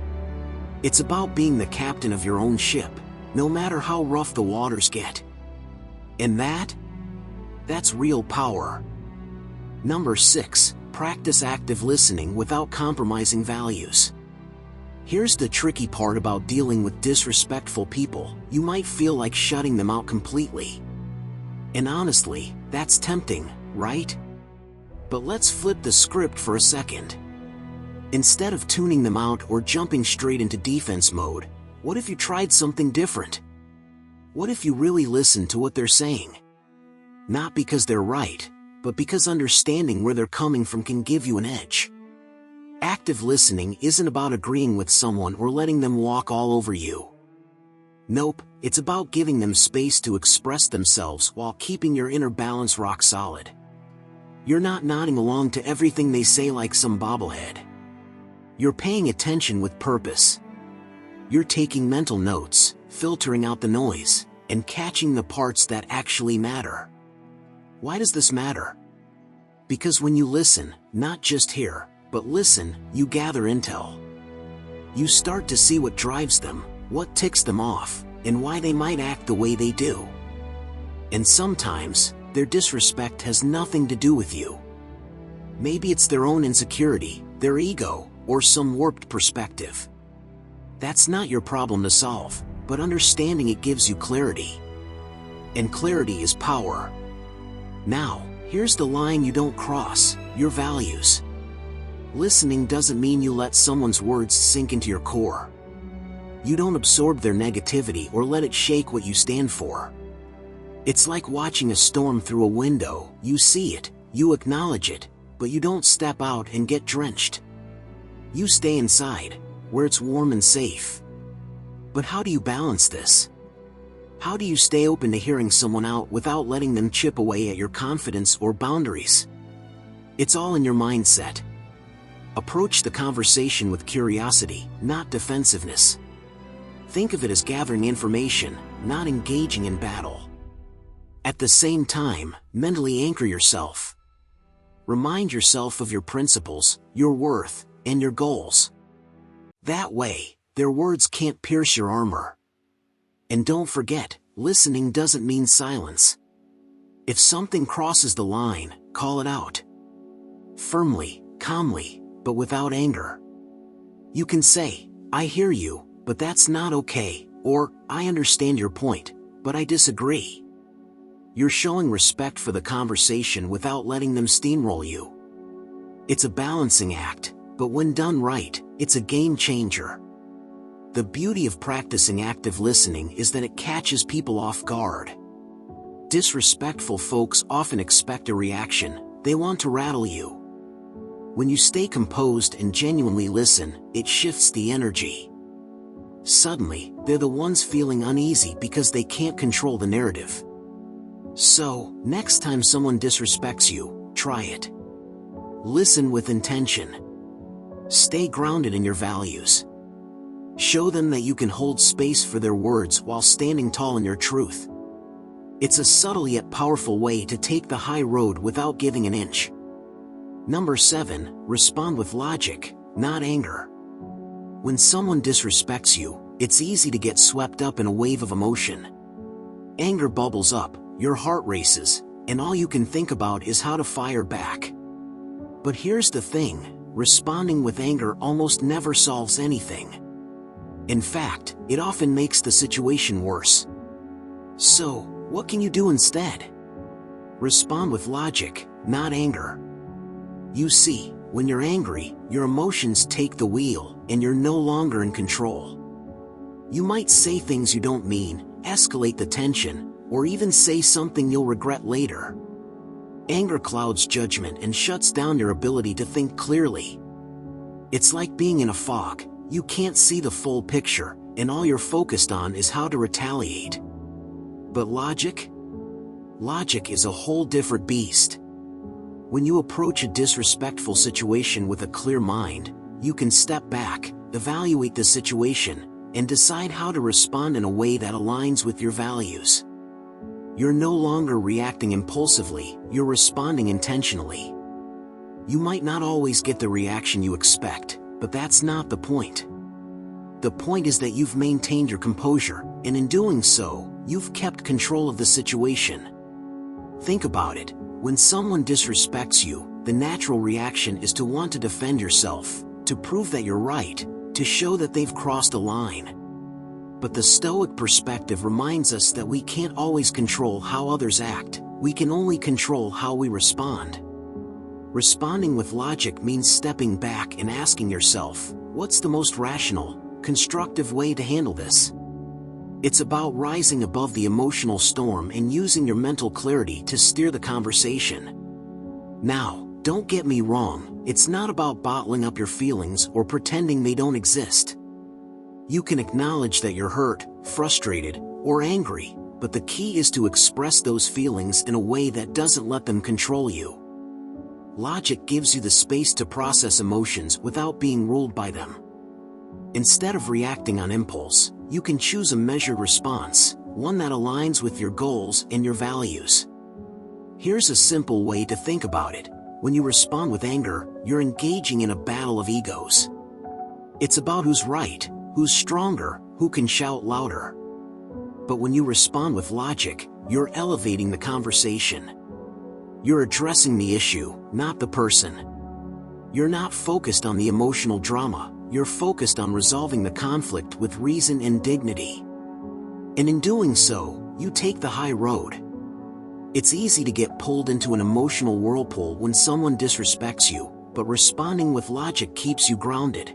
It's about being the captain of your own ship, no matter how rough the waters get. And that's real power. Number 6, practice active listening without compromising values. Here's the tricky part about dealing with disrespectful people, you might feel like shutting them out completely. And honestly, that's tempting, right? But let's flip the script for a second. Instead of tuning them out or jumping straight into defense mode, what if you tried something different? What if you really listened to what they're saying? Not because they're right, but because understanding where they're coming from can give you an edge. Active listening isn't about agreeing with someone or letting them walk all over you. Nope, it's about giving them space to express themselves while keeping your inner balance rock solid. You're not nodding along to everything they say like some bobblehead. You're paying attention with purpose. You're taking mental notes, filtering out the noise, and catching the parts that actually matter. Why does this matter? Because when you listen, not just hear, but listen, you gather intel. You start to see what drives them, what ticks them off, and why they might act the way they do. And sometimes, their disrespect has nothing to do with you. Maybe it's their own insecurity, their ego, or some warped perspective. That's not your problem to solve, but understanding it gives you clarity. And clarity is power. Now, here's the line you don't cross: your values. Listening doesn't mean you let someone's words sink into your core. You don't absorb their negativity or let it shake what you stand for. It's like watching a storm through a window. You see it, you acknowledge it, but you don't step out and get drenched. You stay inside, where it's warm and safe. But how do you balance this? How do you stay open to hearing someone out without letting them chip away at your confidence or boundaries? It's all in your mindset. Approach the conversation with curiosity, not defensiveness. Think of it as gathering information, not engaging in battle. At the same time, mentally anchor yourself. Remind yourself of your principles, your worth, and your goals. That way, their words can't pierce your armor. And don't forget, listening doesn't mean silence. If something crosses the line, call it out. Firmly, calmly, but without anger. You can say, "I hear you, but that's not okay," or "I understand your point, but I disagree." You're showing respect for the conversation without letting them steamroll you. It's a balancing act, but when done right, it's a game changer. The beauty of practicing active listening is that it catches people off guard. Disrespectful folks often expect a reaction. They want to rattle you. When you stay composed and genuinely listen, it shifts the energy. Suddenly, they're the ones feeling uneasy because they can't control the narrative. So, next time someone disrespects you, try it. Listen with intention. Stay grounded in your values. Show them that you can hold space for their words while standing tall in your truth. It's a subtle yet powerful way to take the high road without giving an inch. Number 7, respond with logic, not anger. When someone disrespects you, it's easy to get swept up in a wave of emotion. Anger bubbles up, your heart races, and all you can think about is how to fire back. But here's the thing, responding with anger almost never solves anything. In fact, it often makes the situation worse. So, what can you do instead? Respond with logic, not anger. You see, when you're angry, your emotions take the wheel, and you're no longer in control. You might say things you don't mean, escalate the tension, or even say something you'll regret later. Anger clouds judgment and shuts down your ability to think clearly. It's like being in a fog. You can't see the full picture, and all you're focused on is how to retaliate. But logic? Logic is a whole different beast. When you approach a disrespectful situation with a clear mind, you can step back, evaluate the situation, and decide how to respond in a way that aligns with your values. You're no longer reacting impulsively, you're responding intentionally. You might not always get the reaction you expect, but that's not the point. The point is that you've maintained your composure, and in doing so, you've kept control of the situation. Think about it. When someone disrespects you, the natural reaction is to want to defend yourself, to prove that you're right, to show that they've crossed a line. But the Stoic perspective reminds us that we can't always control how others act, we can only control how we respond. Responding with logic means stepping back and asking yourself, what's the most rational, constructive way to handle this? It's about rising above the emotional storm and using your mental clarity to steer the conversation. Now, Don't get me wrong, it's not about bottling up your feelings or pretending they don't exist. You can acknowledge that you're hurt, frustrated, or angry, but the key is to express those feelings in a way that doesn't let them control you. Logic gives you the space to process emotions without being ruled by them. Instead of reacting on impulse, you can choose a measured response, one that aligns with your goals and your values. Here's a simple way to think about it. When you respond with anger, you're engaging in a battle of egos. It's about who's right, who's stronger, who can shout louder. But when you respond with logic, you're elevating the conversation. You're addressing the issue, not the person. You're not focused on the emotional drama, you're focused on resolving the conflict with reason and dignity. And in doing so, you take the high road. It's easy to get pulled into an emotional whirlpool when someone disrespects you, but responding with logic keeps you grounded.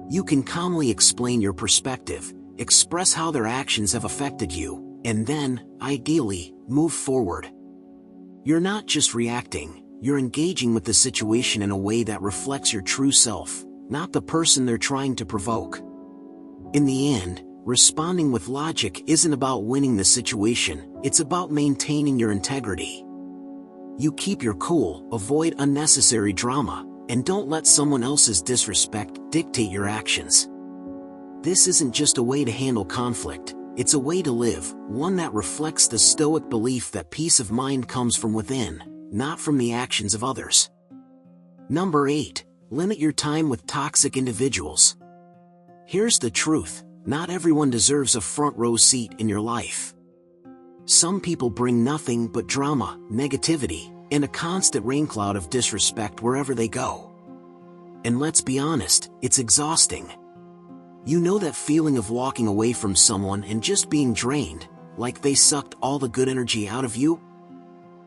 You can calmly explain your perspective, express how their actions have affected you, and then, ideally, move forward. You're not just reacting, you're engaging with the situation in a way that reflects your true self, not the person they're trying to provoke. In the end, responding with logic isn't about winning the situation, it's about maintaining your integrity. You keep your cool, avoid unnecessary drama, and don't let someone else's disrespect dictate your actions. This isn't just a way to handle conflict, it's a way to live, one that reflects the Stoic belief that peace of mind comes from within, not from the actions of others. Number 8. Limit your time with toxic individuals. Here's the truth. Not everyone deserves a front row seat in your life. Some people bring nothing but drama, negativity, and a constant raincloud of disrespect wherever they go. And let's be honest, it's exhausting. You know that feeling of walking away from someone and just being drained, like they sucked all the good energy out of you?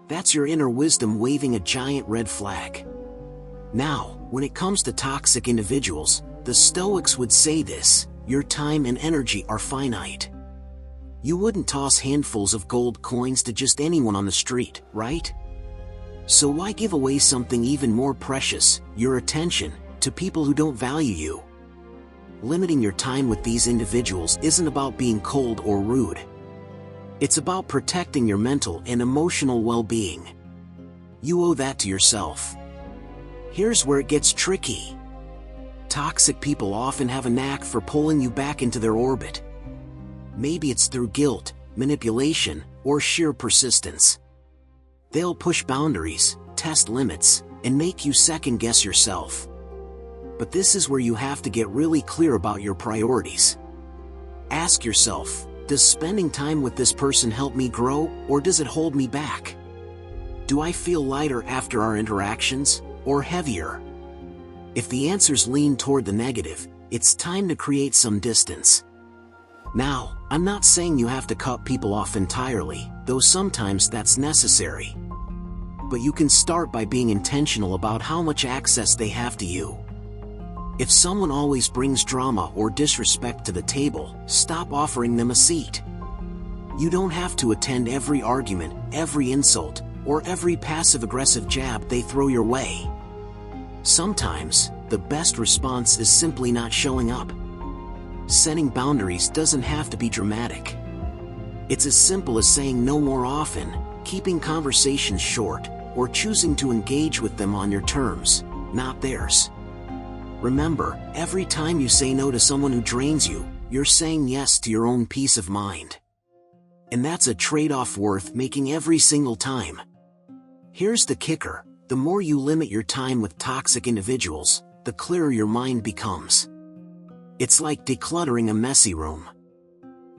That's your inner wisdom waving a giant red flag. Now, when it comes to toxic individuals, the Stoics would say this: your time and energy are finite. You wouldn't toss handfuls of gold coins to just anyone on the street, right? So why give away something even more precious, your attention, to people who don't value you? Limiting your time with these individuals isn't about being cold or rude. It's about protecting your mental and emotional well-being. You owe that to yourself. Here's where it gets tricky. Toxic people often have a knack for pulling you back into their orbit. Maybe it's through guilt, manipulation, or sheer persistence. They'll push boundaries, test limits, and make you second-guess yourself. But this is where you have to get really clear about your priorities. Ask yourself, does spending time with this person help me grow, or does it hold me back? Do I feel lighter after our interactions, or heavier? If the answers lean toward the negative, it's time to create some distance. Now, I'm not saying you have to cut people off entirely, though sometimes that's necessary. But you can start by being intentional about how much access they have to you. If someone always brings drama or disrespect to the table, stop offering them a seat. You don't have to attend every argument, every insult, or every passive-aggressive jab they throw your way. Sometimes, the best response is simply not showing up. Setting boundaries doesn't have to be dramatic. It's as simple as saying no more often, keeping conversations short, or choosing to engage with them on your terms, not theirs. Remember, every time you say no to someone who drains you, you're saying yes to your own peace of mind. And that's a trade-off worth making every single time. Here's the kicker: the more you limit your time with toxic individuals, the clearer your mind becomes. It's like decluttering a messy room.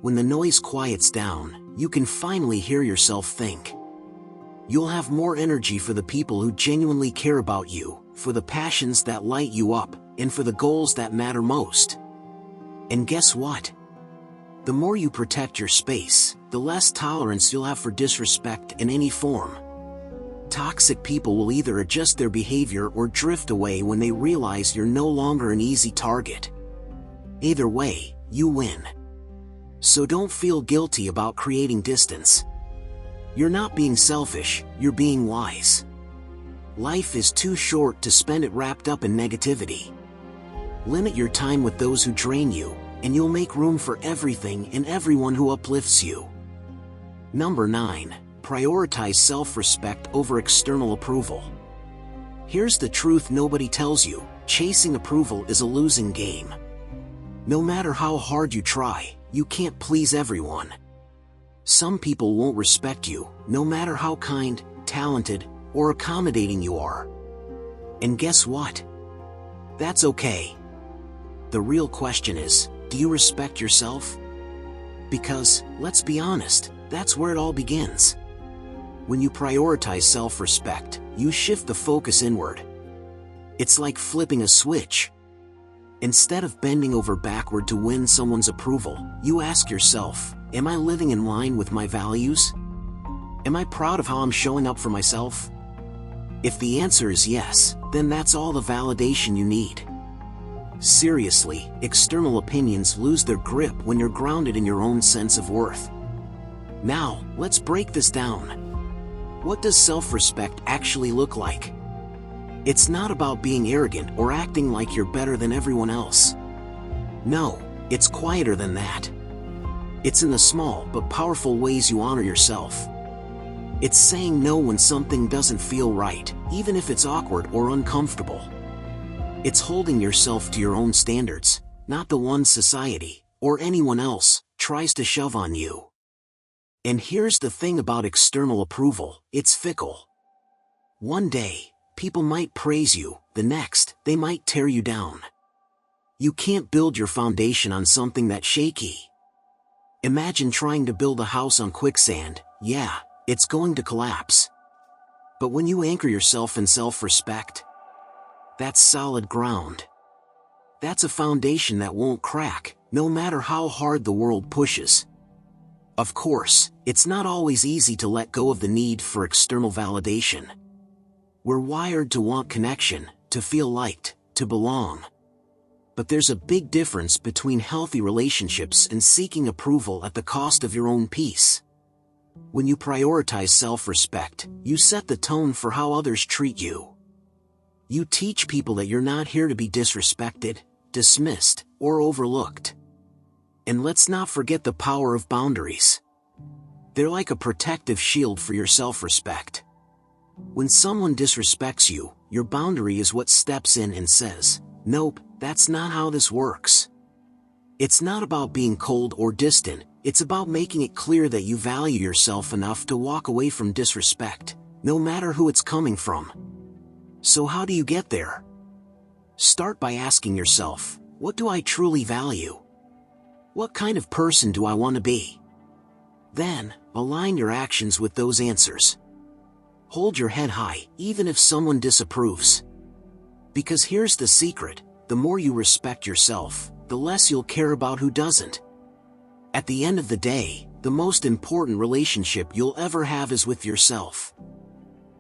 When the noise quiets down, you can finally hear yourself think. You'll have more energy for the people who genuinely care about you, for the passions that light you up, and for the goals that matter most. And guess what? The more you protect your space, the less tolerance you'll have for disrespect in any form. Toxic people will either adjust their behavior or drift away when they realize you're no longer an easy target. Either way, you win. So don't feel guilty about creating distance. You're not being selfish, you're being wise. Life is too short to spend it wrapped up in negativity. Limit your time with those who drain you, and you'll make room for everything and everyone who uplifts you. Number 9. Prioritize self-respect over external approval. Here's the truth nobody tells you: chasing approval is a losing game. No matter how hard you try, you can't please everyone. Some people won't respect you, no matter how kind, talented, or accommodating you are. And guess what? That's okay. The real question is, do you respect yourself? Because, let's be honest, that's where it all begins. When you prioritize self-respect, you shift the focus inward. It's like flipping a switch. Instead of bending over backward to win someone's approval, you ask yourself, am I living in line with my values? Am I proud of how I'm showing up for myself? If the answer is yes, then that's all the validation you need. Seriously, external opinions lose their grip when you're grounded in your own sense of worth. Now, let's break this down. What does self-respect actually look like? It's not about being arrogant or acting like you're better than everyone else. No, it's quieter than that. It's in the small but powerful ways you honor yourself. It's saying no when something doesn't feel right, even if it's awkward or uncomfortable. It's holding yourself to your own standards, not the ones society, or anyone else, tries to shove on you. And here's the thing about external approval: it's fickle. One day, people might praise you, the next, they might tear you down. You can't build your foundation on something that's shaky. Imagine trying to build a house on quicksand. Yeah, it's going to collapse. But when you anchor yourself in self-respect, that's solid ground. That's a foundation that won't crack, no matter how hard the world pushes. Of course, it's not always easy to let go of the need for external validation. We're wired to want connection, to feel liked, to belong. But there's a big difference between healthy relationships and seeking approval at the cost of your own peace. When you prioritize self-respect, you set the tone for how others treat you. You teach people that you're not here to be disrespected, dismissed, or overlooked. And let's not forget the power of boundaries. They're like a protective shield for your self-respect. When someone disrespects you, your boundary is what steps in and says, "Nope, that's not how this works." It's not about being cold or distant, it's about making it clear that you value yourself enough to walk away from disrespect, no matter who it's coming from. So how do you get there? Start by asking yourself, what do I truly value? What kind of person do I want to be? Then, align your actions with those answers. Hold your head high, even if someone disapproves. Because here's the secret: the more you respect yourself, the less you'll care about who doesn't. At the end of the day, the most important relationship you'll ever have is with yourself.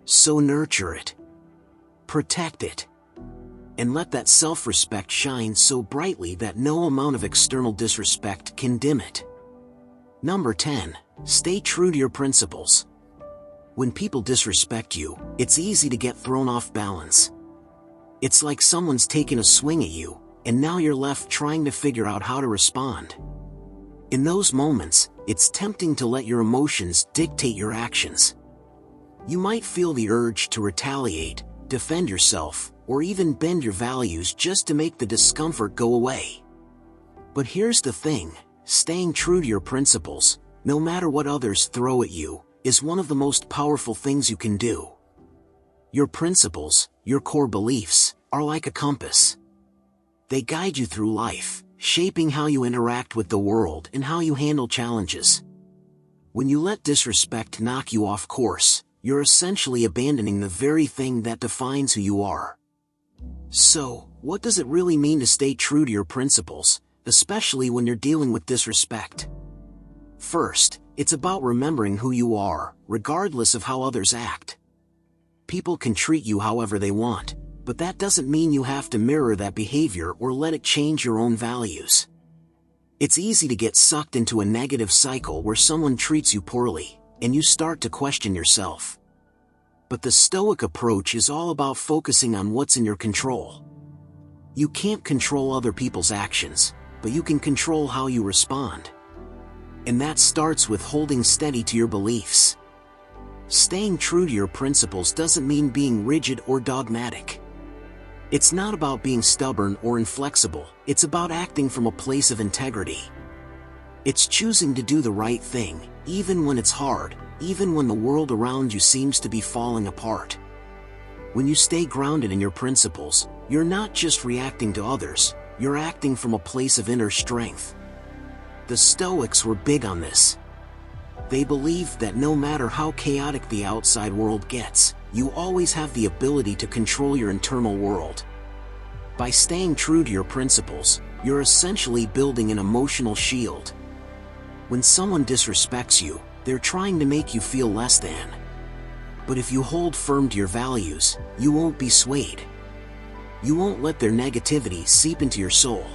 So nurture it. Protect it. And let that self-respect shine so brightly that no amount of external disrespect can dim it. Number 10. Stay true to your principles. When people disrespect you, it's easy to get thrown off balance. It's like someone's taken a swing at you, and now you're left trying to figure out how to respond. In those moments, it's tempting to let your emotions dictate your actions. You might feel the urge to retaliate, defend yourself, or even bend your values just to make the discomfort go away. But here's the thing: staying true to your principles, no matter what others throw at you, is one of the most powerful things you can do. Your principles, your core beliefs, are like a compass. They guide you through life, shaping how you interact with the world and how you handle challenges. When you let disrespect knock you off course, you're essentially abandoning the very thing that defines who you are. So, what does it really mean to stay true to your principles, especially when you're dealing with disrespect? First, it's about remembering who you are, regardless of how others act. People can treat you however they want, but that doesn't mean you have to mirror that behavior or let it change your own values. It's easy to get sucked into a negative cycle where someone treats you poorly, and you start to question yourself. But the Stoic approach is all about focusing on what's in your control. You can't control other people's actions, but you can control how you respond. And that starts with holding steady to your beliefs. Staying true to your principles doesn't mean being rigid or dogmatic. It's not about being stubborn or inflexible, it's about acting from a place of integrity. It's choosing to do the right thing, even when it's hard, even when the world around you seems to be falling apart. When you stay grounded in your principles, you're not just reacting to others, you're acting from a place of inner strength. The Stoics were big on this. They believed that no matter how chaotic the outside world gets, you always have the ability to control your internal world. By staying true to your principles, you're essentially building an emotional shield. When someone disrespects you, they're trying to make you feel less than. But if you hold firm to your values, you won't be swayed. You won't let their negativity seep into your soul.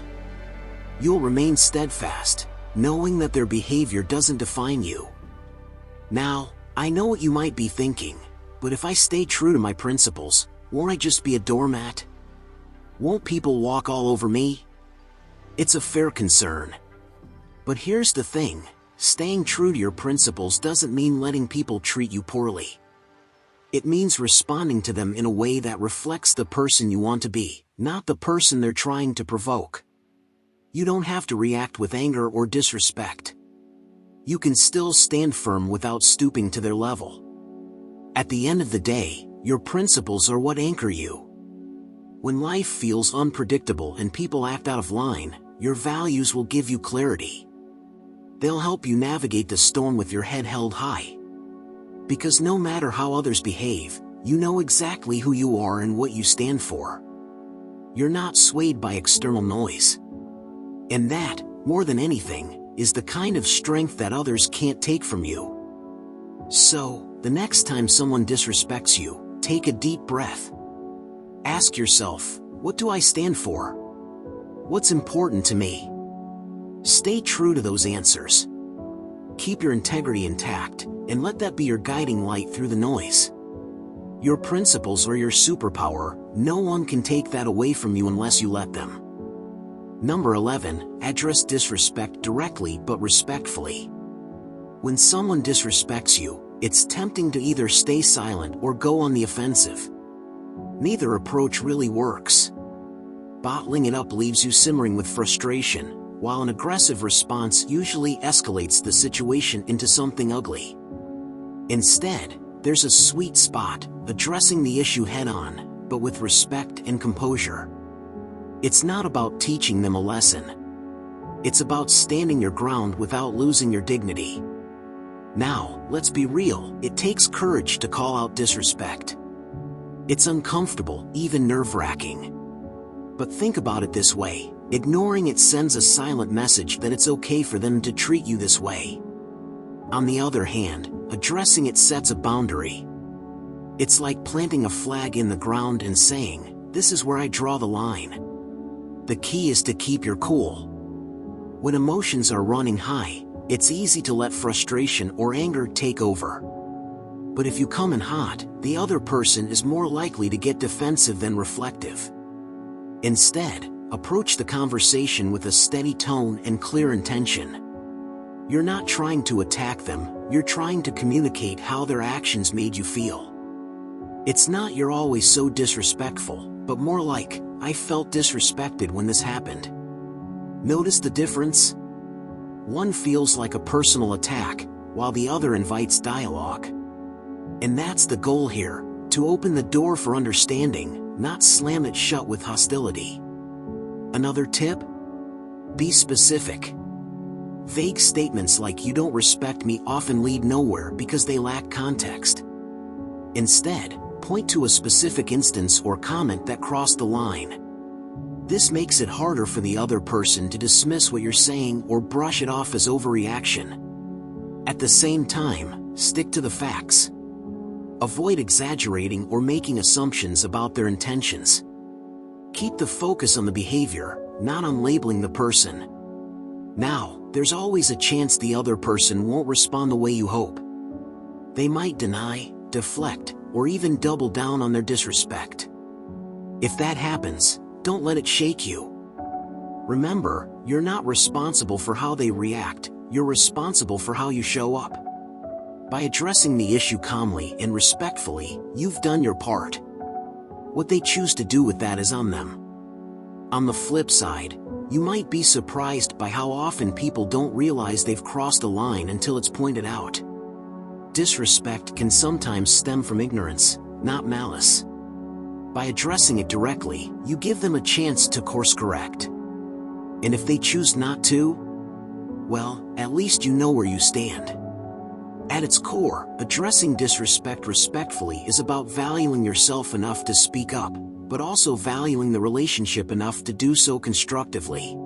You'll remain steadfast, knowing that their behavior doesn't define you. Now, I know what you might be thinking, but if I stay true to my principles, won't I just be a doormat? Won't people walk all over me? It's a fair concern. But here's the thing, staying true to your principles doesn't mean letting people treat you poorly. It means responding to them in a way that reflects the person you want to be, not the person they're trying to provoke. You don't have to react with anger or disrespect. You can still stand firm without stooping to their level. At the end of the day, your principles are what anchor you. When life feels unpredictable and people act out of line, your values will give you clarity. They'll help you navigate the storm with your head held high. Because no matter how others behave, you know exactly who you are and what you stand for. You're not swayed by external noise. And that, more than anything, is the kind of strength that others can't take from you. So, the next time someone disrespects you, take a deep breath. Ask yourself, what do I stand for? What's important to me? Stay true to those answers. Keep your integrity intact, and let that be your guiding light through the noise. Your principles are your superpower, no one can take that away from you unless you let them. Number 11, address disrespect directly but respectfully. When someone disrespects you, it's tempting to either stay silent or go on the offensive. Neither approach really works. Bottling it up leaves you simmering with frustration, while an aggressive response usually escalates the situation into something ugly. Instead, there's a sweet spot, addressing the issue head-on, but with respect and composure. It's not about teaching them a lesson. It's about standing your ground without losing your dignity. Now, let's be real, it takes courage to call out disrespect. It's uncomfortable, even nerve-wracking. But think about it this way, ignoring it sends a silent message that it's okay for them to treat you this way. On the other hand, addressing it sets a boundary. It's like planting a flag in the ground and saying, "This is where I draw the line." The key is to keep your cool. When emotions are running high, it's easy to let frustration or anger take over. But if you come in hot, the other person is more likely to get defensive than reflective. Instead, approach the conversation with a steady tone and clear intention. You're not trying to attack them, you're trying to communicate how their actions made you feel. It's not "you're always so disrespectful," but more like, "I felt disrespected when this happened." Notice the difference? One feels like a personal attack, while the other invites dialogue. And that's the goal here, to open the door for understanding, not slam it shut with hostility. Another tip? Be specific. Vague statements like "you don't respect me" often lead nowhere because they lack context. Instead, point to a specific instance or comment that crossed the line. This makes it harder for the other person to dismiss what you're saying or brush it off as overreaction. At the same time, stick to the facts. Avoid exaggerating or making assumptions about their intentions. Keep the focus on the behavior, not on labeling the person. Now, there's always a chance the other person won't respond the way you hope. They might deny, deflect, or even double down on their disrespect. If that happens, don't let it shake you. Remember, you're not responsible for how they react, you're responsible for how you show up. By addressing the issue calmly and respectfully, you've done your part. What they choose to do with that is on them. On the flip side, you might be surprised by how often people don't realize they've crossed a line until it's pointed out. Disrespect can sometimes stem from ignorance, not malice. By addressing it directly, you give them a chance to course correct. And if they choose not to, well, at least you know where you stand. At its core, addressing disrespect respectfully is about valuing yourself enough to speak up, but also valuing the relationship enough to do so constructively.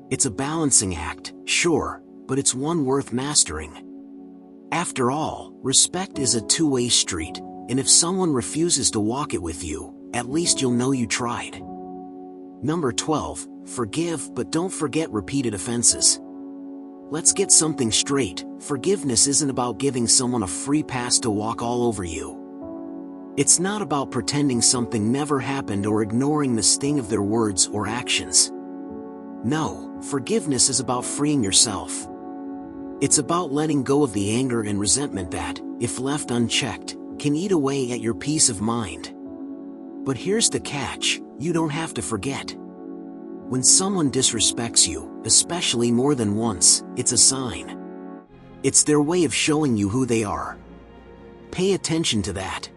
It's a balancing act, sure, but it's one worth mastering. After all, respect is a two-way street, and if someone refuses to walk it with you, at least you'll know you tried. Number 12, forgive but don't forget repeated offenses. Let's get something straight, forgiveness isn't about giving someone a free pass to walk all over you. It's not about pretending something never happened or ignoring the sting of their words or actions. No, forgiveness is about freeing yourself. It's about letting go of the anger and resentment that, if left unchecked, can eat away at your peace of mind. But here's the catch, you don't have to forget. When someone disrespects you, especially more than once, it's a sign. It's their way of showing you who they are. Pay attention to that.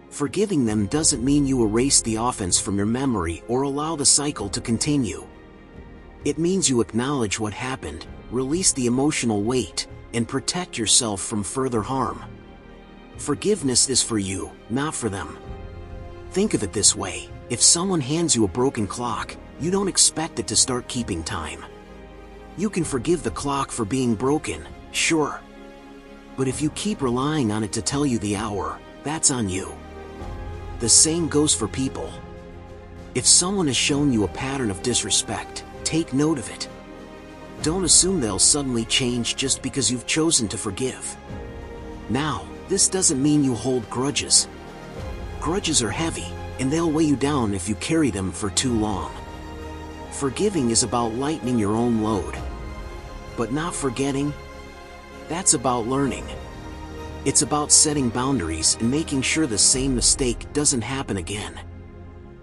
Forgiving them doesn't mean you erase the offense from your memory or allow the cycle to continue. It means you acknowledge what happened, release the emotional weight, and protect yourself from further harm. Forgiveness is for you, not for them. Think of it this way, if someone hands you a broken clock, you don't expect it to start keeping time. You can forgive the clock for being broken, sure. But if you keep relying on it to tell you the hour, that's on you. The same goes for people. If someone has shown you a pattern of disrespect, take note of it. Don't assume they'll suddenly change just because you've chosen to forgive. Now, this doesn't mean you hold grudges. Grudges are heavy, and they'll weigh you down if you carry them for too long. Forgiving is about lightening your own load. But not forgetting? That's about learning. It's about setting boundaries and making sure the same mistake doesn't happen again.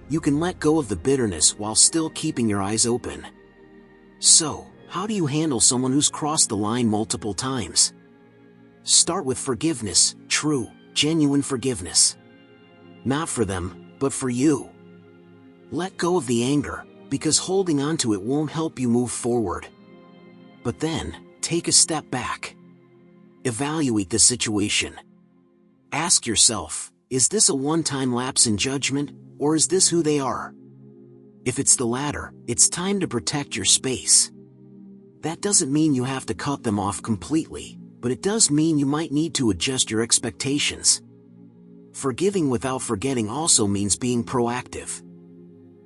You can let go of the bitterness while still keeping your eyes open. So, how do you handle someone who's crossed the line multiple times? Start with forgiveness, true, genuine forgiveness. Not for them, but for you. Let go of the anger, because holding on to it won't help you move forward. But then, take a step back. Evaluate the situation. Ask yourself, is this a one-time lapse in judgment, or is this who they are? If it's the latter, it's time to protect your space. That doesn't mean you have to cut them off completely, but it does mean you might need to adjust your expectations. Forgiving without forgetting also means being proactive.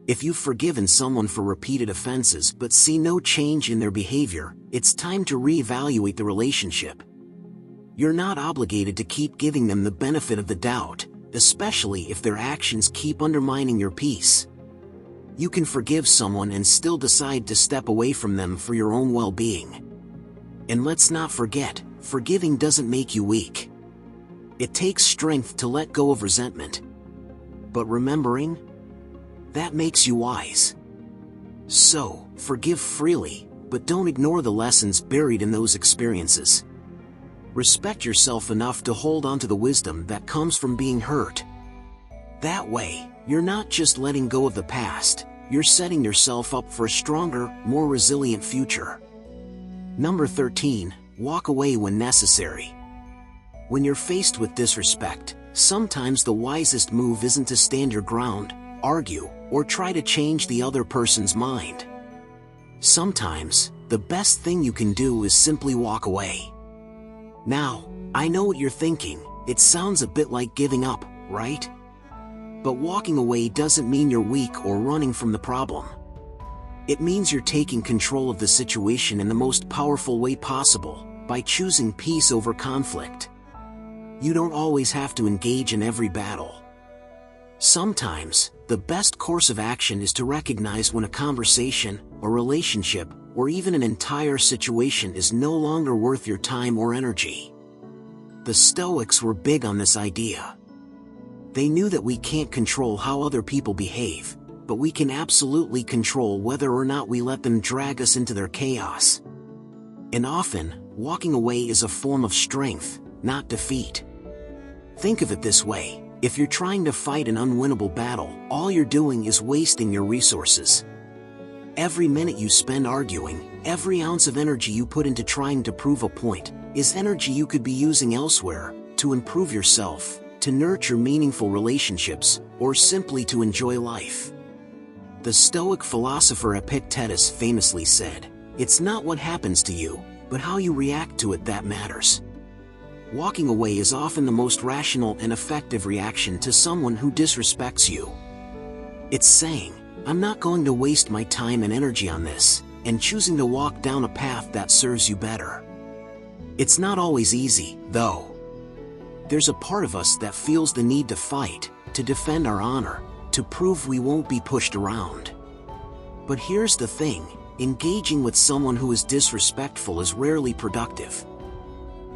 If you've forgiven someone for repeated offenses but see no change in their behavior, it's time to reevaluate the relationship. You're not obligated to keep giving them the benefit of the doubt, especially if their actions keep undermining your peace. You can forgive someone and still decide to step away from them for your own well-being. And let's not forget, forgiving doesn't make you weak. It takes strength to let go of resentment. But remembering? That makes you wise. So, forgive freely, but don't ignore the lessons buried in those experiences. Respect yourself enough to hold on to the wisdom that comes from being hurt. That way, you're not just letting go of the past, you're setting yourself up for a stronger, more resilient future. Number 13, walk away when necessary. When you're faced with disrespect, sometimes the wisest move isn't to stand your ground, argue, or try to change the other person's mind. Sometimes, the best thing you can do is simply walk away. Now, I know what you're thinking, it sounds a bit like giving up, right? But walking away doesn't mean you're weak or running from the problem. It means you're taking control of the situation in the most powerful way possible, by choosing peace over conflict. You don't always have to engage in every battle. Sometimes, the best course of action is to recognize when a conversation, a relationship, or even an entire situation is no longer worth your time or energy. The Stoics were big on this idea. They knew that we can't control how other people behave, but we can absolutely control whether or not we let them drag us into their chaos. And often, walking away is a form of strength, not defeat. Think of it this way. If you're trying to fight an unwinnable battle, all you're doing is wasting your resources. Every minute you spend arguing, every ounce of energy you put into trying to prove a point, is energy you could be using elsewhere, to improve yourself, to nurture meaningful relationships, or simply to enjoy life. The Stoic philosopher Epictetus famously said, "It's not what happens to you, but how you react to it that matters." Walking away is often the most rational and effective reaction to someone who disrespects you. It's saying, "I'm not going to waste my time and energy on this," and choosing to walk down a path that serves you better. It's not always easy, though. There's a part of us that feels the need to fight, to defend our honor, to prove we won't be pushed around. But here's the thing, engaging with someone who is disrespectful is rarely productive.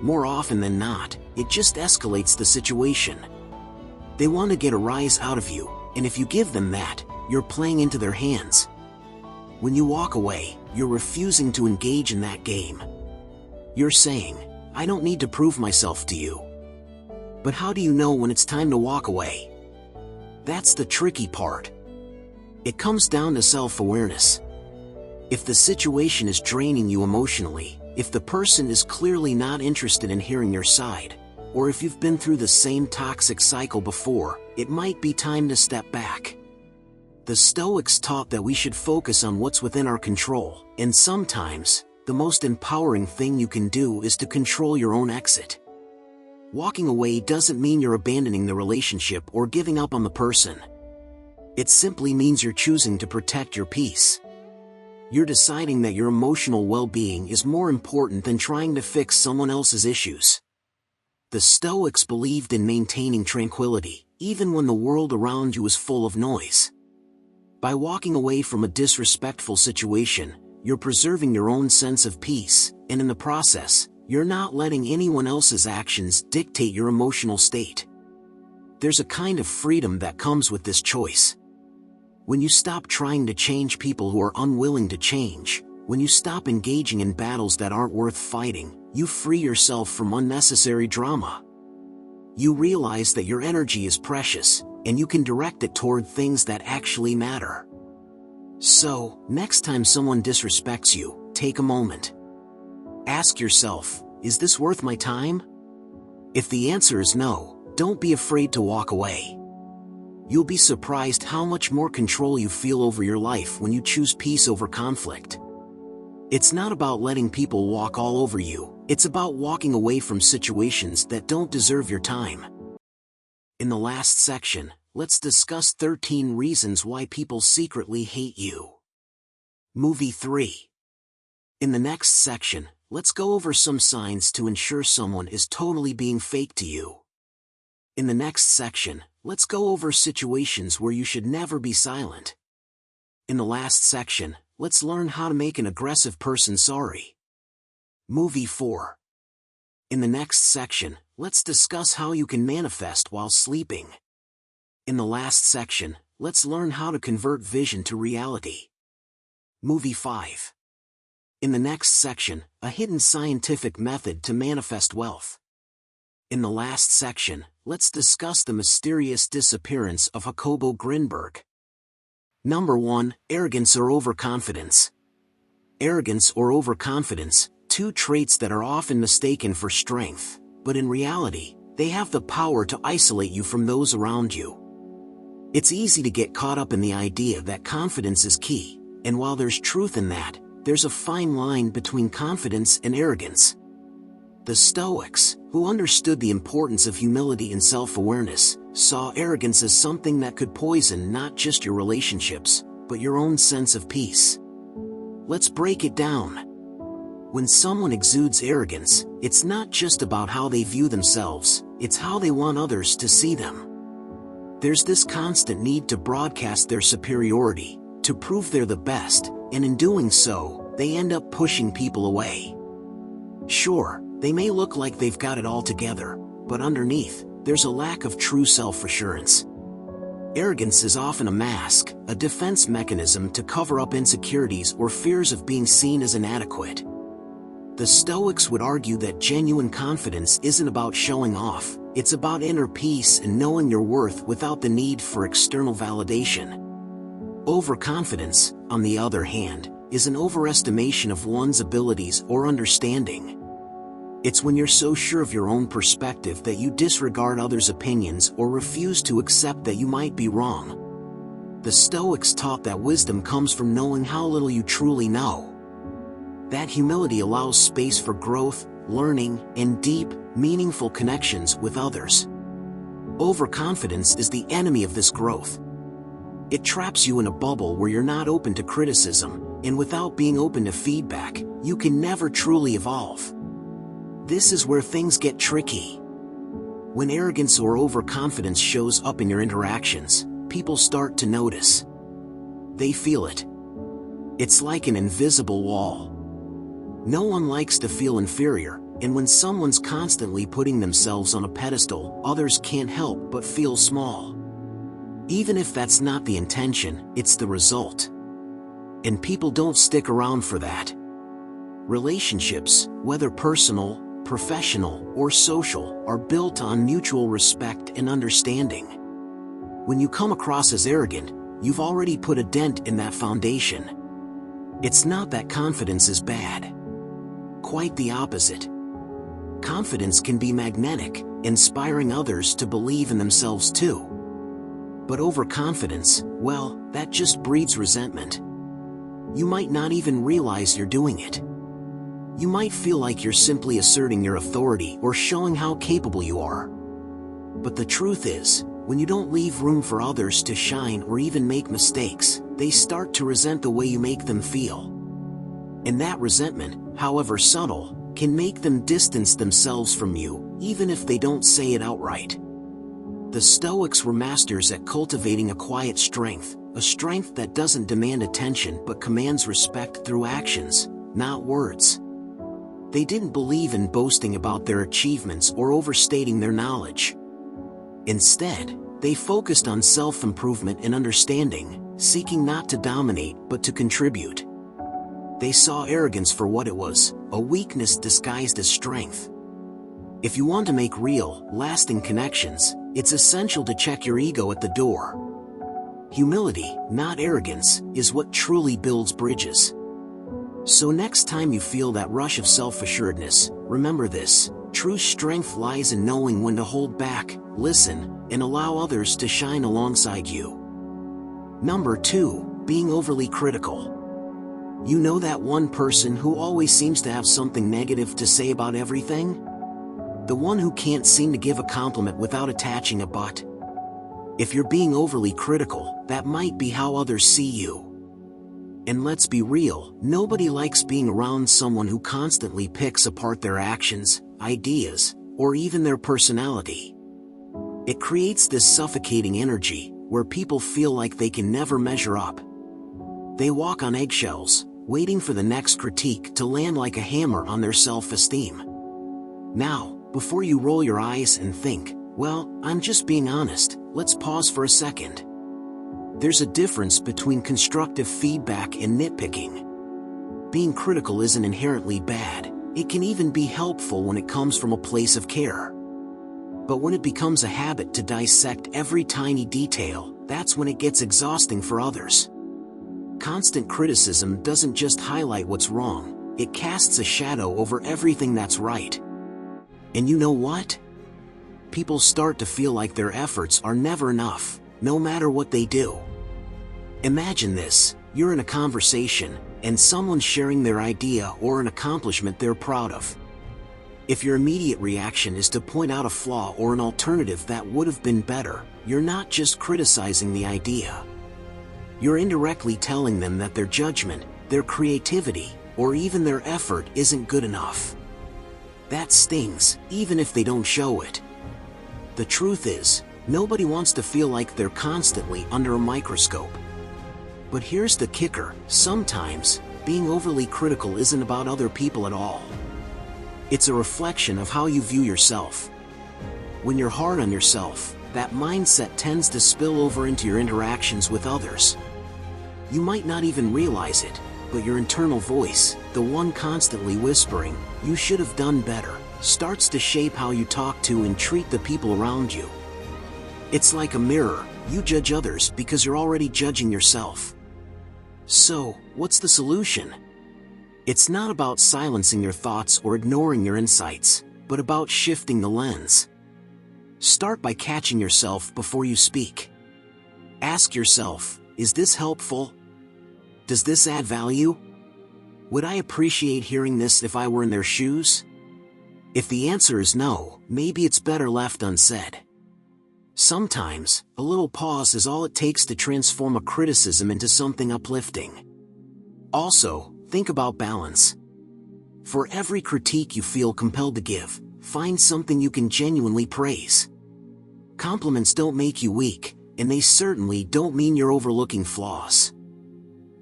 More often than not, it just escalates the situation. They want to get a rise out of you, and if you give them that, you're playing into their hands. When you walk away, you're refusing to engage in that game. You're saying, "I don't need to prove myself to you." But how do you know when it's time to walk away? That's the tricky part. It comes down to self-awareness. If the situation is draining you emotionally, if the person is clearly not interested in hearing your side, or if you've been through the same toxic cycle before, it might be time to step back. The Stoics taught that we should focus on what's within our control, and sometimes, the most empowering thing you can do is to control your own exit. Walking away doesn't mean you're abandoning the relationship or giving up on the person. It simply means you're choosing to protect your peace. You're deciding that your emotional well-being is more important than trying to fix someone else's issues. The Stoics believed in maintaining tranquility, even when the world around you is full of noise. By walking away from a disrespectful situation, you're preserving your own sense of peace, and in the process, you're not letting anyone else's actions dictate your emotional state. There's a kind of freedom that comes with this choice. When you stop trying to change people who are unwilling to change, when you stop engaging in battles that aren't worth fighting, you free yourself from unnecessary drama. You realize that your energy is precious, and you can direct it toward things that actually matter. So, next time someone disrespects you, take a moment. Ask yourself, is this worth my time? If the answer is no, don't be afraid to walk away. You'll be surprised how much more control you feel over your life when you choose peace over conflict. It's not about letting people walk all over you, it's about walking away from situations that don't deserve your time. In the last section, let's discuss 13 reasons why people secretly hate you. Movie 3. In the next section, let's go over some signs to ensure someone is totally being fake to you. In the next section, let's go over situations where you should never be silent. In the last section, let's learn how to make an aggressive person sorry. Movie 4. In the next section, let's discuss how you can manifest while sleeping. In the last section, let's learn how to convert vision to reality. Movie 5. In the next section, a hidden scientific method to manifest wealth. In the last section, let's discuss the mysterious disappearance of Jacobo Grinberg. Number 1. Arrogance or overconfidence. Arrogance or overconfidence, two traits that are often mistaken for strength, but in reality, they have the power to isolate you from those around you. It's easy to get caught up in the idea that confidence is key, and while there's truth in that, there's a fine line between confidence and arrogance. The Stoics, who understood the importance of humility and self-awareness, saw arrogance as something that could poison not just your relationships, but your own sense of peace. Let's break it down. When someone exudes arrogance, it's not just about how they view themselves, it's how they want others to see them. There's this constant need to broadcast their superiority, to prove they're the best, and in doing so, they end up pushing people away. Sure, they may look like they've got it all together, but underneath, there's a lack of true self-assurance. Arrogance is often a mask, a defense mechanism to cover up insecurities or fears of being seen as inadequate. The Stoics would argue that genuine confidence isn't about showing off, it's about inner peace and knowing your worth without the need for external validation. Overconfidence, on the other hand, is an overestimation of one's abilities or understanding. It's when you're so sure of your own perspective that you disregard others' opinions or refuse to accept that you might be wrong. The Stoics taught that wisdom comes from knowing how little you truly know. That humility allows space for growth, learning, and deep, meaningful connections with others. Overconfidence is the enemy of this growth. It traps you in a bubble where you're not open to criticism, and without being open to feedback, you can never truly evolve. This is where things get tricky. When arrogance or overconfidence shows up in your interactions, people start to notice. They feel it. It's like an invisible wall. No one likes to feel inferior, and when someone's constantly putting themselves on a pedestal, others can't help but feel small. Even if that's not the intention, it's the result. And people don't stick around for that. Relationships, whether personal, professional, or social, are built on mutual respect and understanding. When you come across as arrogant, you've already put a dent in that foundation. It's not that confidence is bad. Quite the opposite. Confidence can be magnetic, inspiring others to believe in themselves too. But overconfidence, well, that just breeds resentment. You might not even realize you're doing it. You might feel like you're simply asserting your authority or showing how capable you are. But the truth is, when you don't leave room for others to shine or even make mistakes, they start to resent the way you make them feel. And that resentment, however subtle, can make them distance themselves from you, even if they don't say it outright. The Stoics were masters at cultivating a quiet strength, a strength that doesn't demand attention but commands respect through actions, not words. They didn't believe in boasting about their achievements or overstating their knowledge. Instead, they focused on self-improvement and understanding, seeking not to dominate but to contribute. They saw arrogance for what it was, a weakness disguised as strength. If you want to make real, lasting connections, it's essential to check your ego at the door. Humility, not arrogance, is what truly builds bridges. So next time you feel that rush of self-assuredness, remember this: true strength lies in knowing when to hold back, listen, and allow others to shine alongside you. Number 2, being overly critical. You know that one person who always seems to have something negative to say about everything? The one who can't seem to give a compliment without attaching a but. If you're being overly critical, that might be how others see you. And let's be real, nobody likes being around someone who constantly picks apart their actions, ideas, or even their personality. It creates this suffocating energy, where people feel like they can never measure up. They walk on eggshells, waiting for the next critique to land like a hammer on their self-esteem. Now, before you roll your eyes and think, well, I'm just being honest, let's pause for a second. There's a difference between constructive feedback and nitpicking. Being critical isn't inherently bad, it can even be helpful when it comes from a place of care. But when it becomes a habit to dissect every tiny detail, that's when it gets exhausting for others. Constant criticism doesn't just highlight what's wrong, it casts a shadow over everything that's right. And you know what? People start to feel like their efforts are never enough, no matter what they do. Imagine this: you're in a conversation, and someone's sharing their idea or an accomplishment they're proud of. If your immediate reaction is to point out a flaw or an alternative that would have been better, you're not just criticizing the idea. You're indirectly telling them that their judgment, their creativity, or even their effort isn't good enough. That stings, even if they don't show it. The truth is, nobody wants to feel like they're constantly under a microscope. But here's the kicker: sometimes, being overly critical isn't about other people at all. It's a reflection of how you view yourself. When you're hard on yourself, that mindset tends to spill over into your interactions with others. You might not even realize it, but your internal voice, the one constantly whispering, "You should have done better," starts to shape how you talk to and treat the people around you. It's like a mirror: you judge others because you're already judging yourself. So, what's the solution? It's not about silencing your thoughts or ignoring your insights, but about shifting the lens. Start by catching yourself before you speak. Ask yourself, is this helpful? Does this add value? Would I appreciate hearing this if I were in their shoes? If the answer is no, maybe it's better left unsaid. Sometimes, a little pause is all it takes to transform a criticism into something uplifting. Also, think about balance. For every critique you feel compelled to give, find something you can genuinely praise. Compliments don't make you weak, and they certainly don't mean you're overlooking flaws.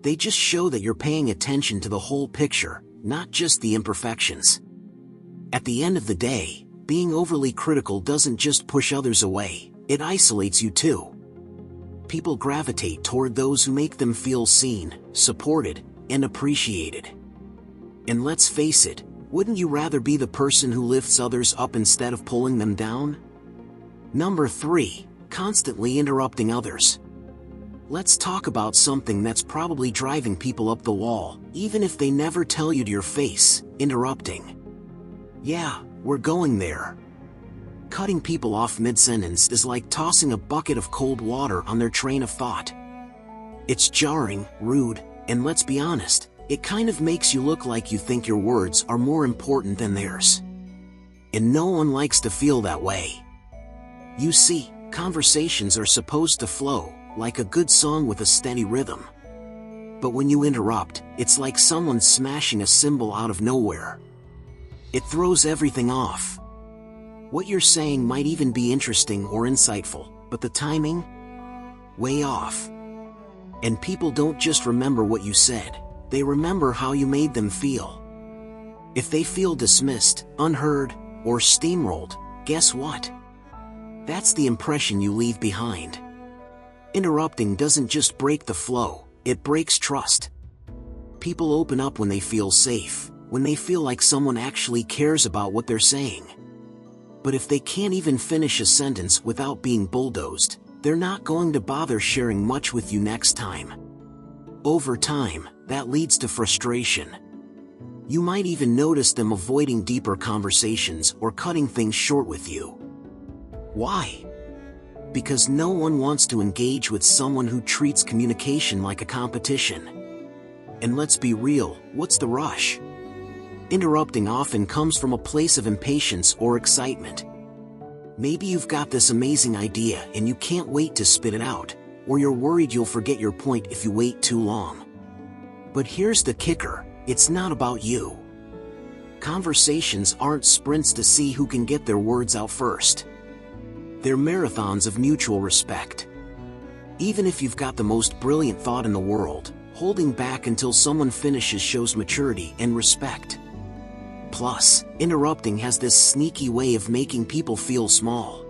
They just show that you're paying attention to the whole picture, not just the imperfections. At the end of the day, being overly critical doesn't just push others away, it isolates you too. People gravitate toward those who make them feel seen, supported, and appreciated. And let's face it, wouldn't you rather be the person who lifts others up instead of pulling them down? Number 3, constantly interrupting others. Let's talk about something that's probably driving people up the wall, even if they never tell you to your face: interrupting. Yeah, we're going there. Cutting people off mid-sentence is like tossing a bucket of cold water on their train of thought. It's jarring, rude, and let's be honest, it kind of makes you look like you think your words are more important than theirs. And no one likes to feel that way. You see, conversations are supposed to flow, like a good song with a steady rhythm. But when you interrupt, it's like someone smashing a cymbal out of nowhere. It throws everything off. What you're saying might even be interesting or insightful, but the timing? Way off. And people don't just remember what you said, they remember how you made them feel. If they feel dismissed, unheard, or steamrolled, guess what? That's the impression you leave behind. Interrupting doesn't just break the flow, it breaks trust. People open up when they feel safe, when they feel like someone actually cares about what they're saying. But if they can't even finish a sentence without being bulldozed, they're not going to bother sharing much with you next time. Over time, that leads to frustration. You might even notice them avoiding deeper conversations or cutting things short with you. Why? Because no one wants to engage with someone who treats communication like a competition. And let's be real, what's the rush? Interrupting often comes from a place of impatience or excitement. Maybe you've got this amazing idea and you can't wait to spit it out, or you're worried you'll forget your point if you wait too long. But here's the kicker, it's not about you. Conversations aren't sprints to see who can get their words out first. They're marathons of mutual respect. Even if you've got the most brilliant thought in the world, holding back until someone finishes shows maturity and respect. Plus, interrupting has this sneaky way of making people feel small.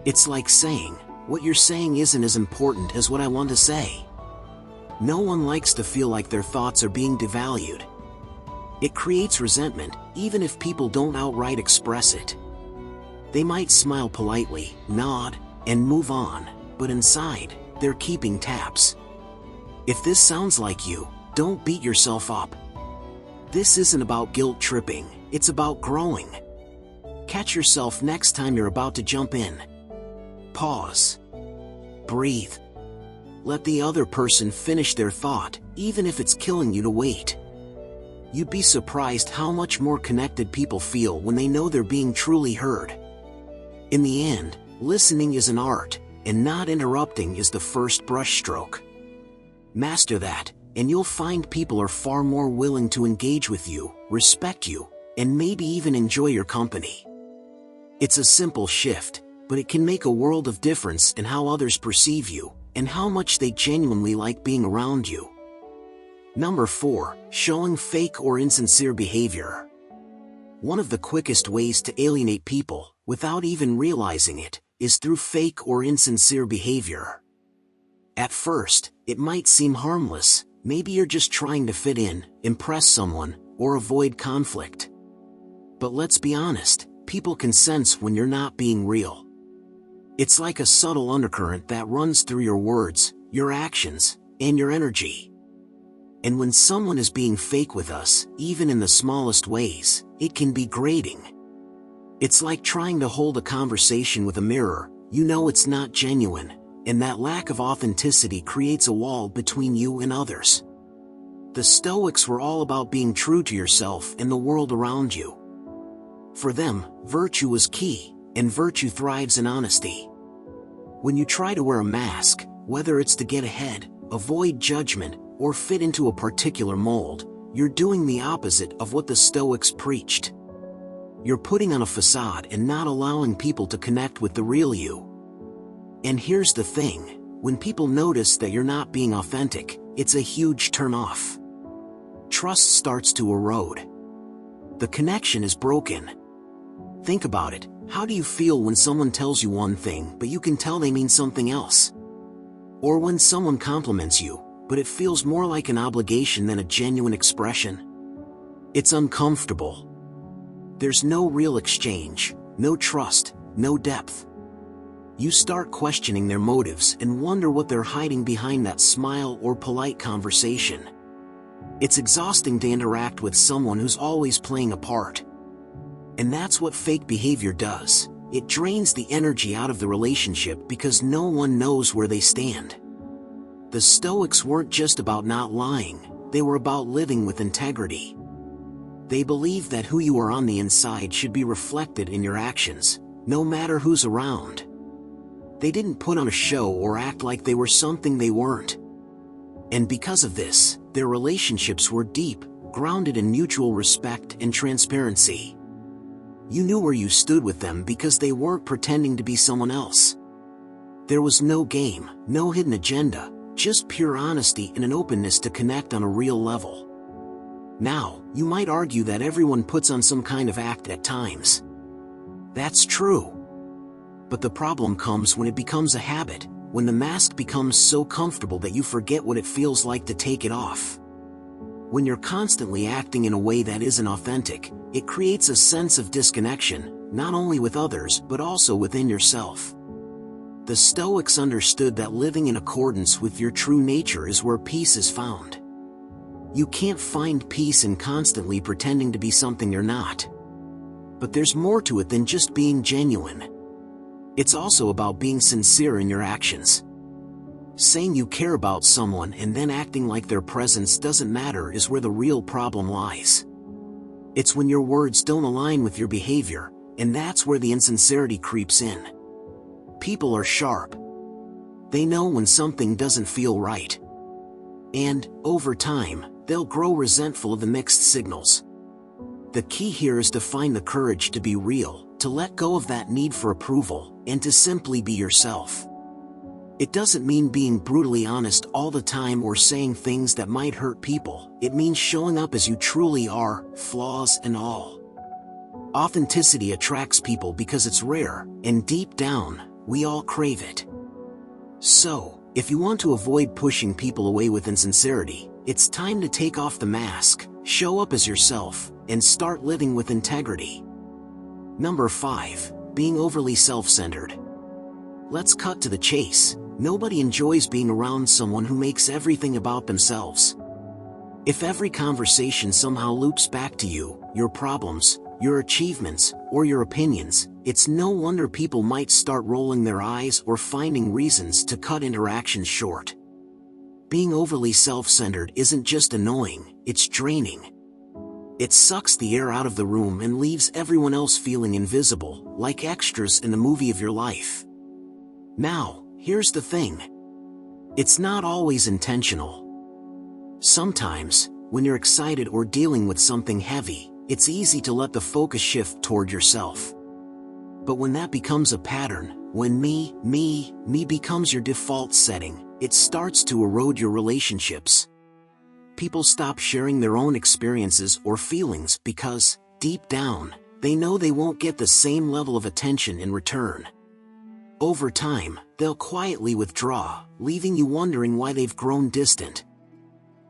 It's like saying, what you're saying isn't as important as what I want to say. No one likes to feel like their thoughts are being devalued. It creates resentment, even if people don't outright express it. They might smile politely, nod, and move on, but inside, they're keeping tabs. If this sounds like you, don't beat yourself up. This isn't about guilt tripping, it's about growing. Catch yourself next time you're about to jump in. Pause. Breathe. Let the other person finish their thought, even if it's killing you to wait. You'd be surprised how much more connected people feel when they know they're being truly heard. In the end, listening is an art, and not interrupting is the first brushstroke. Master that, and you'll find people are far more willing to engage with you, respect you, and maybe even enjoy your company. It's a simple shift, but it can make a world of difference in how others perceive you, and how much they genuinely like being around you. Number 4. Showing fake or insincere behavior. One of the quickest ways to alienate people, without even realizing it, is through fake or insincere behavior. At first, it might seem harmless. Maybe you're just trying to fit in, impress someone, or avoid conflict. But let's be honest, people can sense when you're not being real. It's like a subtle undercurrent that runs through your words, your actions, and your energy. And when someone is being fake with us, even in the smallest ways, it can be grating. It's like trying to hold a conversation with a mirror. You know it's not genuine, and that lack of authenticity creates a wall between you and others. The Stoics were all about being true to yourself and the world around you. For them, virtue was key, and virtue thrives in honesty. When you try to wear a mask, whether it's to get ahead, avoid judgment, or fit into a particular mold, you're doing the opposite of what the Stoics preached. You're putting on a facade and not allowing people to connect with the real you. And here's the thing, when people notice that you're not being authentic, it's a huge turn-off. Trust starts to erode. The connection is broken. Think about it, how do you feel when someone tells you one thing but you can tell they mean something else? Or when someone compliments you, but it feels more like an obligation than a genuine expression? It's uncomfortable. There's no real exchange, no trust, no depth. You start questioning their motives and wonder what they're hiding behind that smile or polite conversation. It's exhausting to interact with someone who's always playing a part. And that's what fake behavior does. It drains the energy out of the relationship because no one knows where they stand. The Stoics weren't just about not lying, they were about living with integrity. They believed that who you are on the inside should be reflected in your actions, no matter who's around. They didn't put on a show or act like they were something they weren't. And because of this, their relationships were deep, grounded in mutual respect and transparency. You knew where you stood with them because they weren't pretending to be someone else. There was no game, no hidden agenda, just pure honesty and an openness to connect on a real level. Now, you might argue that everyone puts on some kind of act at times. That's true. But the problem comes when it becomes a habit, when the mask becomes so comfortable that you forget what it feels like to take it off. When you're constantly acting in a way that isn't authentic, it creates a sense of disconnection, not only with others but also within yourself. The Stoics understood that living in accordance with your true nature is where peace is found. You can't find peace in constantly pretending to be something you're not. But there's more to it than just being genuine. It's also about being sincere in your actions. Saying you care about someone and then acting like their presence doesn't matter is where the real problem lies. It's when your words don't align with your behavior, and that's where the insincerity creeps in. People are sharp. They know when something doesn't feel right. And, over time, they'll grow resentful of the mixed signals. The key here is to find the courage to be real, to let go of that need for approval, and to simply be yourself. It doesn't mean being brutally honest all the time or saying things that might hurt people. It means showing up as you truly are, flaws and all. Authenticity attracts people because it's rare, and deep down, we all crave it. So, if you want to avoid pushing people away with insincerity, it's time to take off the mask, show up as yourself, and start living with integrity. Number 5. Being overly self-centered. Let's cut to the chase. Nobody enjoys being around someone who makes everything about themselves. If every conversation somehow loops back to you, your problems, your achievements, or your opinions, it's no wonder people might start rolling their eyes or finding reasons to cut interactions short. Being overly self-centered isn't just annoying, it's draining. It sucks the air out of the room and leaves everyone else feeling invisible, like extras in the movie of your life. Now, here's the thing. It's not always intentional. Sometimes, when you're excited or dealing with something heavy, it's easy to let the focus shift toward yourself. But when that becomes a pattern, When me becomes your default setting, it starts to erode your relationships. People stop sharing their own experiences or feelings because, deep down, they know they won't get the same level of attention in return. Over time, they'll quietly withdraw, leaving you wondering why they've grown distant.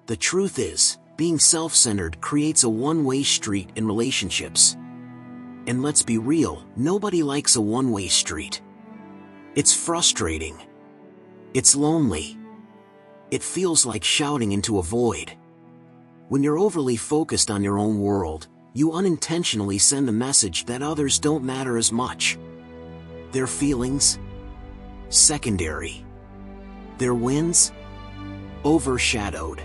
The truth is, being self-centered creates a one-way street in relationships. And let's be real, nobody likes a one-way street. It's frustrating. It's lonely. It feels like shouting into a void. When you're overly focused on your own world, you unintentionally send the message that others don't matter as much. Their feelings? Secondary. Their wins? Overshadowed.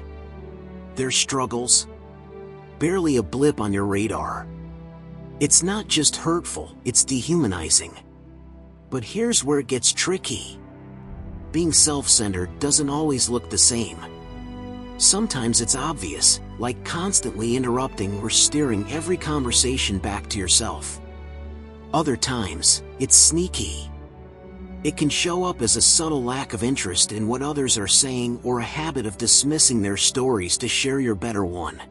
Their struggles? Barely a blip on your radar. It's not just hurtful, it's dehumanizing. But here's where it gets tricky. Being self-centered doesn't always look the same. Sometimes it's obvious, like constantly interrupting or steering every conversation back to yourself. Other times, it's sneaky. It can show up as a subtle lack of interest in what others are saying or a habit of dismissing their stories to share your better one.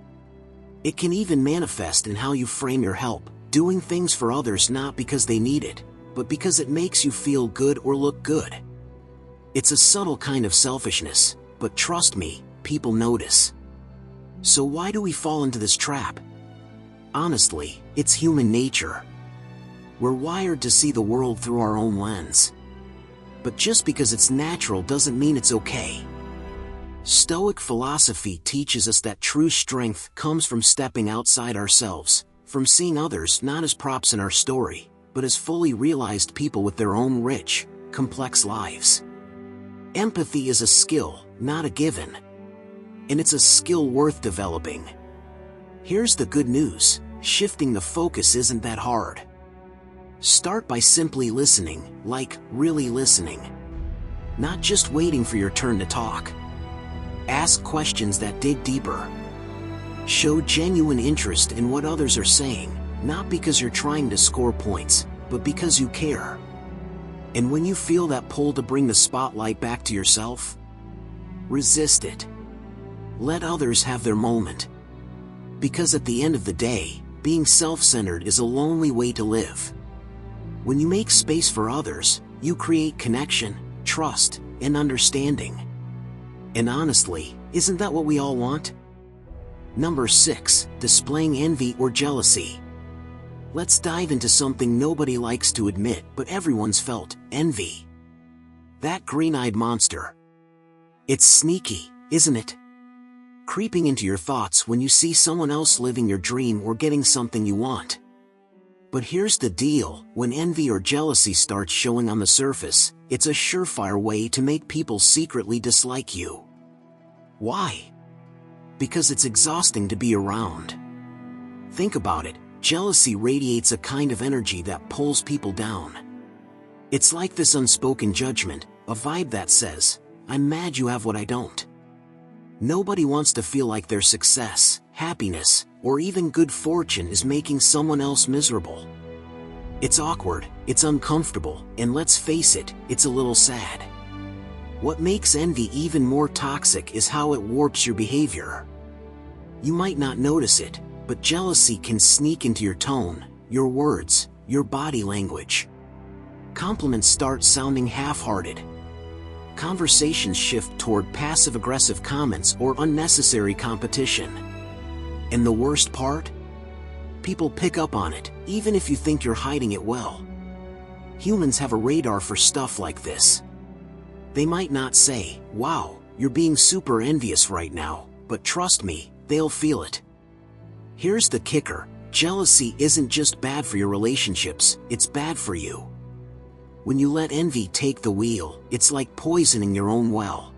It can even manifest in how you frame your help, doing things for others not because they need it, but because it makes you feel good or look good. It's a subtle kind of selfishness, but trust me, people notice. So why do we fall into this trap? Honestly, it's human nature. We're wired to see the world through our own lens. But just because it's natural doesn't mean it's okay. Stoic philosophy teaches us that true strength comes from stepping outside ourselves, from seeing others not as props in our story, but as fully realized people with their own rich, complex lives. Empathy is a skill, not a given. And it's a skill worth developing. Here's the good news, shifting the focus isn't that hard. Start by simply listening, like really listening. Not just waiting for your turn to talk. Ask questions that dig deeper. Show genuine interest in what others are saying, not because you're trying to score points, but because you care. And when you feel that pull to bring the spotlight back to yourself, resist it. Let others have their moment. Because at the end of the day, being self-centered is a lonely way to live. When you make space for others, you create connection, trust, and understanding. And honestly, isn't that what we all want? Number 6, displaying envy or jealousy. Let's dive into something nobody likes to admit, but everyone's felt: envy. That green-eyed monster. It's sneaky, isn't it? Creeping into your thoughts when you see someone else living your dream or getting something you want. But here's the deal, when envy or jealousy starts showing on the surface, it's a surefire way to make people secretly dislike you. Why? Because it's exhausting to be around. Think about it, jealousy radiates a kind of energy that pulls people down. It's like this unspoken judgment, a vibe that says, "I'm mad you have what I don't." Nobody wants to feel like their success, happiness, or even good fortune is making someone else miserable. It's awkward, it's uncomfortable, and let's face it, it's a little sad. What makes envy even more toxic is how it warps your behavior. You might not notice it, but jealousy can sneak into your tone, your words, your body language. Compliments start sounding half-hearted. Conversations shift toward passive-aggressive comments or unnecessary competition. And the worst part? People pick up on it, even if you think you're hiding it well. Humans have a radar for stuff like this. They might not say, "Wow, you're being super envious right now," but trust me, they'll feel it. Here's the kicker, jealousy isn't just bad for your relationships, it's bad for you. When you let envy take the wheel, it's like poisoning your own well.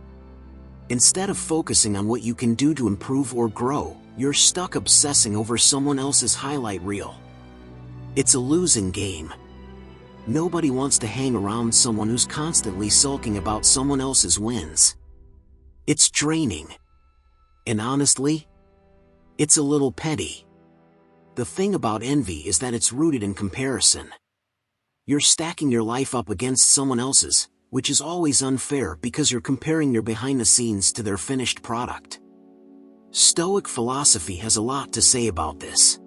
Instead of focusing on what you can do to improve or grow, you're stuck obsessing over someone else's highlight reel. It's a losing game. Nobody wants to hang around someone who's constantly sulking about someone else's wins. It's draining. And honestly, it's a little petty. The thing about envy is that it's rooted in comparison. You're stacking your life up against someone else's, which is always unfair because you're comparing your behind the scenes to their finished product. Stoic philosophy has a lot to say about this.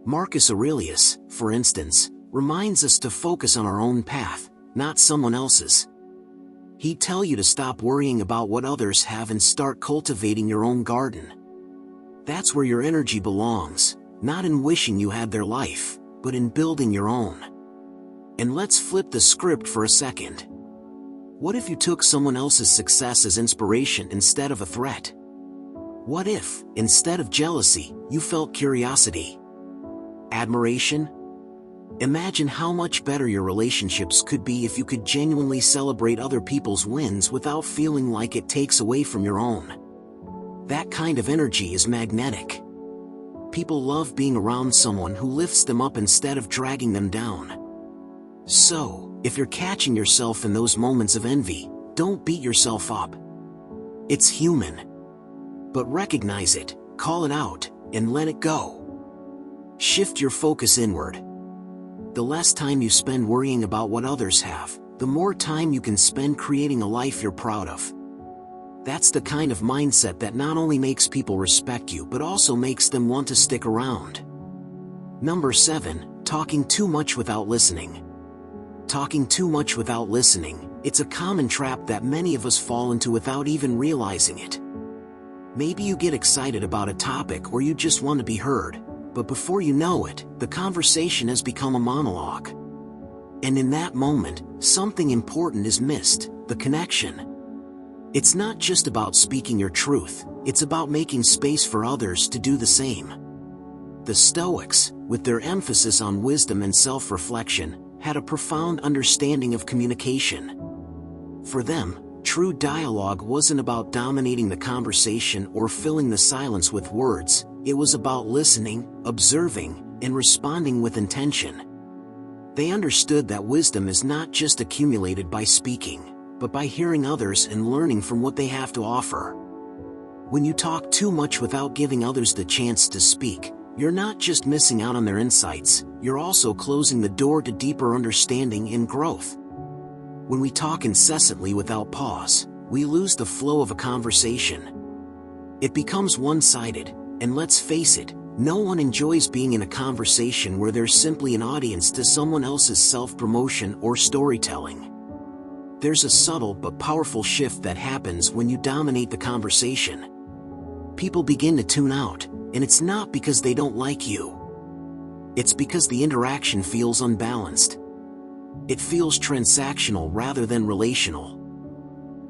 Marcus Aurelius, for instance, reminds us to focus on our own path, not someone else's. He'd tell you to stop worrying about what others have and start cultivating your own garden. That's where your energy belongs, not in wishing you had their life, but in building your own. And let's flip the script for a second. What if you took someone else's success as inspiration instead of a threat? What if, instead of jealousy, you felt curiosity? Admiration? Imagine how much better your relationships could be if you could genuinely celebrate other people's wins without feeling like it takes away from your own. That kind of energy is magnetic. People love being around someone who lifts them up instead of dragging them down. So, if you're catching yourself in those moments of envy, don't beat yourself up. It's human. But recognize it, call it out, and let it go. Shift your focus inward. The less time you spend worrying about what others have, the more time you can spend creating a life you're proud of. That's the kind of mindset that not only makes people respect you but also makes them want to stick around. Number 7, talking too much without listening. Talking too much without listening, it's a common trap that many of us fall into without even realizing it. Maybe you get excited about a topic or you just want to be heard, but before you know it, the conversation has become a monologue. And in that moment, something important is missed, the connection. It's not just about speaking your truth, it's about making space for others to do the same. The Stoics, with their emphasis on wisdom and self-reflection, had a profound understanding of communication. For them, true dialogue wasn't about dominating the conversation or filling the silence with words, it was about listening, observing, and responding with intention. They understood that wisdom is not just accumulated by speaking, but by hearing others and learning from what they have to offer. When you talk too much without giving others the chance to speak, you're not just missing out on their insights, you're also closing the door to deeper understanding and growth. When we talk incessantly without pause, we lose the flow of a conversation. It becomes one-sided, and let's face it, no one enjoys being in a conversation where there's simply an audience to someone else's self-promotion or storytelling. There's a subtle but powerful shift that happens when you dominate the conversation. People begin to tune out, and it's not because they don't like you. It's because the interaction feels unbalanced. It feels transactional rather than relational.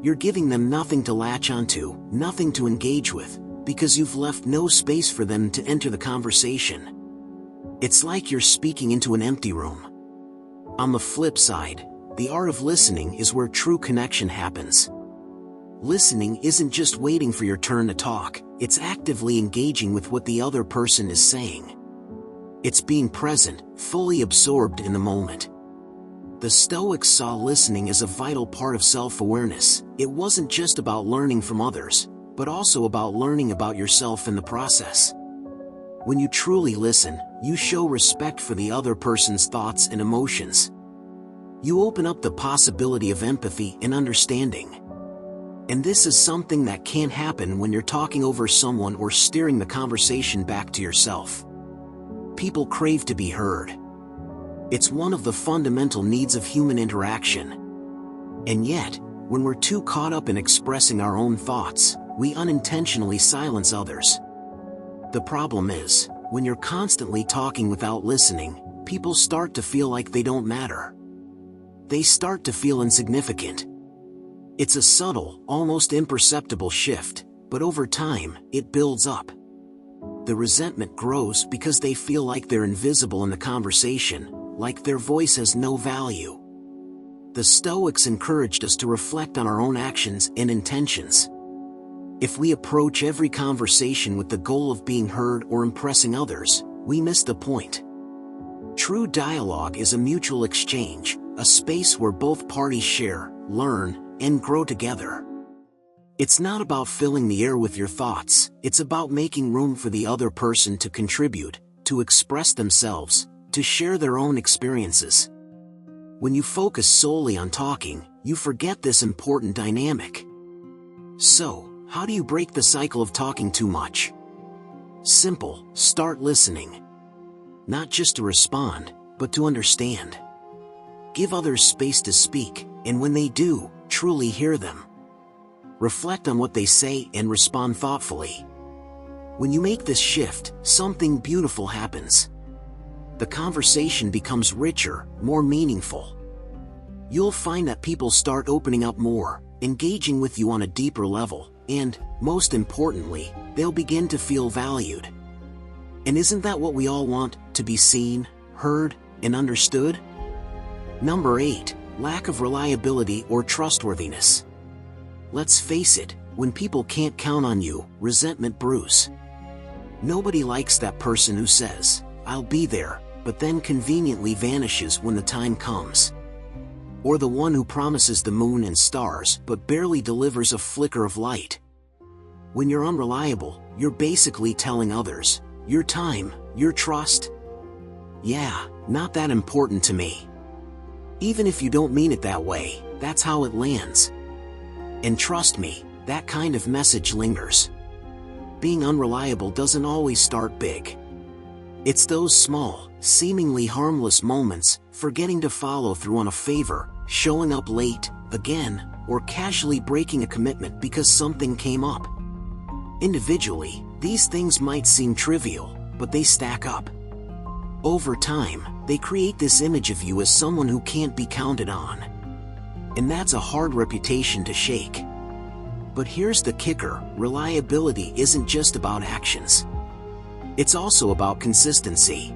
You're giving them nothing to latch onto, nothing to engage with, because you've left no space for them to enter the conversation. It's like you're speaking into an empty room. On the flip side, the art of listening is where true connection happens. Listening isn't just waiting for your turn to talk, it's actively engaging with what the other person is saying. It's being present, fully absorbed in the moment. The Stoics saw listening as a vital part of self-awareness. It wasn't just about learning from others, but also about learning about yourself in the process. When you truly listen, you show respect for the other person's thoughts and emotions. You open up the possibility of empathy and understanding. And this is something that can't happen when you're talking over someone or steering the conversation back to yourself. People crave to be heard. It's one of the fundamental needs of human interaction. And yet, when we're too caught up in expressing our own thoughts, we unintentionally silence others. The problem is, when you're constantly talking without listening, people start to feel like they don't matter. They start to feel insignificant. It's a subtle, almost imperceptible shift, but over time, it builds up. The resentment grows because they feel like they're invisible in the conversation, like their voice has no value. The Stoics encouraged us to reflect on our own actions and intentions. If we approach every conversation with the goal of being heard or impressing others, we miss the point. True dialogue is a mutual exchange, a space where both parties share, learn, and grow together. It's not about filling the air with your thoughts, it's about making room for the other person to contribute, to express themselves, to share their own experiences. When you focus solely on talking, you forget this important dynamic. So, how do you break the cycle of talking too much? Simple, start listening. Not just to respond, but to understand. Give others space to speak, and when they do, truly hear them. Reflect on what they say and respond thoughtfully. When you make this shift, something beautiful happens. The conversation becomes richer, more meaningful. You'll find that people start opening up more, engaging with you on a deeper level, and, most importantly, they'll begin to feel valued. And isn't that what we all want, to be seen, heard, and understood? Number 8, lack of reliability or trustworthiness. Let's face it, when people can't count on you, resentment brews. Nobody likes that person who says, "I'll be there," but then conveniently vanishes when the time comes. Or the one who promises the moon and stars but barely delivers a flicker of light. When you're unreliable, you're basically telling others, your time, your trust, yeah, not that important to me. Even if you don't mean it that way, that's how it lands. And trust me, that kind of message lingers. Being unreliable doesn't always start big. It's those small, seemingly harmless moments, forgetting to follow through on a favor, showing up late, again, or casually breaking a commitment because something came up. Individually, these things might seem trivial, but they stack up. Over time, they create this image of you as someone who can't be counted on. And that's a hard reputation to shake. But here's the kicker, reliability isn't just about actions. It's also about consistency.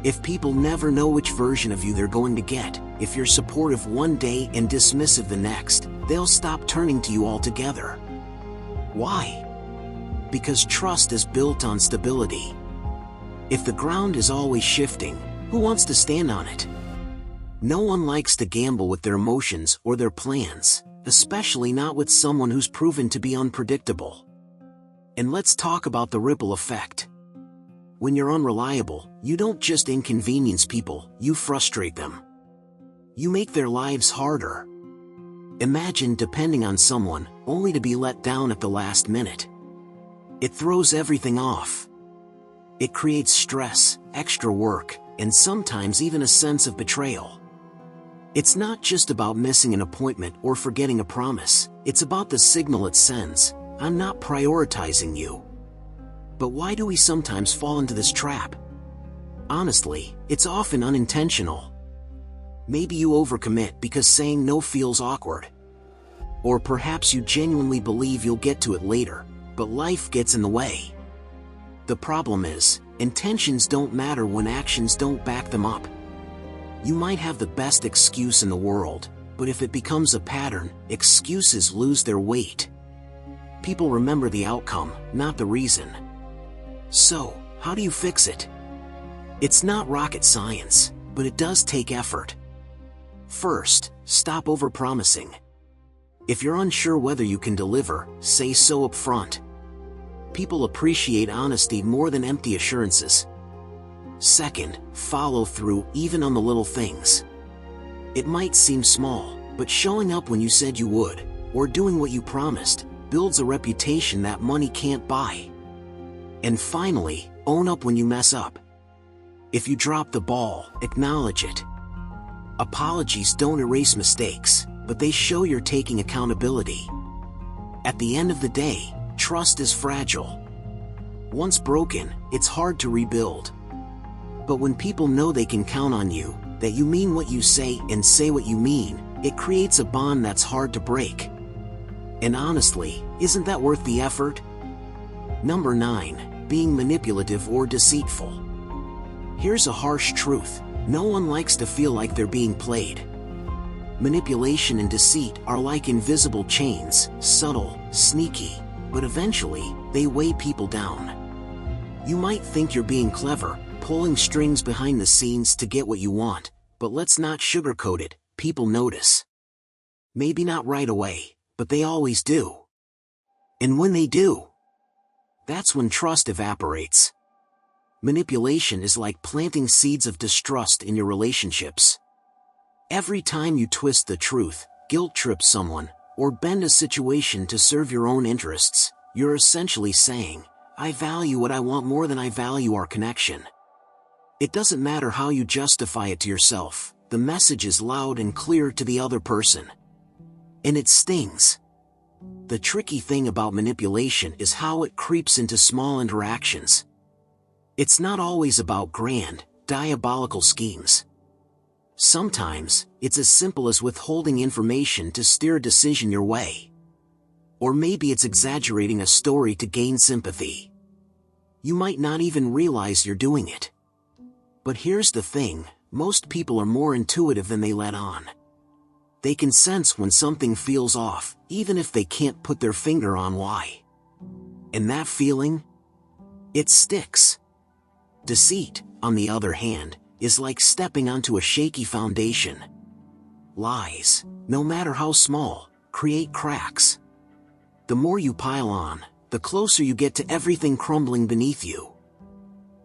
If people never know which version of you they're going to get, if you're supportive one day and dismissive the next, they'll stop turning to you altogether. Why? Because trust is built on stability. If the ground is always shifting, who wants to stand on it? No one likes to gamble with their emotions or their plans, especially not with someone who's proven to be unpredictable. And let's talk about the ripple effect. When you're unreliable, you don't just inconvenience people, you frustrate them. You make their lives harder. Imagine depending on someone, only to be let down at the last minute. It throws everything off. It creates stress, extra work, and sometimes even a sense of betrayal. It's not just about missing an appointment or forgetting a promise, it's about the signal it sends. I'm not prioritizing you. But why do we sometimes fall into this trap? Honestly, it's often unintentional. Maybe you overcommit because saying no feels awkward. Or perhaps you genuinely believe you'll get to it later, but life gets in the way. The problem is, intentions don't matter when actions don't back them up. You might have the best excuse in the world, but if it becomes a pattern, excuses lose their weight. People remember the outcome, not the reason. So, how do you fix it? It's not rocket science, but it does take effort. First, stop overpromising. If you're unsure whether you can deliver, say so up front. People appreciate honesty more than empty assurances. Second, follow through even on the little things. It might seem small, but showing up when you said you would, or doing what you promised, builds a reputation that money can't buy. And finally, own up when you mess up. If you drop the ball, acknowledge it. Apologies don't erase mistakes, but they show you're taking accountability. At the end of the day, trust is fragile. Once broken, it's hard to rebuild. But when people know they can count on you, that you mean what you say and say what you mean, it creates a bond that's hard to break. And honestly, isn't that worth the effort? Number 9, being manipulative or deceitful. Here's a harsh truth. No one likes to feel like they're being played. Manipulation and deceit are like invisible chains, subtle, sneaky, but eventually, they weigh people down. You might think you're being clever, pulling strings behind the scenes to get what you want, but let's not sugarcoat it, people notice. Maybe not right away, but they always do. And when they do, that's when trust evaporates. Manipulation is like planting seeds of distrust in your relationships. Every time you twist the truth, guilt trip someone, or bend a situation to serve your own interests, you're essentially saying, I value what I want more than I value our connection. It doesn't matter how you justify it to yourself, the message is loud and clear to the other person. And it stings. The tricky thing about manipulation is how it creeps into small interactions. It's not always about grand, diabolical schemes. Sometimes, it's as simple as withholding information to steer a decision your way. Or maybe it's exaggerating a story to gain sympathy. You might not even realize you're doing it. But here's the thing, most people are more intuitive than they let on. They can sense when something feels off, even if they can't put their finger on why. And that feeling? It sticks. Deceit, on the other hand, is like stepping onto a shaky foundation. Lies, no matter how small, create cracks. The more you pile on, the closer you get to everything crumbling beneath you.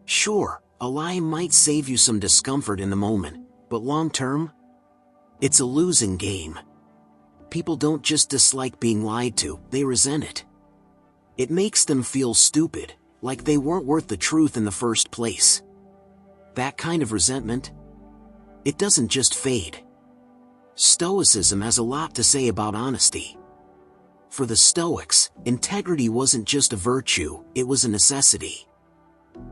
Sure, a lie might save you some discomfort in the moment, but long term? It's a losing game. People don't just dislike being lied to, they resent it. It makes them feel stupid, like they weren't worth the truth in the first place. That kind of resentment? It doesn't just fade. Stoicism has a lot to say about honesty. For the Stoics, integrity wasn't just a virtue, it was a necessity.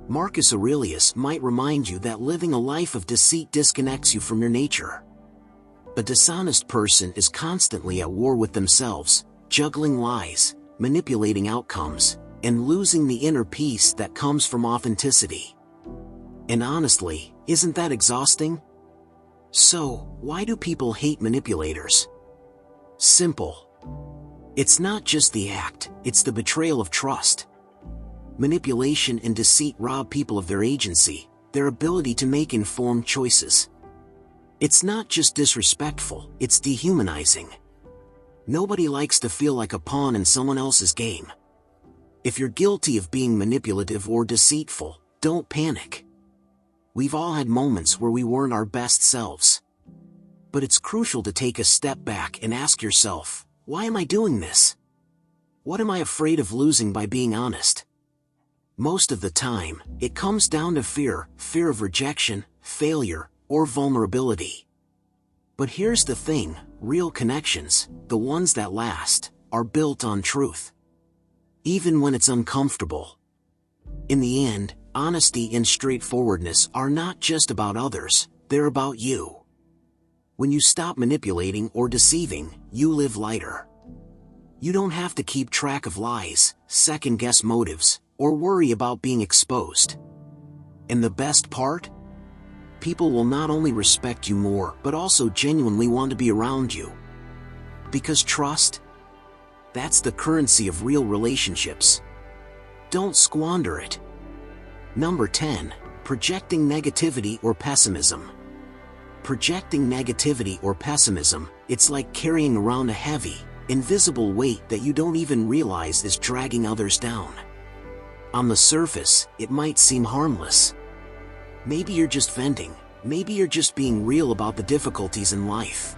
Marcus Aurelius might remind you that living a life of deceit disconnects you from your nature. A dishonest person is constantly at war with themselves, juggling lies, manipulating outcomes, and losing the inner peace that comes from authenticity. And honestly, isn't that exhausting? So, why do people hate manipulators? Simple. It's not just the act, it's the betrayal of trust. Manipulation and deceit rob people of their agency, their ability to make informed choices. It's not just disrespectful, it's dehumanizing. Nobody likes to feel like a pawn in someone else's game. If you're guilty of being manipulative or deceitful, don't panic. We've all had moments where we weren't our best selves. But it's crucial to take a step back and ask yourself, why am I doing this? What am I afraid of losing by being honest? Most of the time, it comes down to fear of rejection, failure, or vulnerability. But here's the thing, real connections, the ones that last, are built on truth. Even when it's uncomfortable. In the end, honesty and straightforwardness are not just about others, they're about you. When you stop manipulating or deceiving, you live lighter. You don't have to keep track of lies, second-guess motives, or worry about being exposed. And the best part? People will not only respect you more, but also genuinely want to be around you. Because trust? That's the currency of real relationships. Don't squander it. Number 10. Projecting negativity or pessimism. Projecting negativity or pessimism, it's like carrying around a heavy, invisible weight that you don't even realize is dragging others down. On the surface, it might seem harmless. Maybe you're just venting, maybe you're just being real about the difficulties in life.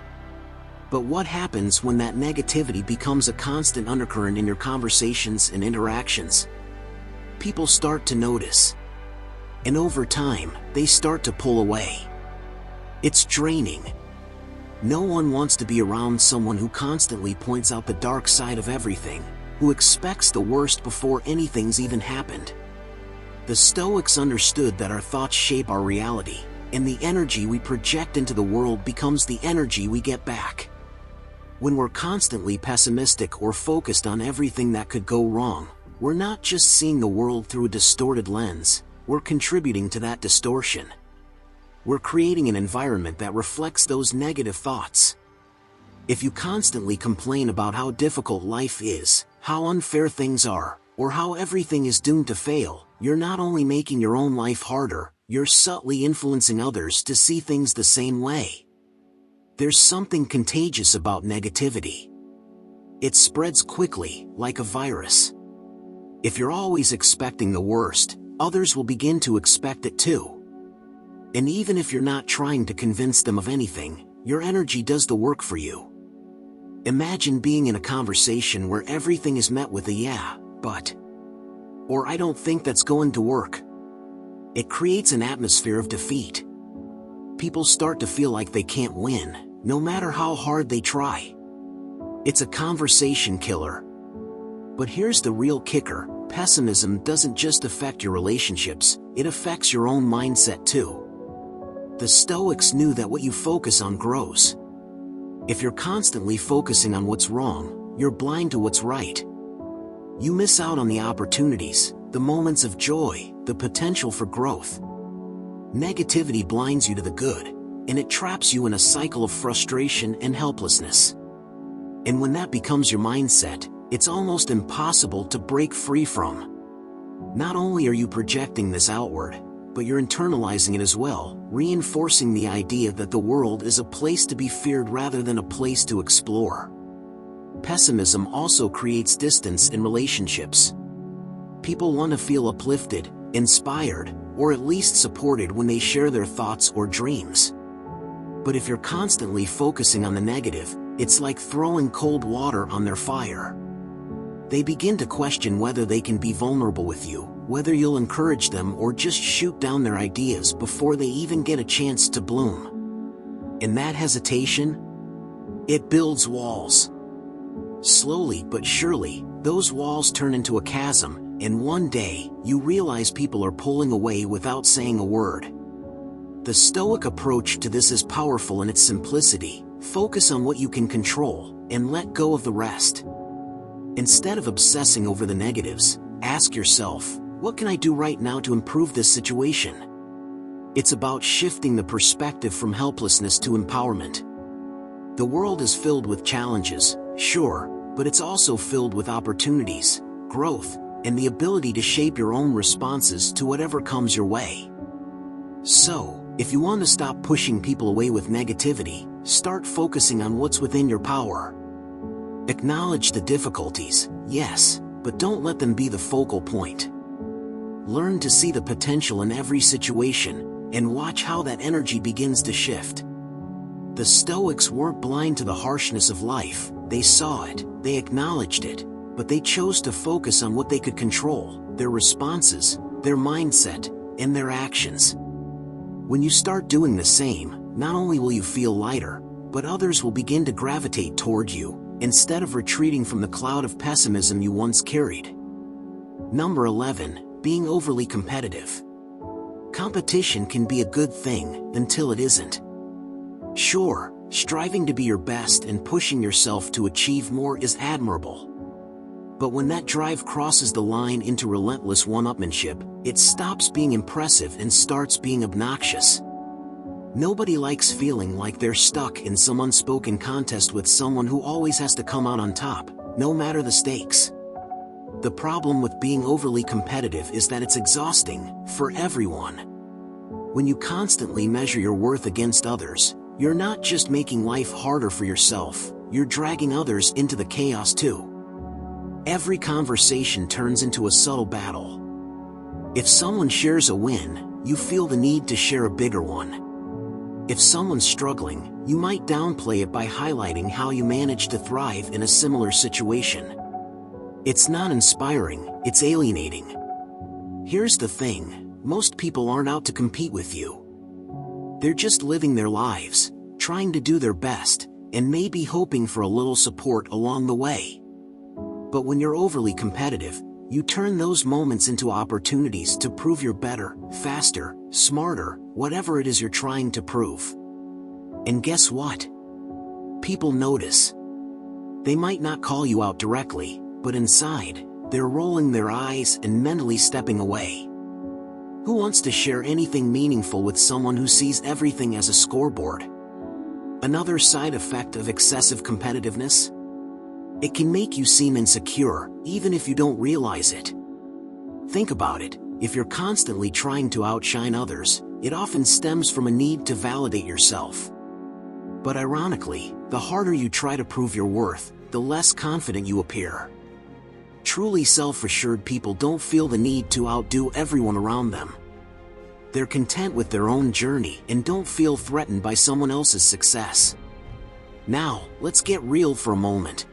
But what happens when that negativity becomes a constant undercurrent in your conversations and interactions? People start to notice. And over time, they start to pull away. It's draining. No one wants to be around someone who constantly points out the dark side of everything, who expects the worst before anything's even happened. The Stoics understood that our thoughts shape our reality, and the energy we project into the world becomes the energy we get back. When we're constantly pessimistic or focused on everything that could go wrong, we're not just seeing the world through a distorted lens, we're contributing to that distortion. We're creating an environment that reflects those negative thoughts. If you constantly complain about how difficult life is, how unfair things are, or how everything is doomed to fail, you're not only making your own life harder, you're subtly influencing others to see things the same way. There's something contagious about negativity. It spreads quickly, like a virus. If you're always expecting the worst, others will begin to expect it too. And even if you're not trying to convince them of anything, your energy does the work for you. Imagine being in a conversation where everything is met with a "yeah, but," or "I don't think that's going to work." It creates an atmosphere of defeat. People start to feel like they can't win, no matter how hard they try. It's a conversation killer. But here's the real kicker: pessimism doesn't just affect your relationships, it affects your own mindset too. The Stoics knew that what you focus on grows. If you're constantly focusing on what's wrong, you're blind to what's right. You miss out on the opportunities, the moments of joy, the potential for growth. Negativity blinds you to the good, and it traps you in a cycle of frustration and helplessness. And when that becomes your mindset, it's almost impossible to break free from. Not only are you projecting this outward, but you're internalizing it as well, reinforcing the idea that the world is a place to be feared rather than a place to explore. Pessimism also creates distance in relationships. People want to feel uplifted, inspired, or at least supported when they share their thoughts or dreams. But if you're constantly focusing on the negative, it's like throwing cold water on their fire. They begin to question whether they can be vulnerable with you, whether you'll encourage them or just shoot down their ideas before they even get a chance to bloom. And that hesitation? It builds walls. Slowly but surely, those walls turn into a chasm, and one day, you realize people are pulling away without saying a word. The Stoic approach to this is powerful in its simplicity: focus on what you can control, and let go of the rest. Instead of obsessing over the negatives, ask yourself, what can I do right now to improve this situation? It's about shifting the perspective from helplessness to empowerment. The world is filled with challenges, sure, but it's also filled with opportunities, growth, and the ability to shape your own responses to whatever comes your way. So, if you want to stop pushing people away with negativity, start focusing on what's within your power. Acknowledge the difficulties, yes, but don't let them be the focal point. Learn to see the potential in every situation, and watch how that energy begins to shift. The Stoics weren't blind to the harshness of life, they saw it, they acknowledged it, but they chose to focus on what they could control: their responses, their mindset, and their actions. When you start doing the same, not only will you feel lighter, but others will begin to gravitate toward you, instead of retreating from the cloud of pessimism you once carried. Number 11. Being overly competitive. Competition can be a good thing, until it isn't. Sure, striving to be your best and pushing yourself to achieve more is admirable. But when that drive crosses the line into relentless one-upmanship, it stops being impressive and starts being obnoxious. Nobody likes feeling like they're stuck in some unspoken contest with someone who always has to come out on top, no matter the stakes. The problem with being overly competitive is that it's exhausting, for everyone. When you constantly measure your worth against others, you're not just making life harder for yourself, you're dragging others into the chaos too. Every conversation turns into a subtle battle. If someone shares a win, you feel the need to share a bigger one. If someone's struggling, you might downplay it by highlighting how you managed to thrive in a similar situation. It's not inspiring, it's alienating. Here's the thing: most people aren't out to compete with you. They're just living their lives, trying to do their best, and maybe hoping for a little support along the way. But when you're overly competitive, you turn those moments into opportunities to prove you're better, faster, smarter, whatever it is you're trying to prove. And guess what? People notice. They might not call you out directly, but inside, they're rolling their eyes and mentally stepping away. Who wants to share anything meaningful with someone who sees everything as a scoreboard? Another side effect of excessive competitiveness? It can make you seem insecure, even if you don't realize it. Think about it: if you're constantly trying to outshine others, it often stems from a need to validate yourself. But ironically, the harder you try to prove your worth, the less confident you appear. Truly self-assured people don't feel the need to outdo everyone around them. They're content with their own journey and don't feel threatened by someone else's success. Now, let's get real for a moment.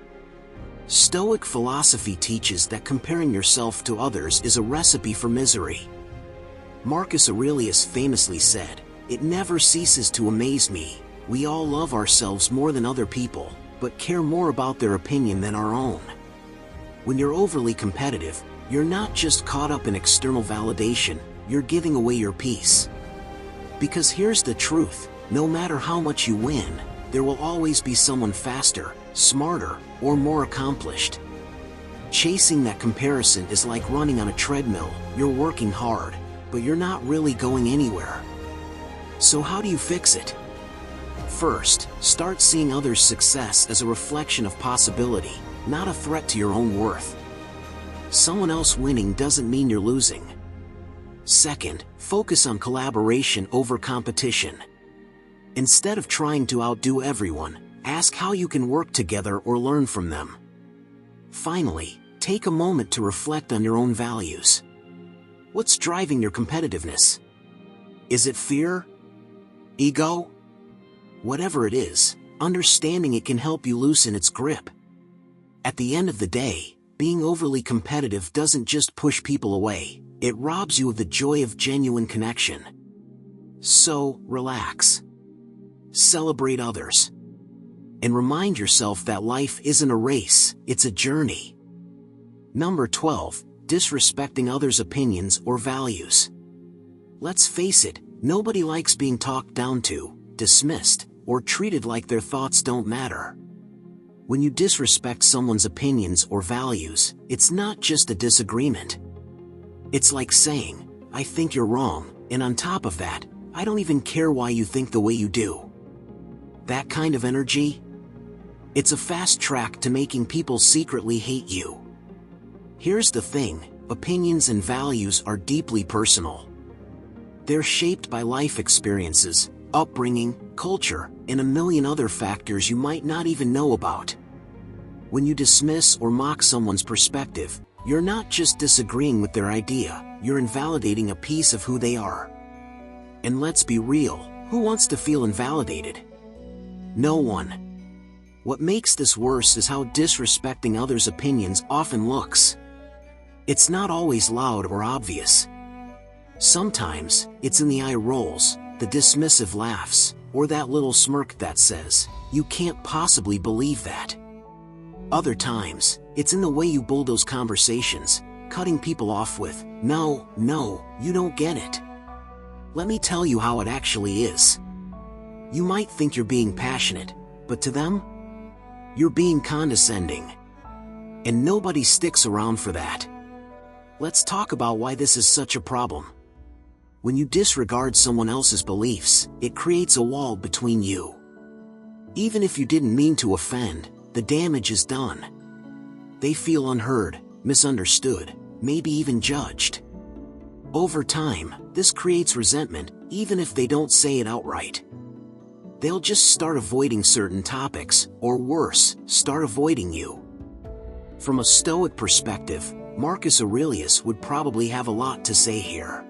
Stoic philosophy teaches that comparing yourself to others is a recipe for misery. Marcus Aurelius famously said, "It never ceases to amaze me. We all love ourselves more than other people, but care more about their opinion than our own." When you're overly competitive, you're not just caught up in external validation, you're giving away your peace. Because here's the truth, no matter how much you win, there will always be someone faster, smarter, or more accomplished. Chasing that comparison is like running on a treadmill. You're working hard, but you're not really going anywhere. So how do you fix it? First, start seeing others' success as a reflection of possibility, not a threat to your own worth. Someone else winning doesn't mean you're losing. Second, focus on collaboration over competition. Instead of trying to outdo everyone, ask how you can work together or learn from them. Finally, take a moment to reflect on your own values. What's driving your competitiveness? Is it fear? Ego? Whatever it is, understanding it can help you loosen its grip. At the end of the day, being overly competitive doesn't just push people away, it robs you of the joy of genuine connection. So, relax. Celebrate others. And remind yourself that life isn't a race, it's a journey. Number 12, disrespecting others' opinions or values. Let's face it, nobody likes being talked down to, dismissed, or treated like their thoughts don't matter. When you disrespect someone's opinions or values, it's not just a disagreement. It's like saying, "I think you're wrong, and on top of that, I don't even care why you think the way you do." That kind of energy? It's a fast track to making people secretly hate you. Here's the thing, opinions and values are deeply personal. They're shaped by life experiences, upbringing, culture, and a million other factors you might not even know about. When you dismiss or mock someone's perspective, you're not just disagreeing with their idea, you're invalidating a piece of who they are. And let's be real, who wants to feel invalidated? No one. What makes this worse is how disrespecting others' opinions often looks. It's not always loud or obvious. Sometimes, it's in the eye rolls, the dismissive laughs, or that little smirk that says, "You can't possibly believe that." Other times, it's in the way you bulldoze conversations, cutting people off with, "No, you don't get it." Let me tell you how it actually is. You might think you're being passionate, but to them, you're being condescending. And nobody sticks around for that. Let's talk about why this is such a problem. When you disregard someone else's beliefs, it creates a wall between you. Even if you didn't mean to offend, the damage is done. They feel unheard, misunderstood, maybe even judged. Over time, this creates resentment, even if they don't say it outright. They'll just start avoiding certain topics, or worse, start avoiding you. From a Stoic perspective, Marcus Aurelius would probably have a lot to say here.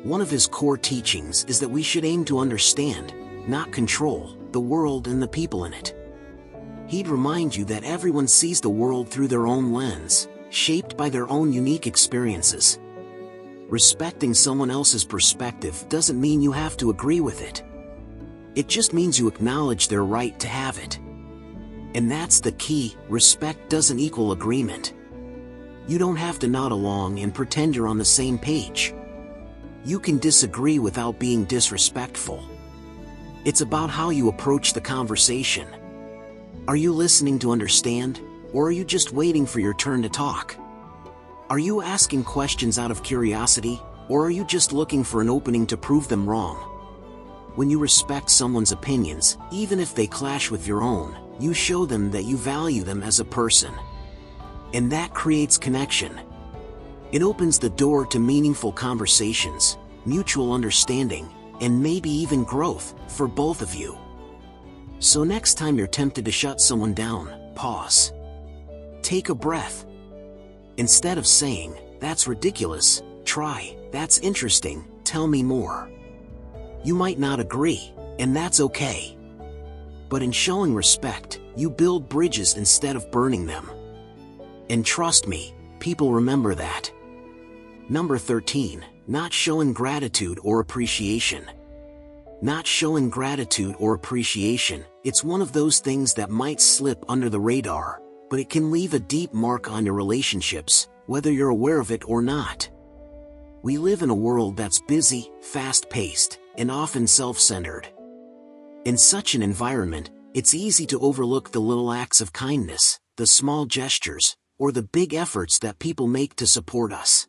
One of his core teachings is that we should aim to understand, not control, the world and the people in it. He'd remind you that everyone sees the world through their own lens, shaped by their own unique experiences. Respecting someone else's perspective doesn't mean you have to agree with it. It just means you acknowledge their right to have it. And that's the key, respect doesn't equal agreement. You don't have to nod along and pretend you're on the same page. You can disagree without being disrespectful. It's about how you approach the conversation. Are you listening to understand, or are you just waiting for your turn to talk? Are you asking questions out of curiosity, or are you just looking for an opening to prove them wrong? When you respect someone's opinions, even if they clash with your own, you show them that you value them as a person. And that creates connection. It opens the door to meaningful conversations, mutual understanding, and maybe even growth, for both of you. So next time you're tempted to shut someone down, pause. Take a breath. Instead of saying, "That's ridiculous," try, "That's interesting," tell me more. You might not agree, and that's okay. But in showing respect, you build bridges instead of burning them. And trust me, people remember that. Number 13, not showing gratitude or appreciation. Not showing gratitude or appreciation, it's one of those things that might slip under the radar, but it can leave a deep mark on your relationships, whether you're aware of it or not. We live in a world that's busy, fast-paced, and often self-centered. In such an environment, it's easy to overlook the little acts of kindness, the small gestures, or the big efforts that people make to support us.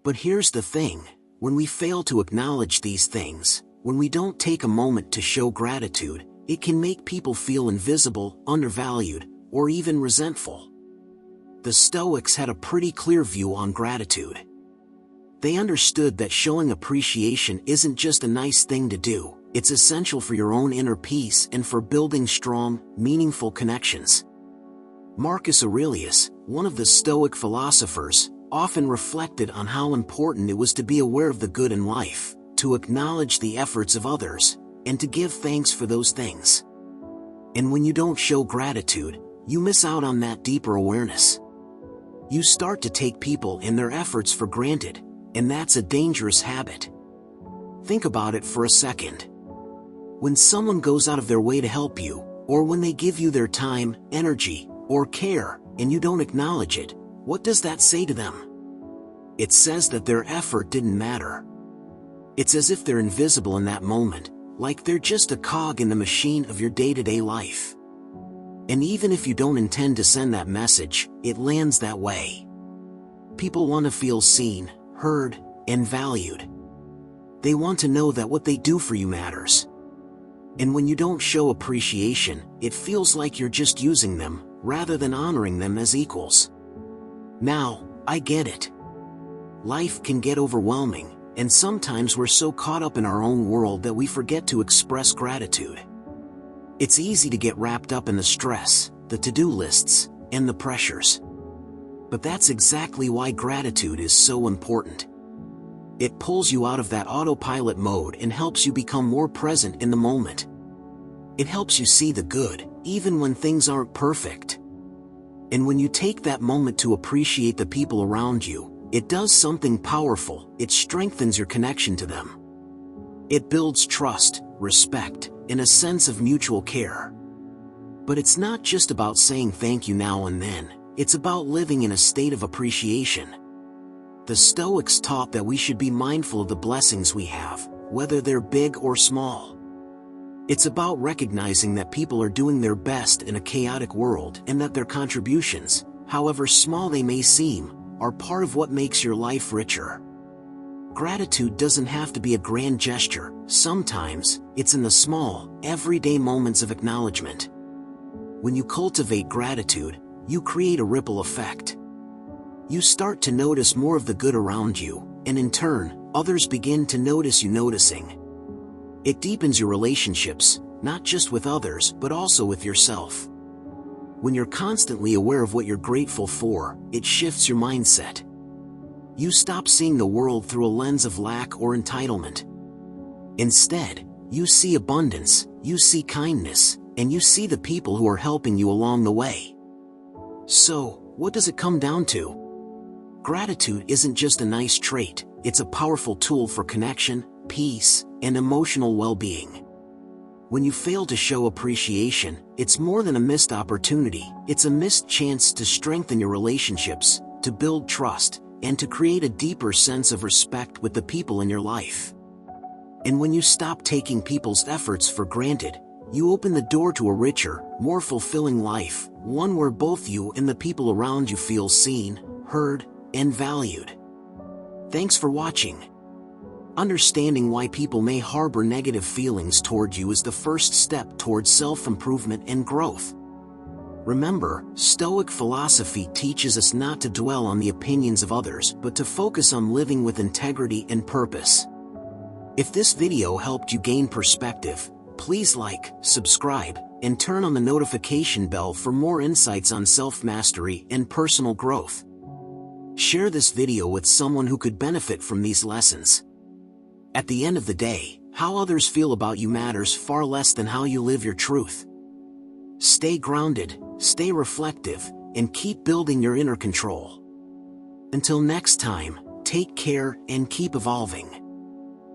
But here's the thing, when we fail to acknowledge these things, when we don't take a moment to show gratitude, it can make people feel invisible, undervalued, or even resentful. The Stoics had a pretty clear view on gratitude. They understood that showing appreciation isn't just a nice thing to do, it's essential for your own inner peace and for building strong, meaningful connections. Marcus Aurelius, one of the Stoic philosophers, often reflected on how important it was to be aware of the good in life, to acknowledge the efforts of others, and to give thanks for those things. And when you don't show gratitude, you miss out on that deeper awareness. You start to take people and their efforts for granted, and that's a dangerous habit. Think about it for a second. When someone goes out of their way to help you, or when they give you their time, energy, or care, and you don't acknowledge it, what does that say to them? It says that their effort didn't matter. It's as if they're invisible in that moment, like they're just a cog in the machine of your day-to-day life. And even if you don't intend to send that message, it lands that way. People want to feel seen, heard, and valued. They want to know that what they do for you matters. And when you don't show appreciation, it feels like you're just using them, rather than honoring them as equals. Now, I get it. Life can get overwhelming, and sometimes we're so caught up in our own world that we forget to express gratitude. It's easy to get wrapped up in the stress, the to-do lists, and the pressures. But that's exactly why gratitude is so important. It pulls you out of that autopilot mode and helps you become more present in the moment. It helps you see the good, even when things aren't perfect. And when you take that moment to appreciate the people around you, it does something powerful. It strengthens your connection to them. It builds trust, respect, and a sense of mutual care. But it's not just about saying thank you now and then, it's about living in a state of appreciation. The Stoics taught that we should be mindful of the blessings we have, whether they're big or small. It's about recognizing that people are doing their best in a chaotic world and that their contributions, however small they may seem, are part of what makes your life richer. Gratitude doesn't have to be a grand gesture. Sometimes, it's in the small, everyday moments of acknowledgement. When you cultivate gratitude, you create a ripple effect. You start to notice more of the good around you, and in turn, others begin to notice you noticing. It deepens your relationships, not just with others, but also with yourself. When you're constantly aware of what you're grateful for, it shifts your mindset. You stop seeing the world through a lens of lack or entitlement. Instead, you see abundance, you see kindness, and you see the people who are helping you along the way. So, what does it come down to? Gratitude isn't just a nice trait, it's a powerful tool for connection, peace, and emotional well-being. When you fail to show appreciation, it's more than a missed opportunity, it's a missed chance to strengthen your relationships, to build trust, and to create a deeper sense of respect with the people in your life. And when you stop taking people's efforts for granted, you open the door to a richer, more fulfilling life, one where both you and the people around you feel seen, heard, and valued. Thanks for watching. Understanding why people may harbor negative feelings toward you is the first step towards self-improvement and growth. Remember, Stoic philosophy teaches us not to dwell on the opinions of others, but to focus on living with integrity and purpose. If this video helped you gain perspective, please like, subscribe, and turn on the notification bell for more insights on self-mastery and personal growth. Share this video with someone who could benefit from these lessons. At the end of the day, how others feel about you matters far less than how you live your truth. Stay grounded, stay reflective, and keep building your inner control. Until next time, take care and keep evolving.